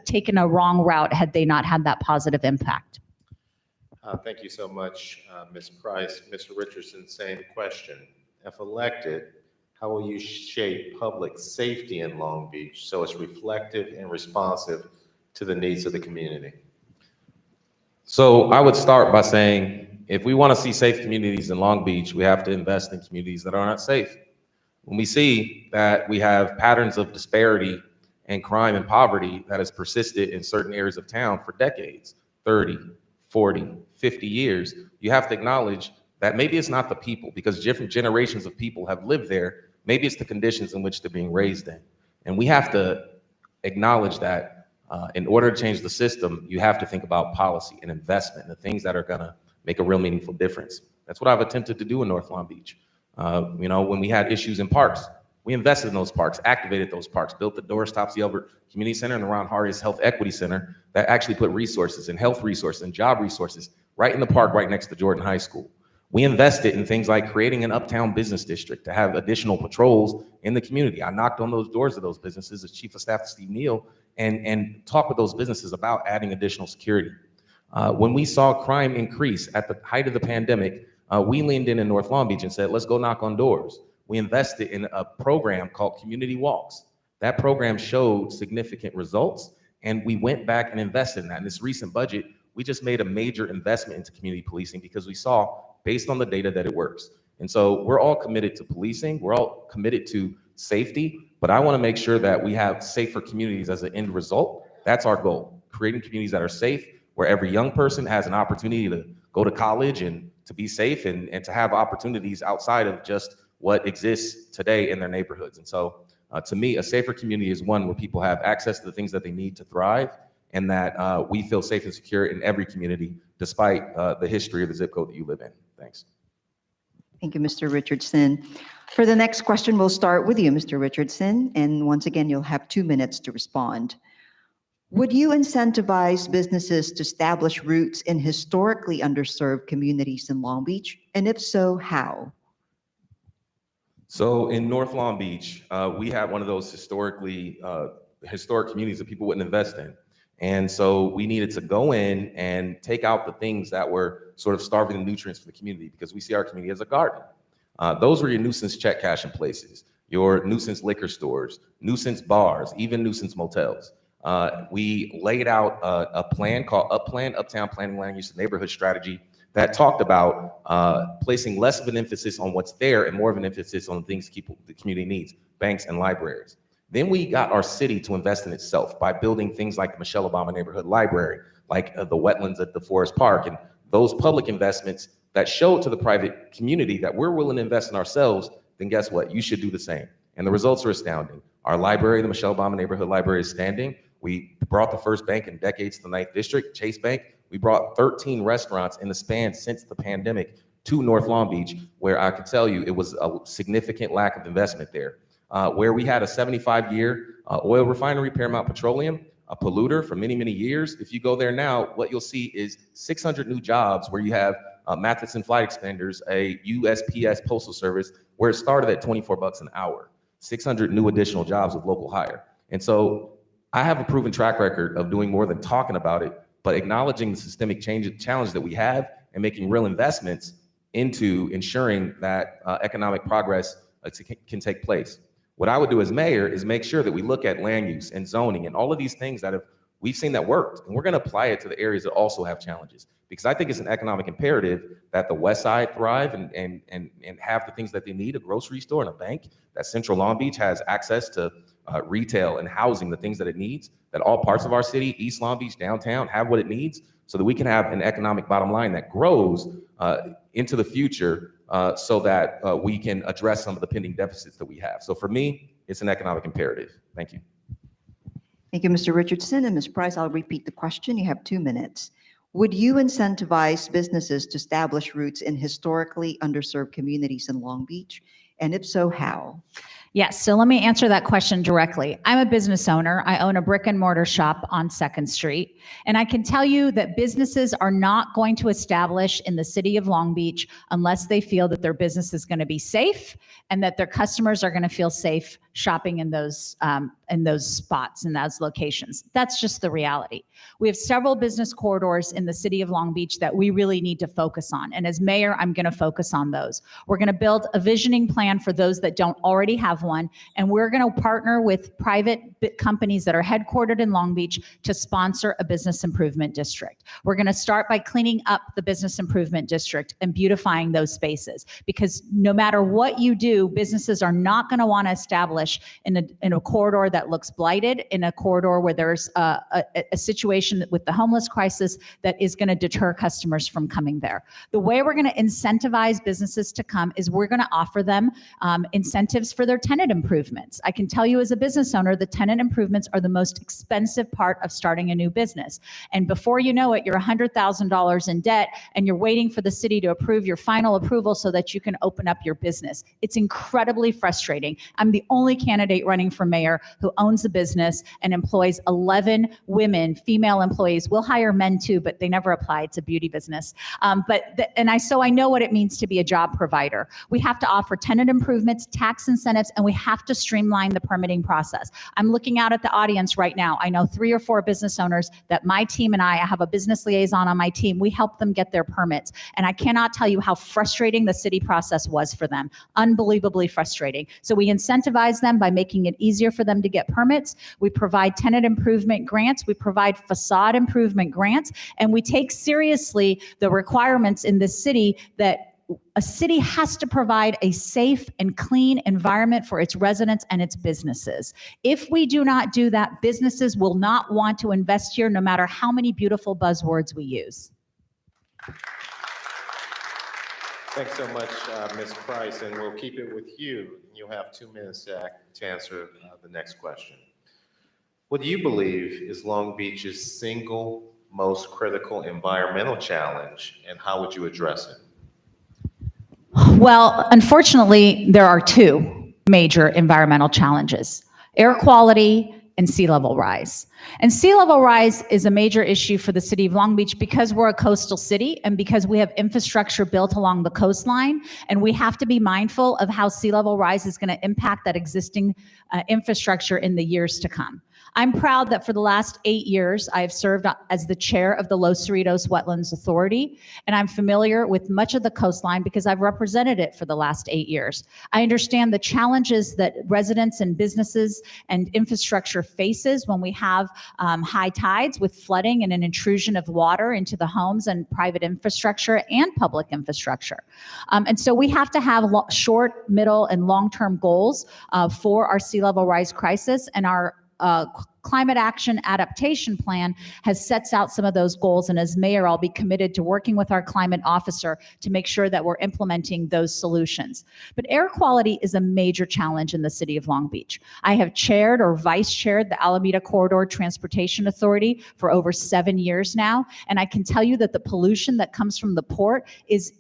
taken a wrong route had they not had that positive impact. Thank you so much, Ms. Price. Mr. Richardson, same question. If elected, how will you shape public safety in Long Beach so it's reflective and responsive to the needs of the community? So I would start by saying, if we want to see safe communities in Long Beach, we have to invest in communities that are not safe. When we see that we have patterns of disparity and crime and poverty that has persisted in certain areas of town for decades, 30, 40, 50 years, you have to acknowledge that maybe it's not the people, because different generations of people have lived there. Maybe it's the conditions in which they're being raised in. And we have to acknowledge that in order to change the system, you have to think about policy and investment and the things that are gonna make a real meaningful difference. That's what I've attempted to do in North Long Beach. When we had issues in parks, we invested in those parks, activated those parks, built the Doris Topsy Elbert Community Center and the Ron Harris Health Equity Center that actually put resources and health resources and job resources right in the park right next to Jordan High School. We invested in things like creating an uptown business district to have additional patrols in the community. I knocked on those doors of those businesses as Chief of Staff to Steve Neal and talked with those businesses about adding additional security. When we saw crime increase at the height of the pandemic, we leaned in North Long Beach and said, let's go knock on doors. We invested in a program called Community Walks. That program showed significant results, and we went back and invested in that. In this recent budget, we just made a major investment into community policing because we saw, based on the data, that it works. And so we're all committed to policing. We're all committed to safety, but I want to make sure that we have safer communities as an end result. That's our goal, creating communities that are safe, where every young person has an opportunity to go to college and to be safe and to have opportunities outside of just what exists today in their neighborhoods. And so to me, a safer community is one where people have access to the things that they need to thrive, and that we feel safe and secure in every community, despite the history of the zip code that you live in. Thanks. Thank you, Mr. Richardson. For the next question, we'll start with you, Mr. Richardson. And once again, you'll have 2 minutes to respond. Would you incentivize businesses to establish roots in historically underserved communities in Long Beach? And if so, how? So in North Long Beach, we have one of those historic communities that people wouldn't invest in. And so we needed to go in and take out the things that were sort of starving the nutrients for the community, because we see our community as a garden. Those were your nuisance check cashing places, your nuisance liquor stores, nuisance bars, even nuisance motels. We laid out a plan called Uptown Planning, Land Use, and Neighborhood Strategy that talked about placing less of an emphasis on what's there and more of an emphasis on things the community needs, banks and libraries. Then we got our city to invest in itself by building things like the Michelle Obama Neighborhood Library, like the wetlands at the Forest Park, and those public investments that show to the private community that we're willing to invest in ourselves. Then guess what? You should do the same. And the results are astounding. Our library, the Michelle Obama Neighborhood Library, is standing. We brought the first bank in decades to the 9th District, Chase Bank. We brought 13 restaurants in the span since the pandemic to North Long Beach, where I can tell you it was a significant lack of investment there. Where we had a 75-year oil refinery, Paramount Petroleum, a polluter for many, many years. If you go there now, what you'll see is 600 new jobs where you have Matheson Flight Expenders, a USPS Postal Service, where it started at 24 bucks an hour. 600 new additional jobs with local hire. And so I have a proven track record of doing more than talking about it, but acknowledging the systemic challenge that we have and making real investments into ensuring that economic progress can take place. What I would do as mayor is make sure that we look at land use and zoning and all of these things that we've seen that worked, and we're going to apply it to the areas that also have challenges. Because I think it's an economic imperative that the West Side thrive and have the things that they need, a grocery store and a bank, that Central Long Beach has access to retail and housing, the things that it needs, that all parts of our city, East Long Beach, downtown, have what it needs so that we can have an economic bottom line that grows into the future so that we can address some of the pending deficits that we have. So for me, it's an economic imperative. Thank you. Thank you, Mr. Richardson. And Ms. Price, I'll repeat the question. You have 2 minutes. Would you incentivize businesses to establish roots in historically underserved communities in Long Beach? And if so, how? Yes, so let me answer that question directly. I'm a business owner. I own a brick and mortar shop on 2nd Street. And I can tell you that businesses are not going to establish in the city of Long Beach unless they feel that their business is going to be safe and that their customers are going to feel safe shopping in those spots, in those locations. That's just the reality. We have several business corridors in the city of Long Beach that we really need to focus on. And as mayor, I'm going to focus on those. We're going to build a visioning plan for those that don't already have one. And we're going to partner with private companies that are headquartered in Long Beach to sponsor a business improvement district. We're going to start by cleaning up the business improvement district and beautifying those spaces, because no matter what you do, businesses are not going to want to establish in a corridor that looks blighted, in a corridor where there's a situation with the homeless crisis that is going to deter customers from coming there. The way we're going to incentivize businesses to come is we're going to offer them incentives for their tenant improvements. I can tell you as a business owner, the tenant improvements are the most expensive part of starting a new business. And before you know it, you're $100,000 in debt and you're waiting for the city to approve your final approval so that you can open up your business. It's incredibly frustrating. I'm the only candidate running for mayor who owns a business and employs 11 women, female employees. We'll hire men too, but they never apply. It's a beauty business. So I know what it means to be a job provider. We have to offer tenant improvements, tax incentives, and we have to streamline the permitting process. I'm looking out at the audience right now. I know 3 or 4 business owners that my team and I have a business liaison on my team. We help them get their permits. And I cannot tell you how frustrating the city process was for them. Unbelievably frustrating. So we incentivize them by making it easier for them to get permits. We provide tenant improvement grants. We provide facade improvement grants. And we take seriously the requirements in this city that a city has to provide a safe and clean environment for its residents and its businesses. If we do not do that, businesses will not want to invest here, no matter how many beautiful buzzwords we use. Thanks so much, Ms. Price, and we'll keep it with you. You'll have 2 minutes to answer the next question. What do you believe is Long Beach's single most critical environmental challenge, and how would you address it? Well, unfortunately, there are 2 major environmental challenges: air quality and sea level rise. And sea level rise is a major issue for the city of Long Beach because we're a coastal city and because we have infrastructure built along the coastline, and we have to be mindful of how sea level rise is going to impact that existing infrastructure in the years to come. I'm proud that for the last 8 years, I've served as the chair of the Los Cerritos Wetlands Authority, and I'm familiar with much of the coastline because I've represented it for the last 8 years. I understand the challenges that residents and businesses and infrastructure faces when we have high tides with flooding and an intrusion of water into the homes and private infrastructure and public infrastructure. And so we have to have short, middle, and long-term goals for our sea level rise crisis, and our climate action adaptation plan has sets out some of those goals. And as mayor, I'll be committed to working with our climate officer to make sure that we're implementing those solutions. But air quality is a major challenge in the city of Long Beach. I have chaired or vice chaired the Alameda Corridor Transportation Authority for over 7 years now. And I can tell you that the pollution that comes from the port is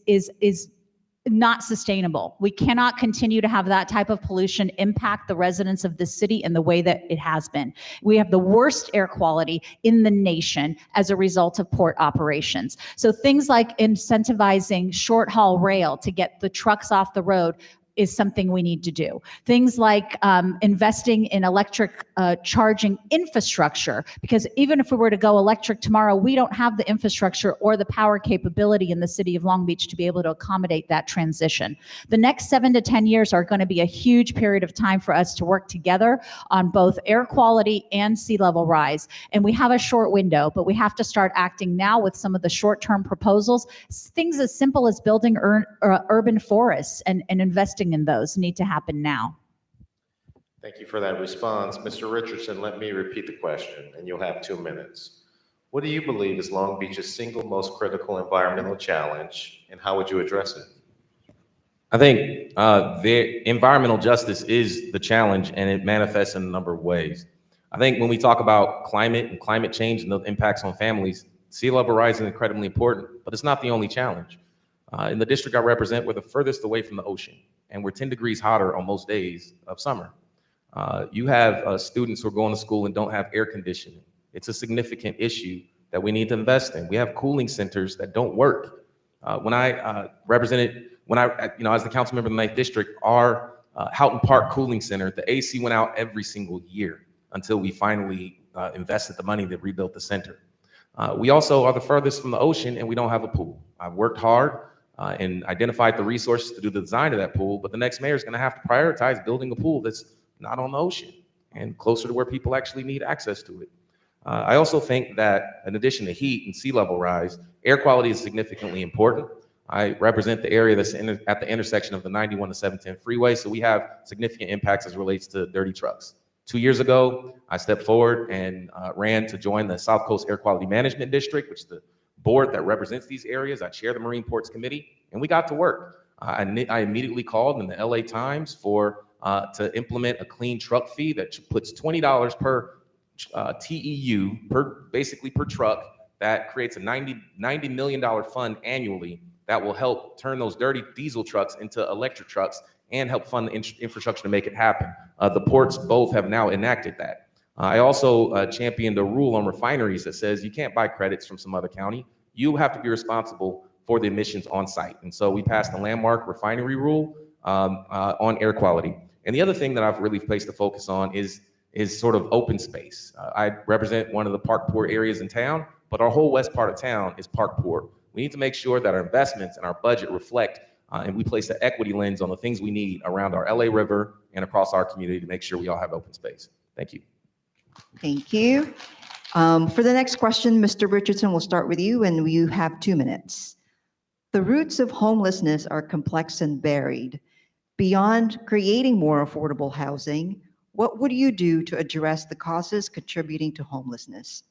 not sustainable. We cannot continue to have that type of pollution impact the residents of the city in the way that it has been. We have the worst air quality in the nation as a result of port operations. So things like incentivizing short haul rail to get the trucks off the road is something we need to do. Things like investing in electric charging infrastructure, because even if we were to go electric tomorrow, we don't have the infrastructure or the power capability in the city of Long Beach to be able to accommodate that transition. The next 7 to 10 years are going to be a huge period of time for us to work together on both air quality and sea level rise. And we have a short window, but we have to start acting now with some of the short-term proposals. Things as simple as building urban forests and investing in those need to happen now. Thank you for that response. Mr. Richardson, let me repeat the question, and you'll have 2 minutes. What do you believe is Long Beach's single most critical environmental challenge, and how would you address it? I think the environmental justice is the challenge, and it manifests in a number of ways. I think when we talk about climate and climate change and the impacts on families, sea level rise is incredibly important, but it's not the only challenge. In the district I represent, we're the furthest away from the ocean, and we're 10 degrees hotter on most days of summer. You have students who are going to school and don't have air conditioning. It's a significant issue that we need to invest in. We have cooling centers that don't work. When I as the council member of the 9th District, our Houghton Park Cooling Center, the AC went out every single year until we finally invested the money that rebuilt the center. We also are the furthest from the ocean, and we don't have a pool. I've worked hard and identified the resources to do the design of that pool, but the next mayor is going to have to prioritize building a pool that's not on the ocean and closer to where people actually need access to it. I also think that in addition to heat and sea level rise, air quality is significantly important. I represent the area that's at the intersection of the 91 to 710 freeway, so we have significant impacts as it relates to dirty trucks. 2 years ago, I stepped forward and ran to join the South Coast Air Quality Management District, which is the board that represents these areas. I chair the Marine Ports Committee, and we got to work. I immediately called in the LA Times to implement a clean truck fee that puts $20 per TEU, basically per truck, that creates a $90 million fund annually that will help turn those dirty diesel trucks into electric trucks and help fund the infrastructure to make it happen. The ports both have now enacted that. I also championed a rule on refineries that says you can't buy credits from some other county. You have to be responsible for the emissions on site. And so we passed the landmark refinery rule on air quality. And the other thing that I've really placed the focus on is sort of open space. I represent one of the park poor areas in town, but our whole west part of town is park poor. We need to make sure that our investments and our budget reflect and we place the equity lens on the things we need around our LA River and across our community to make sure we all have open space. Thank you. Thank you. For the next question, Mr. Richardson, we'll start with you, and you have 2 minutes. The roots of homelessness are complex and varied. Beyond creating more affordable housing, what would you do to address the causes contributing to homelessness?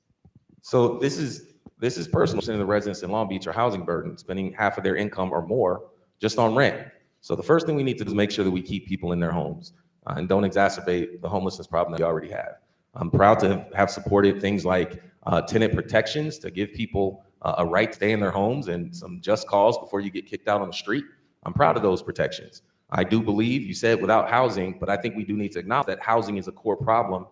So this is personal. The residents in Long Beach are housing burden, spending half of their income or more just on rent. So the first thing we need to do is make sure that we keep people in their homes and don't exacerbate the homelessness problem that we already have. I'm proud to have supported things like tenant protections to give people a right to stay in their homes and some just cause before you get kicked out on the street. I'm proud of those protections. I do believe you said without housing, but I think we do need to acknowledge that housing is a core problem.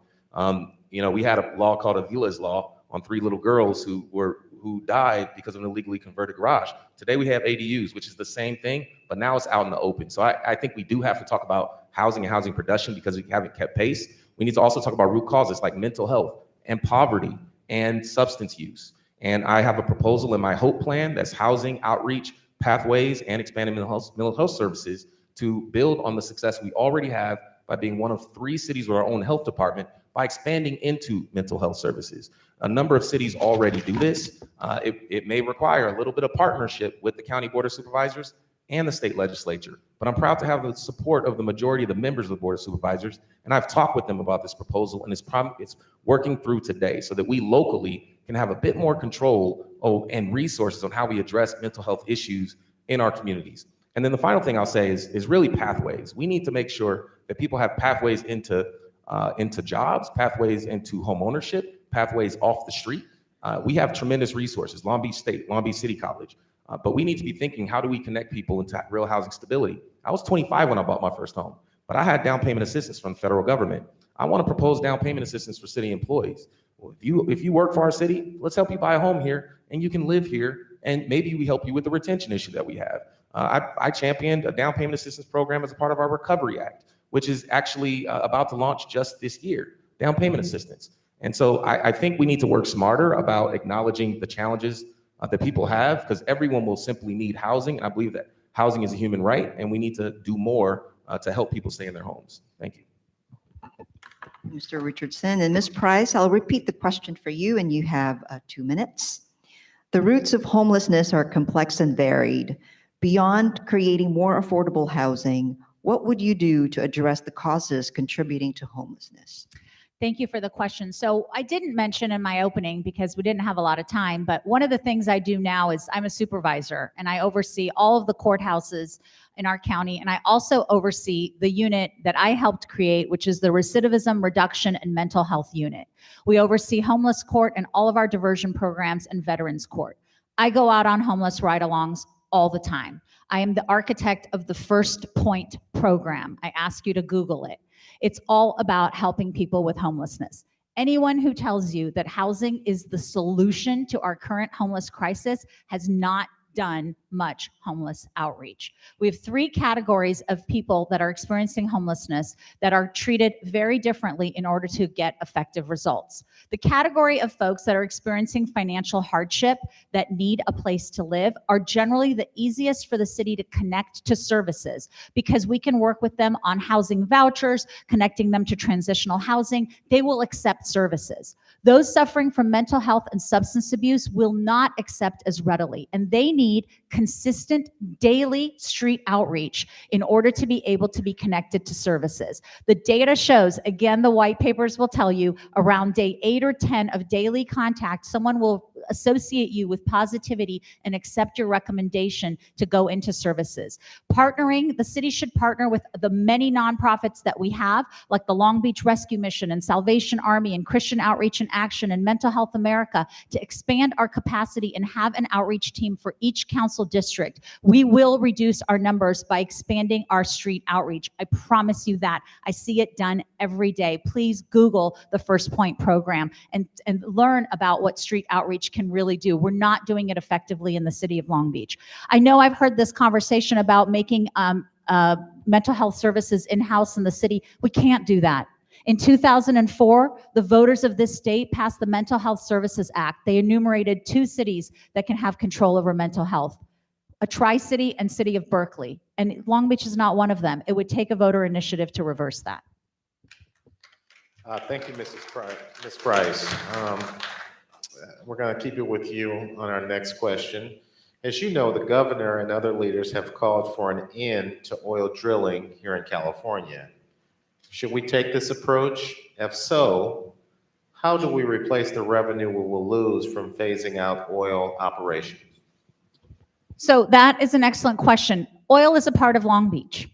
We had a law called Avila's Law on 3 little girls who died because of an illegally converted garage. Today we have ADUs, which is the same thing, but now it's out in the open. So I think we do have to talk about housing and housing production because we haven't kept pace. We need to also talk about root causes like mental health and poverty and substance use. And I have a proposal in my HOPE plan that's housing, outreach, pathways, and expanding mental health services to build on the success we already have by being one of 3 cities with our own health department by expanding into mental health services. A number of cities already do this. It may require a little bit of partnership with the County Board of Supervisors and the state legislature, but I'm proud to have the support of the majority of the members of the Board of Supervisors, and I've talked with them about this proposal, and it's working through today so that we locally can have a bit more control and resources on how we address mental health issues in our communities. And then the final thing I'll say is really pathways. We need to make sure that people have pathways into jobs, pathways into home ownership, pathways off the street. We have tremendous resources, Long Beach State, Long Beach City College, but we need to be thinking, how do we connect people into real housing stability? I was 25 when I bought my first home, but I had down payment assistance from the federal government. I want to propose down payment assistance for city employees. Well, if you work for our city, let's help you buy a home here, and you can live here, and maybe we help you with the retention issue that we have. I championed a down payment assistance program as a part of our Recovery Act, which is actually about to launch just this year, down payment assistance. And so I think we need to work smarter about acknowledging the challenges that people have, because everyone will simply need housing. And I believe that housing is a human right, and we need to do more to help people stay in their homes. Thank you. Mr. Richardson. And Ms. Price, I'll repeat the question for you, and you have 2 minutes. The roots of homelessness are complex and varied. Beyond creating more affordable housing, what would you do to address the causes contributing to homelessness? Thank you for the question. So I didn't mention in my opening because we didn't have a lot of time, but one of the things I do now is I'm a supervisor and I oversee all of the courthouses in our county. And I also oversee the unit that I helped create, which is the Recidivism Reduction and Mental Health Unit. We oversee homeless court and all of our diversion programs and veterans court. I go out on homeless ride-alongs all the time. I am the architect of the First Point program. I ask you to Google it. It's all about helping people with homelessness. Anyone who tells you that housing is the solution to our current homeless crisis has not done much homeless outreach. We have 3 categories of people that are experiencing homelessness that are treated very differently in order to get effective results. The category of folks that are experiencing financial hardship that need a place to live are generally the easiest for the city to connect to services because we can work with them on housing vouchers, connecting them to transitional housing. They will accept services. Those suffering from mental health and substance abuse will not accept as readily, and they need consistent daily street outreach in order to be able to be connected to services. The data shows, again, the white papers will tell you, around day 8 or 10 of daily contact, someone will associate you with positivity and accept your recommendation to go into services. Partnering, the city should partner with the many nonprofits that we have, like the Long Beach Rescue Mission and Salvation Army and Christian Outreach and Action and Mental Health America, to expand our capacity and have an outreach team for each council district. We will reduce our numbers by expanding our street outreach. I promise you that. I see it done every day. Please Google the First Point program and learn about what street outreach can really do. We're not doing it effectively in the city of Long Beach. I know I've heard this conversation about making mental health services in-house in the city. We can't do that. In 2004, the voters of this state passed the Mental Health Services Act. They enumerated 2 cities that can have control over mental health, a Tri-City and City of Berkeley. And Long Beach is not one of them. It would take a voter initiative to reverse that. Thank you, Ms. Price. We're going to keep it with you on our next question. As you know, the governor and other leaders have called for an end to oil drilling here in California. Should we take this approach? If so, how do we replace the revenue we will lose from phasing out oil operations? So that is an excellent question. Oil is a part of Long Beach.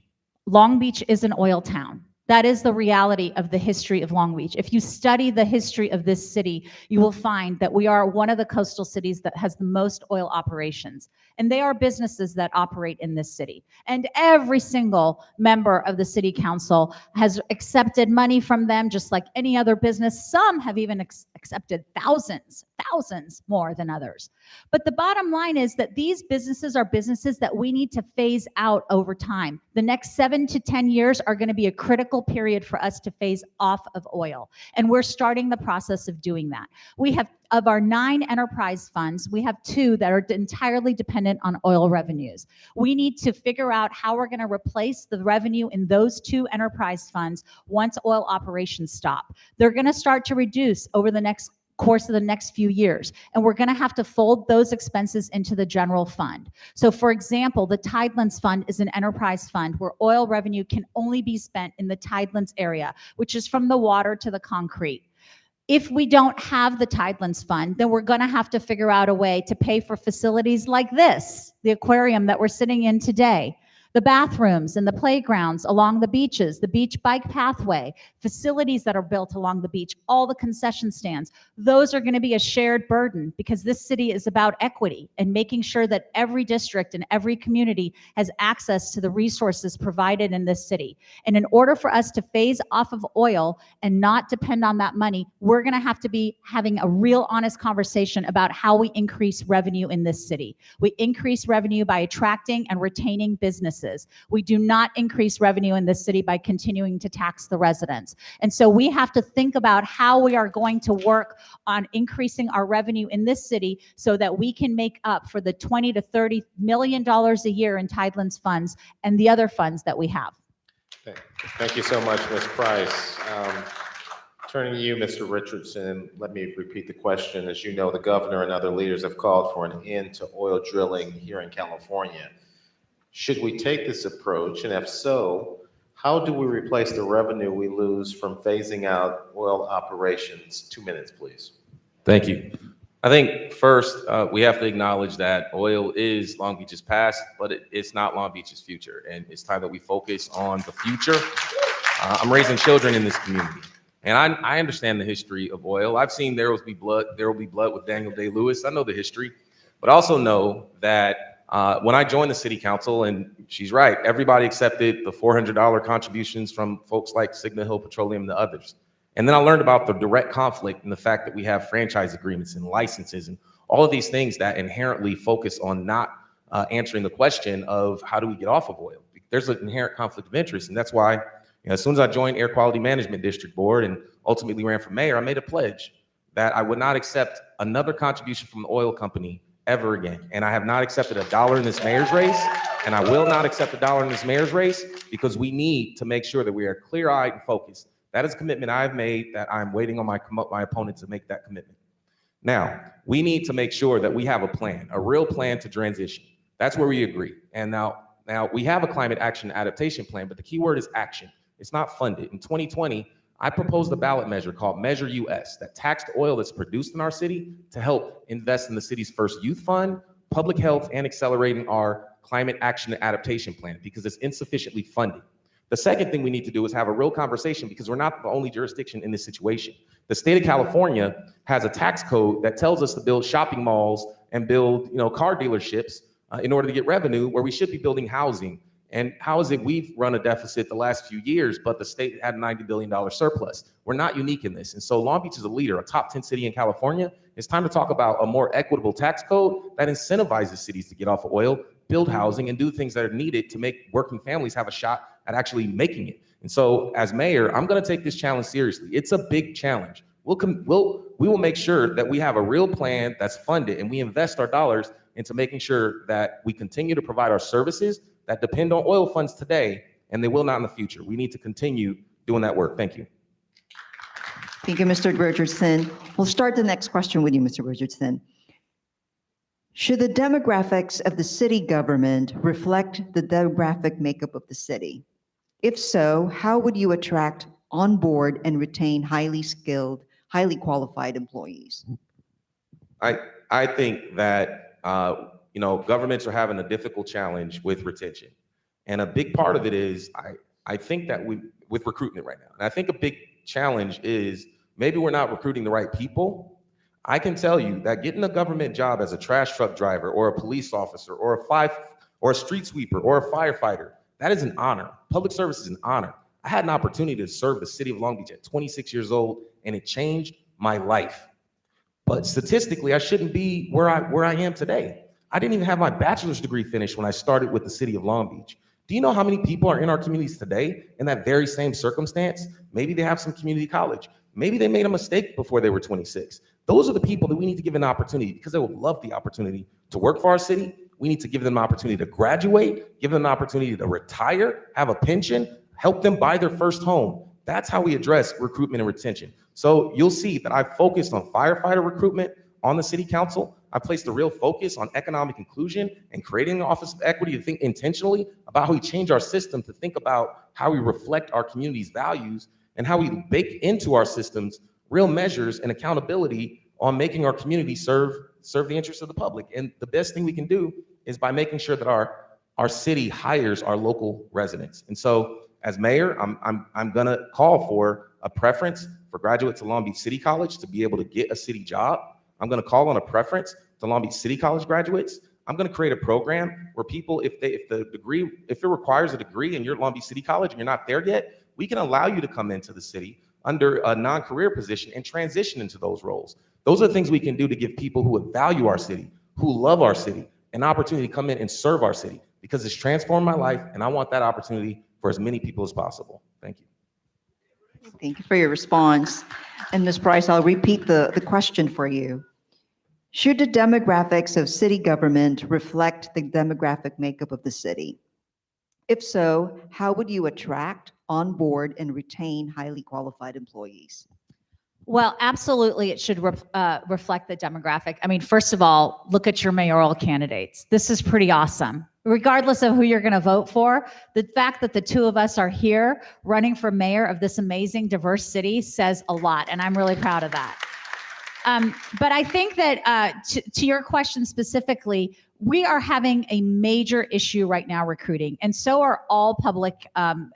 Long Beach is an oil town. That is the reality of the history of Long Beach. If you study the history of this city, you will find that we are one of the coastal cities that has the most oil operations. And they are businesses that operate in this city. And every single member of the city council has accepted money from them, just like any other business. Some have even accepted thousands more than others. But the bottom line is that these businesses are businesses that we need to phase out over time. The next 7 to 10 years are going to be a critical critical period for us to phase off of oil. And we're starting the process of doing that. We have, of our 9 enterprise funds, we have 2 that are entirely dependent on oil revenues. We need to figure out how we're going to replace the revenue in those 2 enterprise funds once oil operations stop. They're going to start to reduce over the course of the next few years, and we're going to have to fold those expenses into the general fund. So for example, the Tidelands Fund is an enterprise fund where oil revenue can only be spent in the Tidelands area, which is from the water to the concrete. If we don't have the Tidelands Fund, then we're going to have to figure out a way to pay for facilities like this, the aquarium that we're sitting in today, the bathrooms and the playgrounds along the beaches, the beach bike pathway, facilities that are built along the beach, all the concession stands. Those are going to be a shared burden because this city is about equity and making sure that every district and every community has access to the resources provided in this city. And in order for us to phase off of oil and not depend on that money, we're going to have to be having a real honest conversation about how we increase revenue in this city. We increase revenue by attracting and retaining businesses. We do not increase revenue in this city by continuing to tax the residents. And so we have to think about how we are going to work on increasing our revenue in this city so that we can make up for the $20 to $30 million a year in Tidelands funds and the other funds that we have. Thank you so much, Ms. Price. Turning to you, Mr. Richardson, let me repeat the question. As you know, the governor and other leaders have called for an end to oil drilling here in California. Should we take this approach? And if so, how do we replace the revenue we lose from phasing out oil operations? 2 minutes, please. Thank you. I think first, we have to acknowledge that oil is Long Beach's past, but it's not Long Beach's future. And it's time that we focus on the future. I'm raising children in this community. And I understand the history of oil. I've seen There Will Be Blood with Daniel Day-Lewis. I know the history, but I also know that when I joined the city council, and she's right, everybody accepted the $400 contributions from folks like Signal Hill Petroleum and the others. And then I learned about the direct conflict and the fact that we have franchise agreements and licenses and all of these things that inherently focus on not answering the question of how do we get off of oil. There's an inherent conflict of interest. And that's why as soon as I joined Air Quality Management District Board and ultimately ran for mayor, I made a pledge that I would not accept another contribution from the oil company ever again. And I have not accepted $1 in this mayor's race, and I will not accept $1 in this mayor's race because we need to make sure that we are clear-eyed and focused. That is a commitment I've made that I'm waiting on my opponent to make that commitment. Now, we need to make sure that we have a plan, a real plan to transition. That's where we agree. And now we have a climate action adaptation plan, but the key word is action. It's not funded. In 2020, I proposed a ballot measure called Measure US that taxed oil that's produced in our city to help invest in the city's first youth fund, public health, and accelerating our climate action adaptation plan because it's insufficiently funded. The second thing we need to do is have a real conversation because we're not the only jurisdiction in this situation. The state of California has a tax code that tells us to build shopping malls and build, car dealerships in order to get revenue where we should be building housing. And how is it we've run a deficit the last few years, but the state had a $90 billion surplus? We're not unique in this. And so Long Beach is a leader, a top 10 city in California. It's time to talk about a more equitable tax code that incentivizes cities to get off of oil, build housing, and do things that are needed to make working families have a shot at actually making it. And so as mayor, I'm going to take this challenge seriously. It's a big challenge. We will make sure that we have a real plan that's funded and we invest our dollars into making sure that we continue to provide our services that depend on oil funds today, and they will not in the future. We need to continue doing that work. Thank you. Thank you, Mr. Richardson. We'll start the next question with you, Mr. Richardson. Should the demographics of the city government reflect the demographic makeup of the city? If so, how would you attract, onboard, and retain highly skilled, highly qualified employees? I think that governments are having a difficult challenge with retention. And a big part of it is, I think that with recruitment right now, and I think a big challenge is maybe we're not recruiting the right people. I can tell you that getting a government job as a trash truck driver or a police officer or a street sweeper or a firefighter, that is an honor. Public service is an honor. I had an opportunity to serve the city of Long Beach at 26 years old, and it changed my life. But statistically, I shouldn't be where I am today. I didn't even have my bachelor's degree finished when I started with the city of Long Beach. Do you know how many people are in our communities today in that very same circumstance? Maybe they have some community college. Maybe they made a mistake before they were 26. Those are the people that we need to give an opportunity because they will love the opportunity to work for our city. We need to give them an opportunity to graduate, give them an opportunity to retire, have a pension, help them buy their first home. That's how we address recruitment and retention. So you'll see that I've focused on firefighter recruitment on the city council. I placed a real focus on economic inclusion and creating an office of equity to think intentionally about how we change our system to think about how we reflect our community's values and how we bake into our systems real measures and accountability on making our community serve the interests of the public. And the best thing we can do is by making sure that our city hires our local residents. And so as mayor, I'm gonna call for a preference for graduates of Long Beach City College to be able to get a city job. I'm gonna call on a preference to Long Beach City College graduates. I'm gonna create a program where people, if it requires a degree and you're at Long Beach City College and you're not there yet, we can allow you to come into the city under a non-career position and transition into those roles. Those are the things we can do to give people who would value our city, who love our city, an opportunity to come in and serve our city because it's transformed my life and I want that opportunity for as many people as possible. Thank you. Thank you for your response. And Ms. Price, I'll repeat the question for you. Should the demographics of city government reflect the demographic makeup of the city? If so, how would you attract, onboard, and retain highly qualified employees? Well, absolutely, it should reflect the demographic. I mean, first of all, look at your mayoral candidates. This is pretty awesome. Regardless of who you're going to vote for, the fact that the two of us are here running for mayor of this amazing, diverse city says a lot, and I'm really proud of that. But I think that to your question specifically, we are having a major issue right now recruiting, and so are all public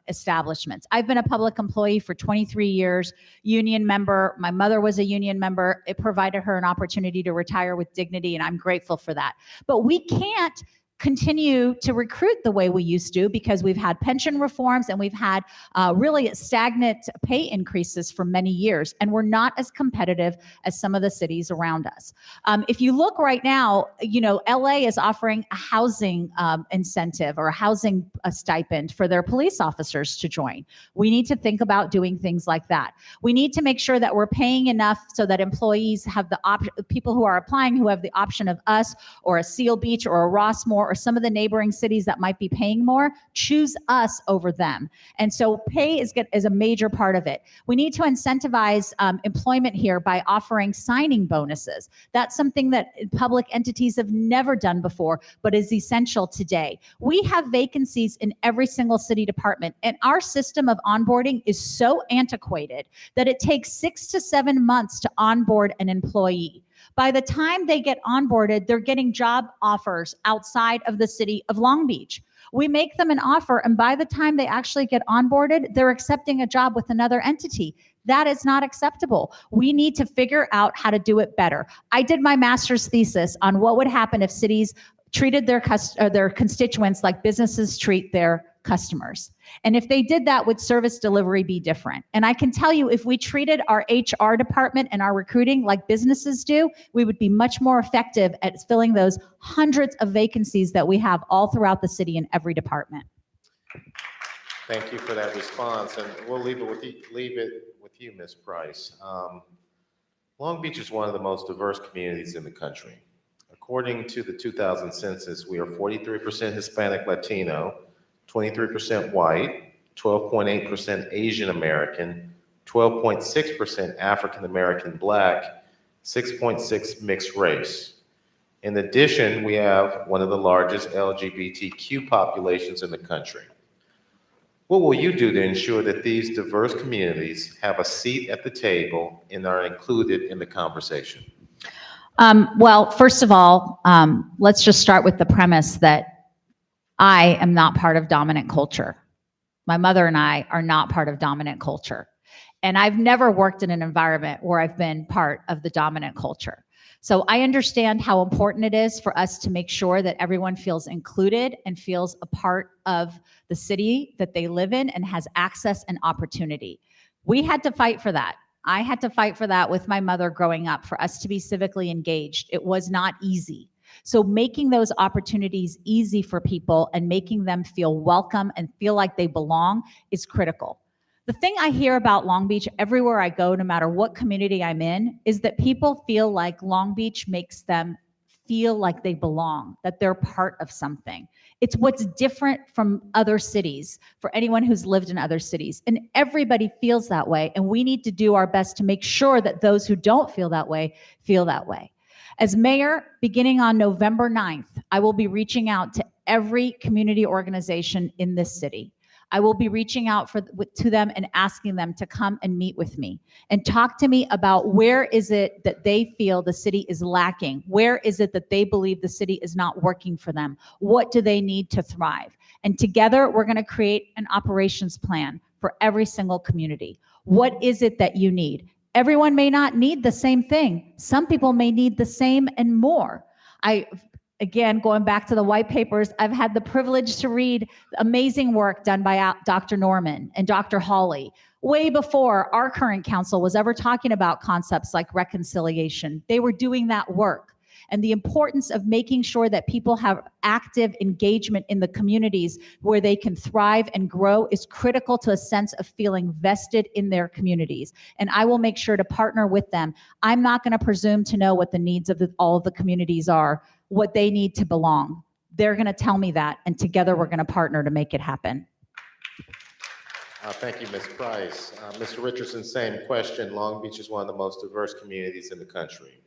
establishments. I've been a public employee for 23 years, union member. My mother was a union member. It provided her an opportunity to retire with dignity, and I'm grateful for that. But we can't continue to recruit the way we used to because we've had pension reforms and we've had really stagnant pay increases for many years, and we're not as competitive as some of the cities around us. If you look right now, you know, LA is offering a housing incentive or a housing stipend for their police officers to join. We need to think about doing things like that. We need to make sure that we're paying enough so that employees have the option, people who are applying who have the option of us or a Seal Beach or a Rossmore or some of the neighboring cities that might be paying more, choose us over them. And so pay is a major part of it. We need to incentivize employment here by offering signing bonuses. That's something that public entities have never done before, but is essential today. We have vacancies in every single city department, and our system of onboarding is so antiquated that it takes 6 to 7 months to onboard an employee. By the time they get onboarded, they're getting job offers outside of the city of Long Beach. We make them an offer, and by the time they actually get onboarded, they're accepting a job with another entity. That is not acceptable. We need to figure out how to do it better. I did my master's thesis on what would happen if cities treated their constituents like businesses treat their customers. And if they did that, would service delivery be different? And I can tell you, if we treated our HR department and our recruiting like businesses do, we would be much more effective at filling those hundreds of vacancies that we have all throughout the city in every department. Thank you for that response, and we'll leave it with you, Ms. Price. Long Beach is one of the most diverse communities in the country. According to the 2000 census, we are 43% Hispanic Latino, 23% white, 12.8% Asian American, 12.6% African American Black, 6.6% mixed race. In addition, we have one of the largest LGBTQ populations in the country. What will you do to ensure that these diverse communities have a seat at the table and are included in the conversation? Well, first of all, let's just start with the premise that I am not part of dominant culture. My mother and I are not part of dominant culture. And I've never worked in an environment where I've been part of the dominant culture. So I understand how important it is for us to make sure that everyone feels included and feels a part of the city that they live in and has access and opportunity. We had to fight for that. I had to fight for that with my mother growing up, for us to be civically engaged. It was not easy. So making those opportunities easy for people and making them feel welcome and feel like they belong is critical. The thing I hear about Long Beach everywhere I go, no matter what community I'm in, is that people feel like Long Beach makes them feel like they belong, that they're part of something. It's what's different from other cities for anyone who's lived in other cities. And everybody feels that way. And we need to do our best to make sure that those who don't feel that way feel that way. As mayor, beginning on November 9th, I will be reaching out to every community organization in this city. I will be reaching out to them and asking them to come and meet with me and talk to me about where is it that they feel the city is lacking? Where is it that they believe the city is not working for them? What do they need to thrive? And together, we're going to create an operations plan for every single community. What is it that you need? Everyone may not need the same thing. Some people may need the same and more. Again, going back to the white papers, I've had the privilege to read amazing work done by Dr. Norman and Dr. Hawley, way before our current council was ever talking about concepts like reconciliation. They were doing that work. And the importance of making sure that people have active engagement in the communities where they can thrive and grow is critical to a sense of feeling vested in their communities. And I will make sure to partner with them. I'm not going to presume to know what the needs of all of the communities are, what they need to belong. They're going to tell me that, and together we're going to partner to make it happen. Thank you, Ms. Price. Mr. Richardson, same question. Long Beach is one of the most diverse communities in the country.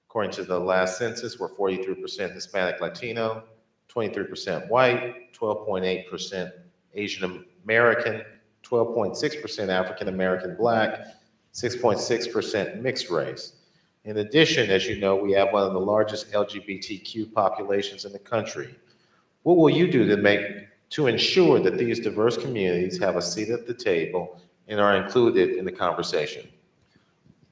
According to the last census, we're 43% Hispanic Latino, 23% white, 12.8% Asian American, 12.6% African American Black, 6.6% mixed race. In addition, as you know, we have one of the largest LGBTQ populations in the country. What will you do to ensure that these diverse communities have a seat at the table and are included in the conversation?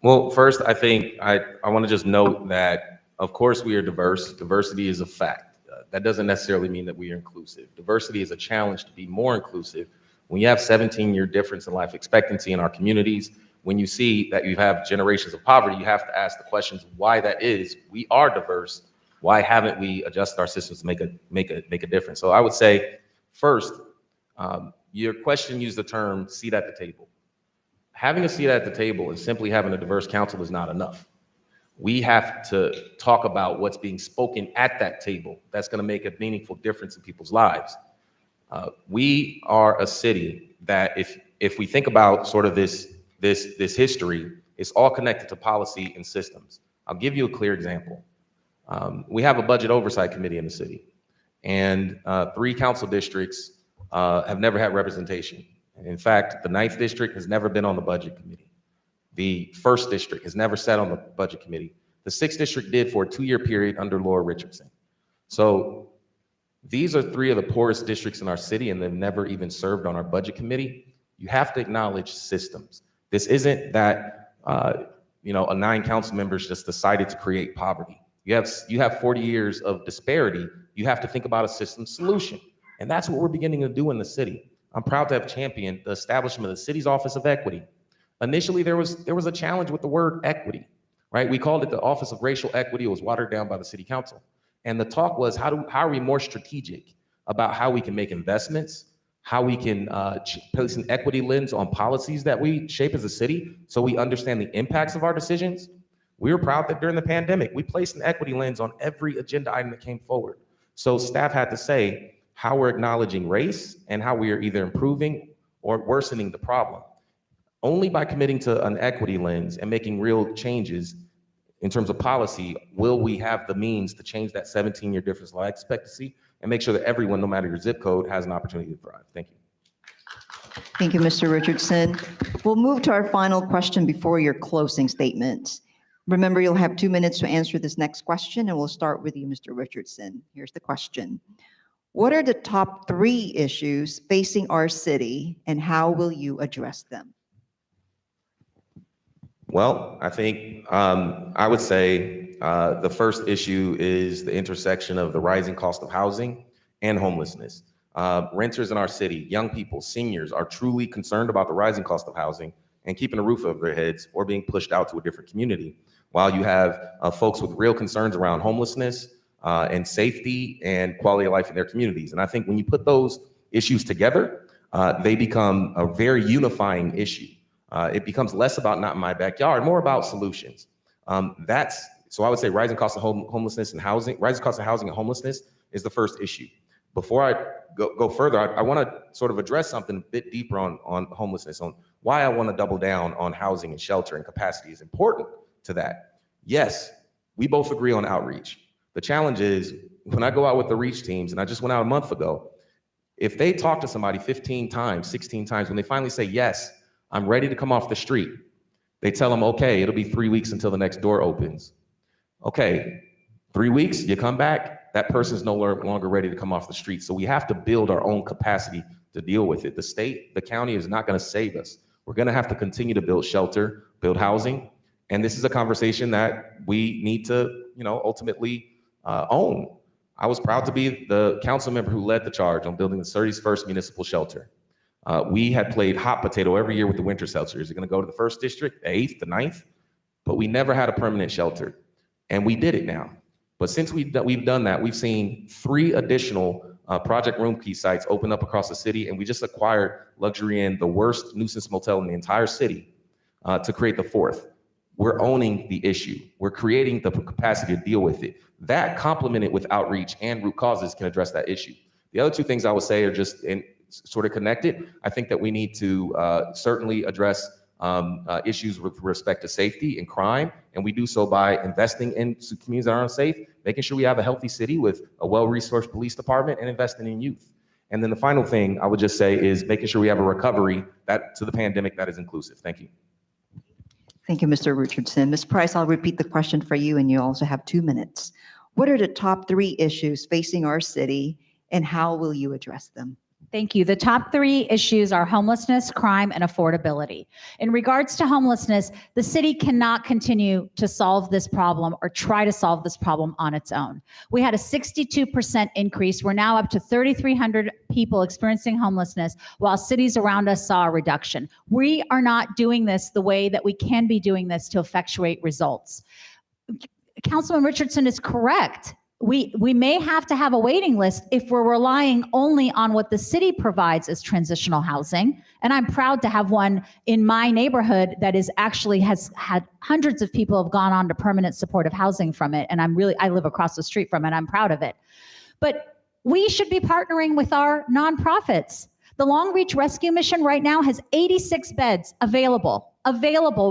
Well, first, I think I want to just note that, of course, we are diverse. Diversity is a fact. That doesn't necessarily mean that we are inclusive. Diversity is a challenge to be more inclusive. When you have 17-year difference in life expectancy in our communities, when you see that you have generations of poverty, you have to ask the questions why that is. We are diverse. Why haven't we adjusted our systems to make a difference? So I would say, first, your question used the term seat at the table. Having a seat at the table and simply having a diverse council is not enough. We have to talk about what's being spoken at that table that's going to make a meaningful difference in people's lives. We are a city that, if we think about sort of this history, it's all connected to policy and systems. I'll give you a clear example. We have a budget oversight committee in the city, and 3 council districts have never had representation. In fact, the 9th district has never been on the budget committee. The 1st district has never sat on the budget committee. The 6th district did for a 2-year period under Laura Richardson. So these are 3 of the poorest districts in our city, and they've never even served on our budget committee. You have to acknowledge systems. This isn't that a 9 council members just decided to create poverty. You have 40 years of disparity. You have to think about a system solution, and that's what we're beginning to do in the city. I'm proud to have championed the establishment of the city's Office of Equity. Initially, there was a challenge with the word equity, right? We called it the Office of Racial Equity. It was watered down by the city council. And the talk was, how are we more strategic about how we can make investments, how we can place an equity lens on policies that we shape as a city so we understand the impacts of our decisions. We were proud that during the pandemic, we placed an equity lens on every agenda item that came forward. So staff had to say how we're acknowledging race and how we are either improving or worsening the problem. Only by committing to an equity lens and making real changes in terms of policy will we have the means to change that 17-year difference in life expectancy and make sure that everyone, no matter your zip code, has an opportunity to thrive. Thank you. Thank you, Mr. Richardson. We'll move to our final question before your closing statement. Remember, you'll have 2 minutes to answer this next question, and we'll start with you, Mr. Richardson. Here's the question. What are the top 3 issues facing our city, and how will you address them? Well, I think I would say the first issue is the intersection of the rising cost of housing and homelessness. Renters in our city, young people, seniors are truly concerned about the rising cost of housing and keeping a roof over their heads or being pushed out to a different community. While you have folks with real concerns around homelessness, and safety and quality of life in their communities. And I think when you put those issues together, they become a very unifying issue. It becomes less about not in my backyard, more about solutions. So I would say rising costs of homelessness and housing, rising costs of housing and homelessness is the first issue. Before I go further, I want to sort of address something a bit deeper on homelessness, on why I want to double down on housing and shelter and capacity is important to that. Yes, we both agree on outreach. The challenge is when I go out with the reach teams, and I just went out a month ago, if they talk to somebody 15 times, 16 times, when they finally say, yes, I'm ready to come off the street, they tell them, okay, it'll be 3 weeks until the next door opens. Okay, 3 weeks, you come back, that person's no longer ready to come off the street. So we have to build our own capacity to deal with it. The state, the county is not going to save us. We're going to have to continue to build shelter, build housing. And this is a conversation that we need to, ultimately own. I was proud to be the council member who led the charge on building the 31st municipal shelter. We had played hot potato every year with the winter shelter. Is it going to go to the 1st district, the 8th, the 9th? But we never had a permanent shelter. And we did it now. But since we've done that, we've seen 3 additional Project Room Key sites open up across the city. And we just acquired Luxury Inn, the worst nuisance motel in the entire city, to create the 4th. We're owning the issue. We're creating the capacity to deal with it. That complemented with outreach and root causes can address that issue. The other 2 things I would say are just sort of connected. I think that we need to certainly address issues with respect to safety and crime. And we do so by investing in communities that are unsafe, making sure we have a healthy city with a well-resourced police department, and investing in youth. And then the final thing I would just say is making sure we have a recovery to the pandemic that is inclusive. Thank you. Thank you, Mr. Richardson. Ms. Price, I'll repeat the question for you, and you also have 2 minutes. What are the top 3 issues facing our city, and how will you address them? Thank you. The top 3 issues are homelessness, crime, and affordability. In regards to homelessness, the city cannot continue to solve this problem or try to solve this problem on its own. We had a 62% increase. We're now up to 3,300 people experiencing homelessness, while cities around us saw a reduction. We are not doing this the way that we can be doing this to effectuate results. Councilman Richardson is correct. We may have to have a waiting list if we're relying only on what the city provides as transitional housing. And I'm proud to have one in my neighborhood that has had hundreds of people have gone on to permanent supportive housing from it. And I live across the street from it. I'm proud of it. But we should be partnering with our nonprofits. The Long Beach Rescue Mission right now has 86 beds available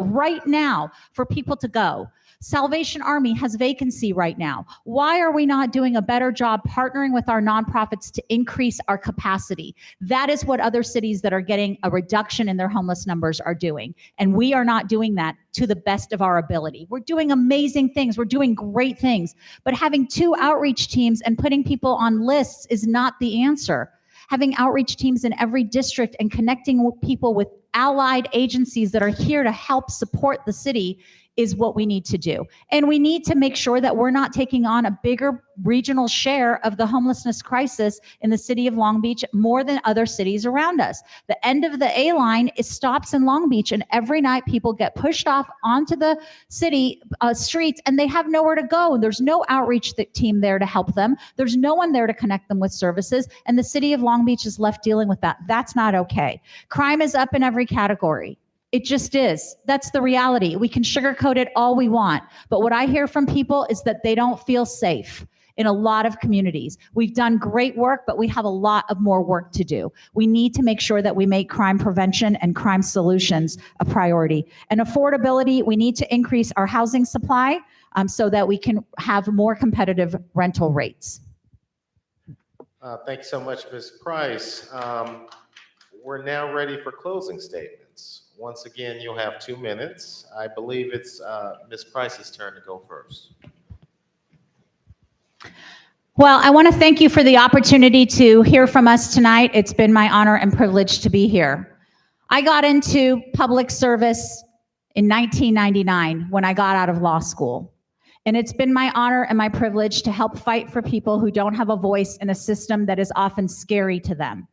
right now for people to go. Salvation Army has vacancy right now. Why are we not doing a better job partnering with our nonprofits to increase our capacity? That is what other cities that are getting a reduction in their homeless numbers are doing. And we are not doing that to the best of our ability. We're doing amazing things. We're doing great things. But having 2 outreach teams and putting people on lists is not the answer. Having outreach teams in every district and connecting with people with allied agencies that are here to help support the city is what we need to do. And we need to make sure that we're not taking on a bigger regional share of the homelessness crisis in the city of Long Beach more than other cities around us. The end of the A line stops in Long Beach, and every night people get pushed off onto the city streets and they have nowhere to go. There's no outreach team there to help them. There's no one there to connect them with services. And the city of Long Beach is left dealing with that. That's not okay. Crime is up in every category. It just is. That's the reality. We can sugarcoat it all we want. But what I hear from people is that they don't feel safe in a lot of communities. We've done great work, but we have a lot of more work to do. We need to make sure that we make crime prevention and crime solutions a priority. And affordability, we need to increase our housing supply so that we can have more competitive rental rates. Thank you so much, Ms. Price. We're now ready for closing statements. Once again, you'll have 2 minutes. I believe it's Ms. Price's turn to go first. Well, I want to thank you for the opportunity to hear from us tonight. It's been my honor and privilege to be here. I got into public service in 1999 when I got out of law school. And it's been my honor and my privilege to help fight for people who don't have a voice in a system that is often scary to them.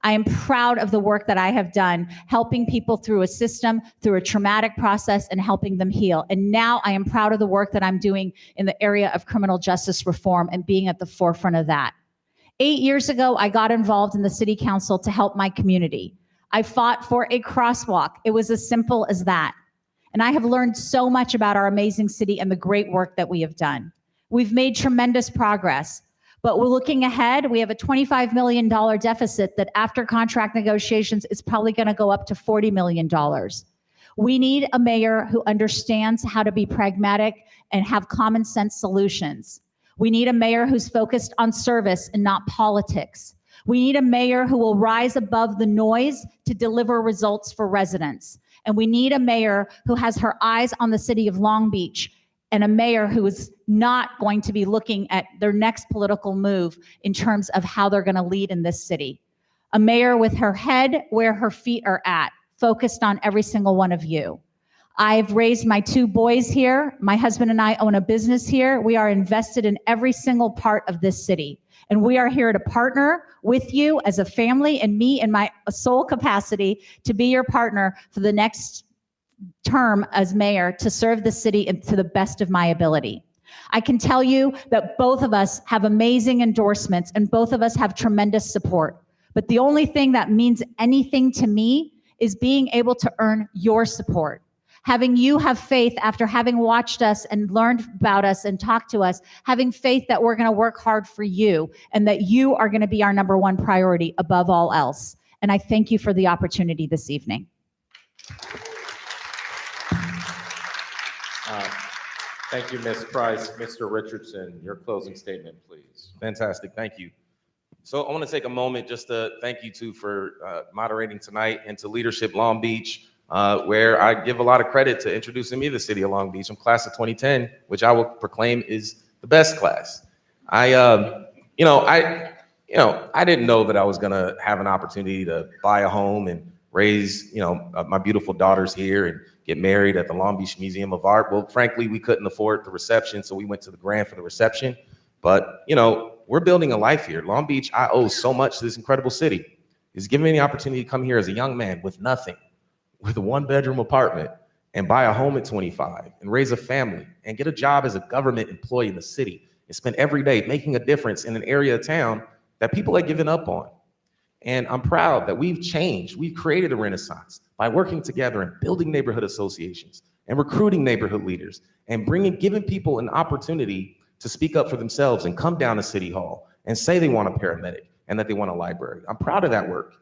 I am proud of the work that I have done, helping people through a system, through a traumatic process, and helping them heal. And now I am proud of the work that I'm doing in the area of criminal justice reform and being at the forefront of that. 8 years ago, I got involved in the city council to help my community. I fought for a crosswalk. It was as simple as that. And I have learned so much about our amazing city and the great work that we have done. We've made tremendous progress, but we're looking ahead. We have a $25 million deficit that after contract negotiations is probably going to go up to $40 million. We need a mayor who understands how to be pragmatic and have common sense solutions. We need a mayor who's focused on service and not politics. We need a mayor who will rise above the noise to deliver results for residents. And we need a mayor who has her eyes on the city of Long Beach, and a mayor who is not going to be looking at their next political move in terms of how they're going to lead in this city. A mayor with her head where her feet are at, focused on every single one of you. I've raised my 2 boys here. My husband and I own a business here. We are invested in every single part of this city. And we are here to partner with you as a family and me in my sole capacity to be your partner for the next term as mayor to serve the city to the best of my ability. I can tell you that both of us have amazing endorsements and both of us have tremendous support. But the only thing that means anything to me is being able to earn your support. Having you have faith after having watched us and learned about us and talked to us, having faith that we're going to work hard for you and that you are going to be our number 1 priority above all else. And I thank you for the opportunity this evening. Thank you, Ms. Price. Mr. Richardson, your closing statement, please. Fantastic, thank you. So I want to take a moment just to thank you two for moderating tonight, and to Leadership Long Beach, where I give a lot of credit to introducing me to the city of Long Beach. I'm class of 2010, which I will proclaim is the best class. I didn't know that I was gonna have an opportunity to buy a home and raise, my beautiful daughters here and get married at the Long Beach Museum of Art. Well, frankly, we couldn't afford the reception, so we went to the Grand for the reception. But, we're building a life here. Long Beach, I owe so much to this incredible city. It's given me the opportunity to come here as a young man with nothing, with a 1-bedroom apartment, and buy a home at 25, and raise a family, and get a job as a government employee in the city, and spend every day making a difference in an area of town that people had given up on. And I'm proud that we've changed. We've created a renaissance by working together and building neighborhood associations and recruiting neighborhood leaders and giving people an opportunity to speak up for themselves and come down to City Hall and say they want a paramedic and that they want a library. I'm proud of that work.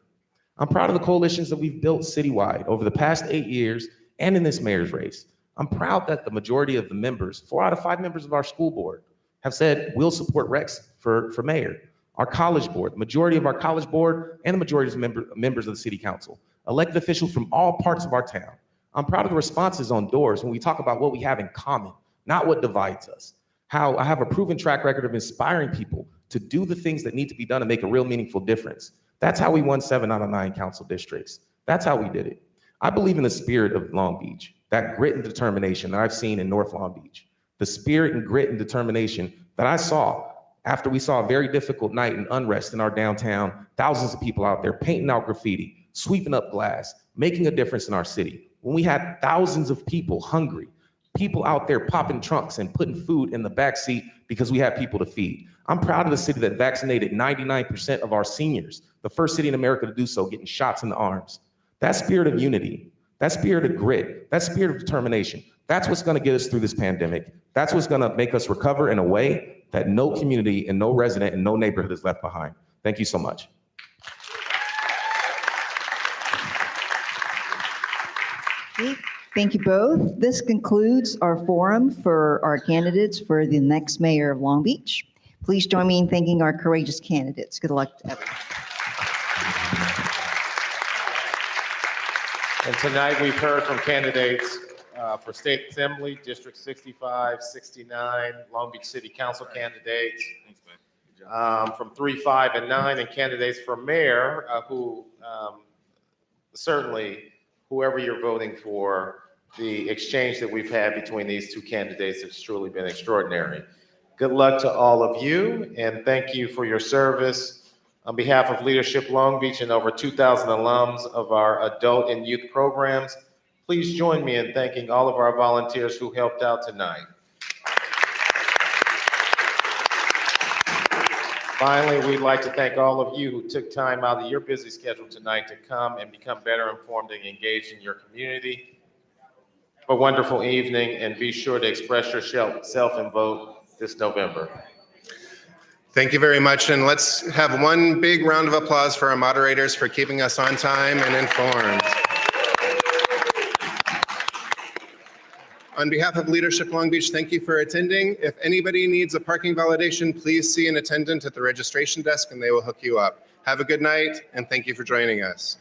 I'm proud of the coalitions that we've built citywide over the past 8 years and in this mayor's race. I'm proud that the majority of the members, 4 out of 5 members of our school board, have said we'll support Rex for mayor. Our college board, the majority of our college board and the majority of members of the city council, elected officials from all parts of our town. I'm proud of the responses on doors when we talk about what we have in common, not what divides us. How I have a proven track record of inspiring people to do the things that need to be done to make a real meaningful difference. That's how we won 7 out of 9 council districts. That's how we did it. I believe in the spirit of Long Beach, that grit and determination that I've seen in North Long Beach, the spirit and grit and determination that I saw after we saw a very difficult night and unrest in our downtown, thousands of people out there painting out graffiti, sweeping up glass, making a difference in our city. When we had thousands of people hungry, people out there popping trunks and putting food in the backseat because we had people to feed. I'm proud of the city that vaccinated 99% of our seniors, the first city in America to do so, getting shots in the arms. That spirit of unity, that spirit of grit, that spirit of determination, that's what's gonna get us through this pandemic. That's what's gonna make us recover in a way that no community and no resident and no neighborhood is left behind. Thank you so much. Thank you both. This concludes our forum for our candidates for the next mayor of Long Beach. Please join me in thanking our courageous candidates. Good luck to everyone. And tonight we've heard from candidates for State Assembly, District 65, 69, Long Beach City Council candidates from 3, 5, and 9, and candidates for mayor who certainly, whoever you're voting for, the exchange that we've had between these 2 candidates has truly been extraordinary. Good luck to all of you, and thank you for your service On behalf of Leadership Long Beach and over 2,000 alums of our adult and youth programs, please join me in thanking all of our volunteers who helped out tonight. Finally, we'd like to thank all of you who took time out of your busy schedule tonight to come and become better informed and engaged in your community. Have a wonderful evening, and be sure to express yourself and vote this November. Thank you very much, and let's have one big round of applause for our moderators for keeping us on time and informed. On behalf of Leadership Long Beach, thank you for attending. If anybody needs a parking validation, please see an attendant at the registration desk and they will hook you up. Have a good night, and thank you for joining us.